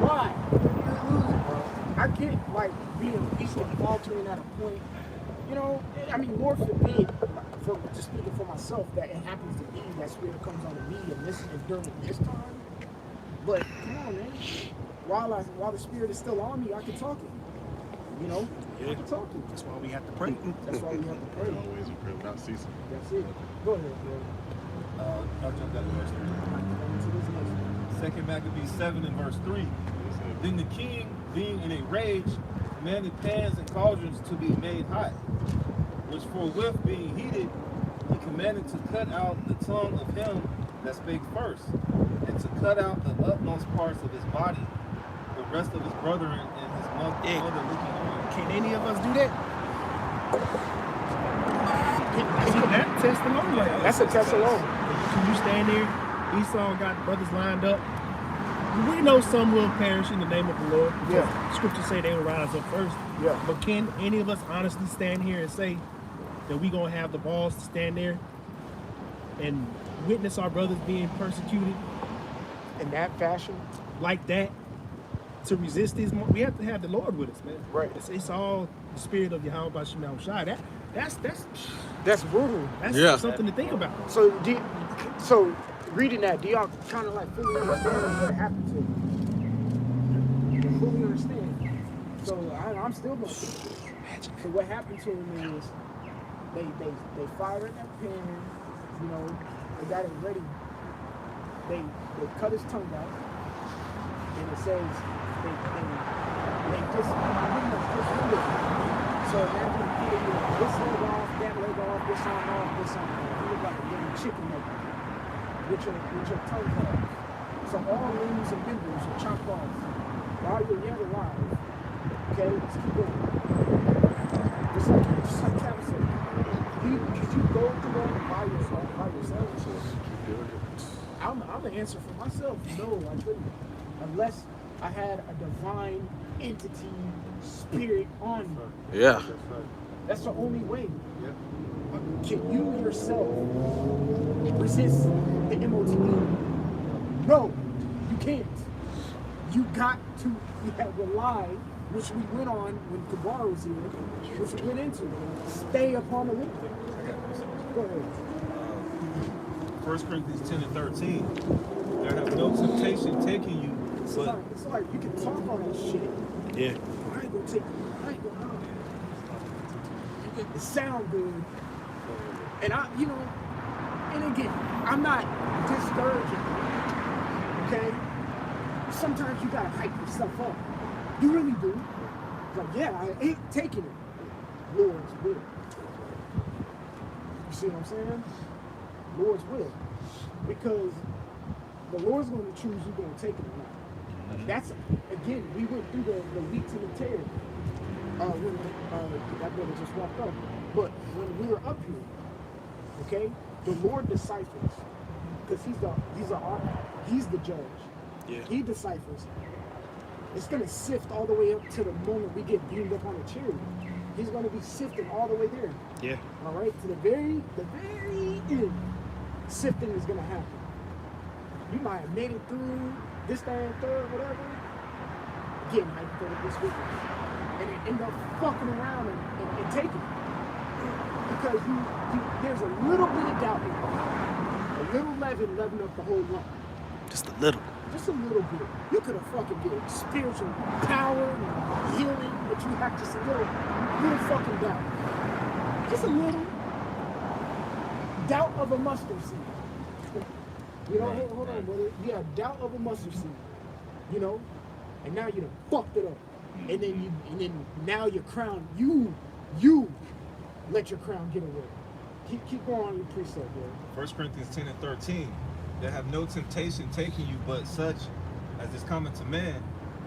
why? You're losing, bro. I get like being peaceful and faltering at a point. You know, I mean, Lord forbid, just speaking for myself, that it happens to me, that spirit comes on me, and this is during this time. But come on, man. While the spirit is still on me, I can talk it. You know, I can talk it. That's why we have to pray. That's why we have to pray. Always in prayer without ceasing. That's it. Go ahead, bro. I'll jump down to verse 3. 2 Maccabees 7 and verse 3. Then the king, being in a rage, commanded pans and cauldrons to be made hot, which forthwith being heated, he commanded to cut out the tongue of him that spake first, and to cut out the utmost parts of his body, the rest of his brethren and his mother looking on. Can any of us do that? That testimony. That's a testimony. Can you stand there? Esau got brothers lined up. We know some will perish in the name of the Lord. Yeah. Scriptures say they will rise up first. Yeah. But can any of us honestly stand here and say that we gonna have the balls to stand there and witness our brothers being persecuted In that fashion. like that? To resist these, we have to have the Lord with us, man. Right. It's all the spirit of Yahweh B'Shem Shai. That's brutal. That's something to think about. So reading that, do y'all kind of like fully understand what happened to him? You fully understand. So I'm still going to So what happened to him is they fired that pen, you know, they got it ready. They cut his tongue out, and it says they just pretty much disfigured him. So imagine this leg off, that leg off, this arm off, this arm off. You look like a little chicken leg with your tongue cut off. So all limbs and members are chopped off while you're yet alive. Okay, let's keep going. Just like Travis said, did you go through that by yourself? I'm gonna answer for myself. No, I couldn't, unless I had a divine entity, spirit on me. Yeah. That's the only way. Can you yourself resist the MOTE? No, you can't. You got to rely which we went on when Kabar was here, which we went into. Stay upon the little thing. Go ahead. 1 Corinthians 10 and 13. There have no temptation taking you, It's but like you can talk all that shit. Yeah. I ain't gonna take it. I ain't gonna know. It sound good. And and again, I'm not discouraging. Okay? Sometimes you gotta hype yourself up. You really do. Like, yeah, I ain't taking it. Lord's will. You see what I'm saying? Lord's will. Because the Lord's going to choose who's going to take it or not. That's, again, we went through the wheats and the tares when that brother just walked up. But when we were up here, okay, the Lord deciphers, because he's the judge. Yeah. He deciphers. It's going to sift all the way up to the moment we get beamed up on a chariot. He's going to be sifting all the way there. Yeah. All right, to the very end, sifting is going to happen. You might have made it through this, that, and third, whatever. Again, hypothetical speaking. And it end up fucking around and taking it. Because there's a little bit of doubt in you. A little leaven up the whole lump. Just a little. Just a little bit. You could have fucking get spiritual power and healing, but you have just a little fucking doubt. Just a little doubt of a mustard seed. You know, hold on, brother. Yeah, doubt of a mustard seed. You know, and now you done fucked it up. And then now your crown, you let your crown get away. Keep going on your precept, bro. 1 Corinthians 10 and 13. There have no temptation taking you but such as is common to man,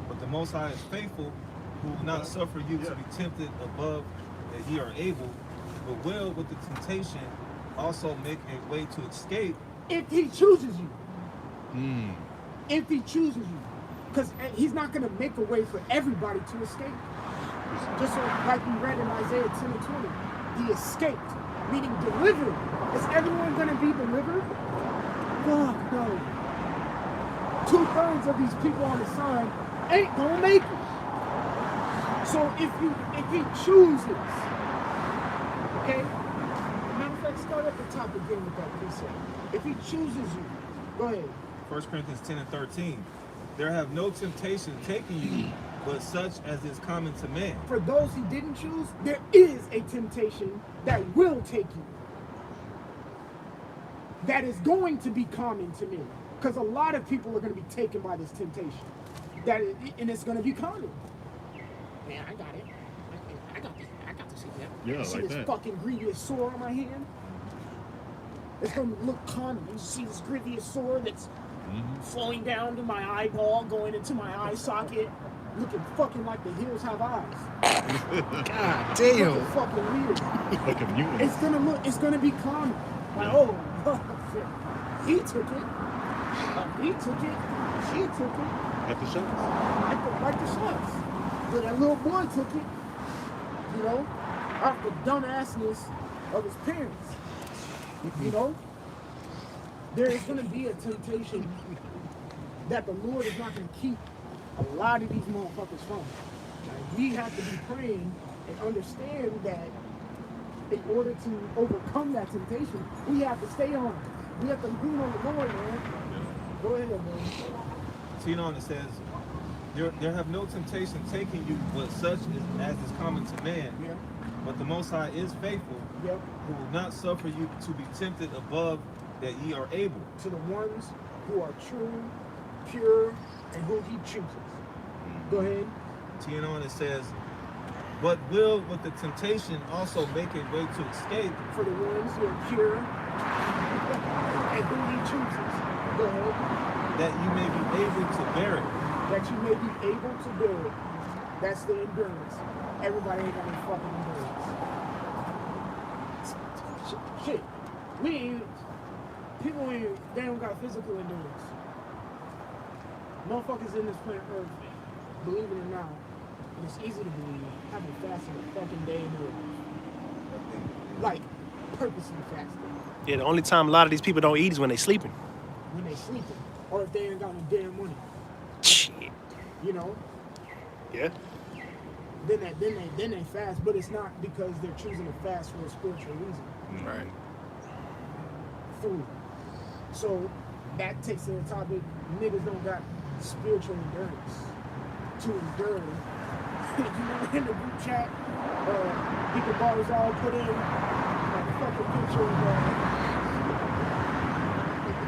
but the Most High is faithful, who will not suffer you to be tempted above that ye are able, but will with the temptation also make a way to escape. If he chooses you. If he chooses you. Because he's not going to make a way for everybody to escape. Just like we read in Isaiah 10 and 20. He escaped, meaning delivered. Is everyone going to be delivered? Fuck no. 2/3 of these people on the sign ain't gonna make it. So if he chooses, okay? Matter of fact, start at the top again with that precept. If he chooses you, go ahead. 1 Corinthians 10 and 13. There have no temptation taking you but such as is common to man. For those he didn't choose, there is a temptation that will take you. That is going to be common to me. Because a lot of people are going to be taken by this temptation. And it's going to be common. Man, I got it. I got this again. Yeah, see like this that. fucking grievous sore on my hand? It's going to look common. You see this grievous sore that's flowing down to my eyeball, going into my eye socket, looking fucking like the hills have eyes. God damn. Looking fucking weird. Like a mutant. It's gonna be common. Like, oh, he took it. He took it. She took it. At the shots. Like the shots. But that little boy took it. You know, off the dumbassness of his parents. You know, there is gonna be a temptation that the Lord is not gonna keep a lot of these motherfuckers from. Like, we have to be praying and understand that in order to overcome that temptation, we have to stay on. We have to lean on the Lord, man. Go ahead, man. See on it says, there have no temptation taking you but such as is common to man. Yeah. But the Most High is faithful, Yep. who will not suffer you to be tempted above that ye are able. To the ones who are true, pure, and who he chooses. Go ahead. See on it says, but will with the temptation also make a way to escape. For the ones who are pure and who he chooses. Go ahead. That you may be able to bear it. That you may be able to bear it. That's the endurance. Everybody ain't got any fucking endurance. Shit. People they don't got physical endurance. Motherfuckers in this planet Earth, believe it or not, and it's easy to believe, haven't fasted a fucking day in their life. Like, purposely fasting. Yeah, the only time a lot of these people don't eat is when they sleeping. When they sleeping. Or if they ain't got no damn money. Shit. You know? Yeah. then they fast, but it's not because they're choosing to fast for a spiritual reason. Right. Food. So that takes to the topic, niggas don't got spiritual endurance to endure. You know, in the group chat, people bars all put in a fucking picture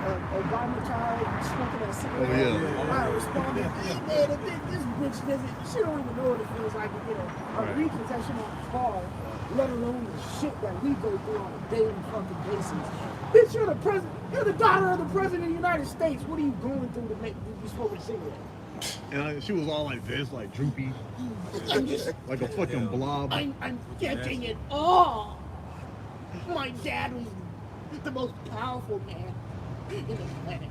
of Obama child smoking that cigarette. Oh, yeah. I responded, hey man, this bitch visit, she don't even know what it feels like to get a reconception on a car, let alone the shit that we go through on a daily fucking basis. Bitch, you're the president, you're the daughter of the president of the United States. What are you going through to make you smoke a cigarette? And she was all like this, like droopy, like a fucking blob. I'm getting it all. My dad was the most powerful man in the planet.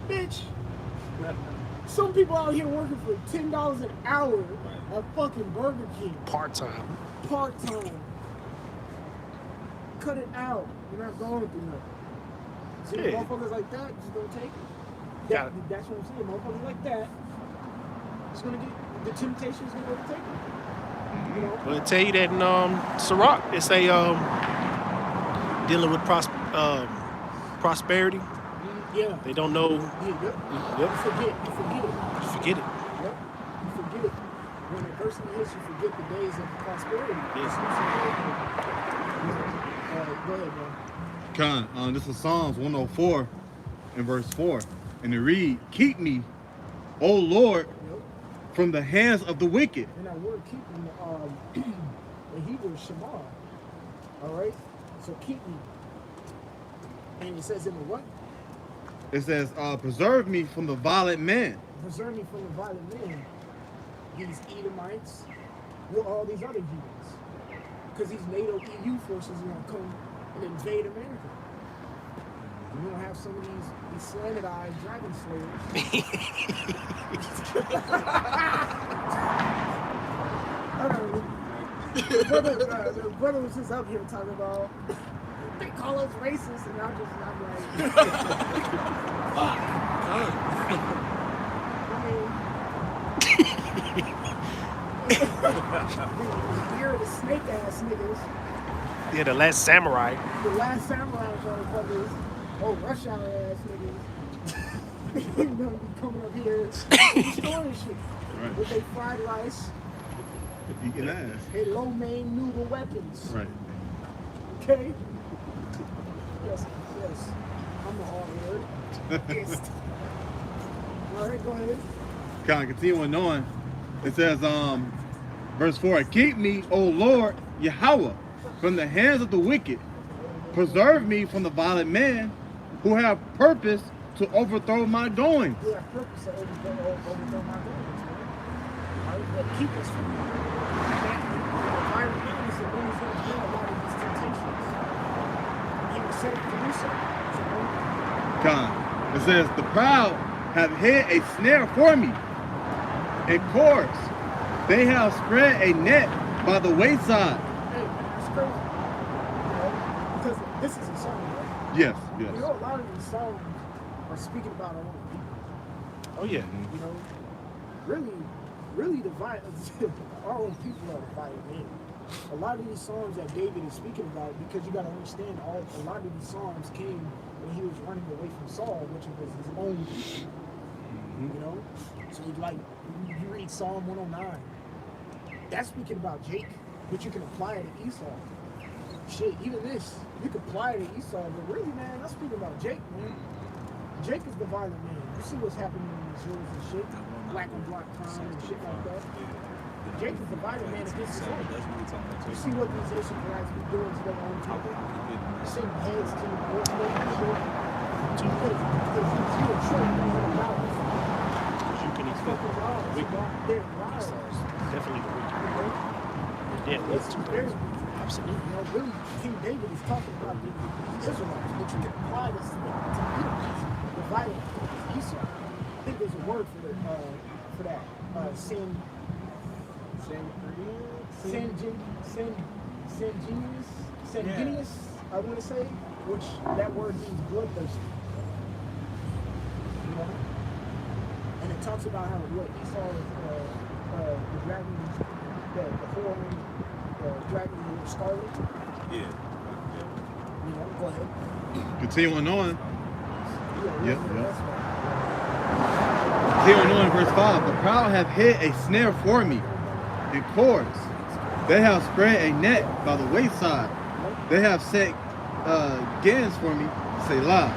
Bitch, some people out here working for $10 an hour at fucking Burger King. Part-time. Part-time. Cut it out. You're not going through nothing. See, Yeah. motherfuckers like that just don't take it. Got it. That's what I'm saying. Motherfuckers like that, it's gonna get, the temptation is gonna overtake it. You know? Well, I tell you that in Ciroc, it's a dealing with prosperity. Yeah. They don't know. Yep. Yep. You forget it. You forget it. Yep. You forget it. When adversity hits, you forget the days of prosperity. Yes. Go ahead, bro. Con, this is Psalms 104 and verse 4. And it read, keep me, O Lord, from the hands of the wicked. And that word keeping, in Hebrew is Shema. All right? So keep me. And it says in the what? It says, preserve me from the violent man. Preserve me from the violent men. These Edomites, well, all these other heathens. Because these NATO EU forces are going to come and invade America. We're going to have some of these slanted-eyed dragon slayers. The brother was just up here talking about, they call us racist, and I'm like, you're the snake-ass niggas. Yeah, the last samurai. The last samurai motherfuckers. Oh, rush hour ass niggas. You know, be coming up here destroying shit. Right. With their fried rice, Eating ass. their lo mein noodle weapons. Right. Okay? Yes. I'm the hard word. Yes. Alright, go ahead. Kind of continuing on. It says, verse 4, keep me, O Lord, Yahweh, from the hands of the wicked. Preserve me from the violent man who have purpose to overthrow my goings. We have purpose to overthrow my goings, man. Alright, but keep us from that. The violent man is the one who's going to bring a lot of these temptations. He was set up to do so. It says, the proud have hid a snare for me, and cords. They have spread a net by the wayside. Hey, that's crazy. You know, because this is a song, right? Yes. You know, a lot of these songs are speaking about our own people. Oh, yeah. You know, really our own people are divided in. A lot of these songs that David is speaking about, because you got to understand, a lot of these songs came when he was running away from Saul, which was his own people. You know? So you read Psalm 109. That's speaking about Jake, but you can apply it to Esau. Shit, even this, you can apply it to Esau, but really, man, that's speaking about Jake, man. Jake is the violent man. You see what's happening in the zoos and shit, black and black crime and shit like that. Jake is the violent man against his own. You see what these Israelites be doing to their own people? Sending heads to the orphanage and shit. Because you a trick, you know, about it. You can expect They're liars. definitely the weak. Yeah, that's too Very crazy. Absolutely. You know, really, King David is talking about the Israelites, but you can apply this to Edomites, the violent Esau. I think there's a word for that. Sanguineous, I want to say, which that word means bloodthirsty. You know? And it talks about how what Esau is the dragon, the horn, the dragon with scarlet. Yeah. You know, go ahead. Continuing on. Yep. That's right. Continuing on, verse 5. The proud have hid a snare for me, and cords. They have spread a net by the wayside. They have set gins for me. Selah.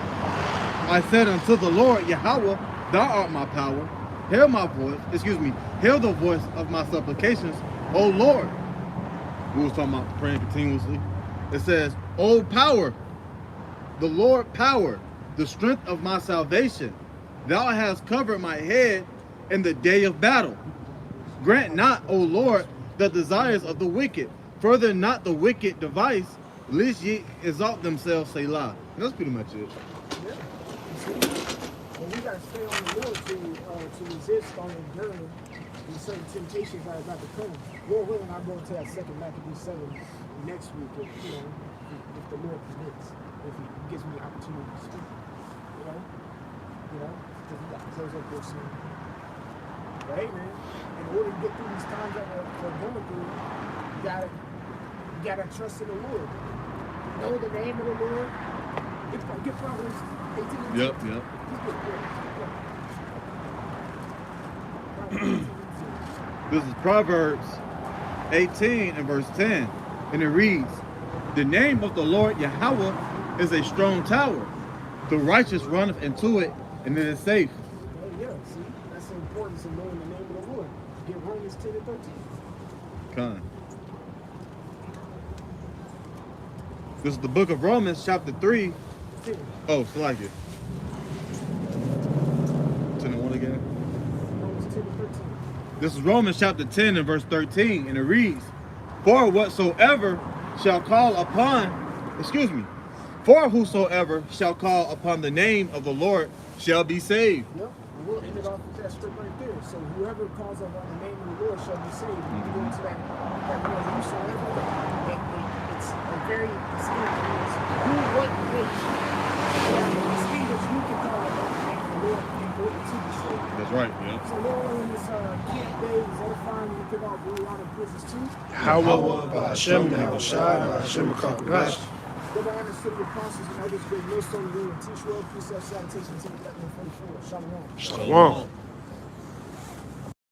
I said unto the Lord, Yahweh, thou art my power. Hear my voice, hear the voice of my supplications, O Lord. We was talking about praying continuously. It says, O power, the Lord power, the strength of my salvation. Thou hast covered my head in the day of battle. Grant not, O Lord, the desires of the wicked. Further not the wicked device, lest ye exalt themselves, Selah. That's pretty much it. Yeah. Well, we got to stay on the Lord to resist on enduring these certain temptations that are about to come. Lord willing, I'll go into that second Maccabees 7 next week, if the Lord permits, if He gives me the opportunity to speak. Because we got to close up real soon. But hey, man, in order to get through these times that we're going through, you gotta trust in the Lord. Know the name of the Lord. Get Proverbs 18. Yep. This is Proverbs 18 and verse 10. And it reads, the name of the Lord Yahweh is a strong tower. The righteous runneth into it, and it is safe. Yeah, see, that's the importance of knowing the name of the Lord. Get Romans 10 and 13. Con. This is the book of Romans, chapter 3. 10. Oh, so like it. 10 and 1 again. Romans 10 and 13. This is Romans chapter 10 and verse 13, and it reads, for whosoever shall call upon the name of the Lord shall be saved. Yep, and we'll end it off with that script right there. So whoever calls upon the name of the Lord shall be saved. You can go into that word whosoever. It's a very distinct means who, what, which. Distinguish who can call upon the name of the Lord in order to be saved. That's right, yeah. So Lord, in this camp day, is edifying, we pick out blue out of prisons too. Yahweh, Hashem, Yahushai, Hashem, Makadosh. Go behind the city of apostles and others, great millstone, rule and teach well, precepts, salutations, and 1144. Shalom. Shalom.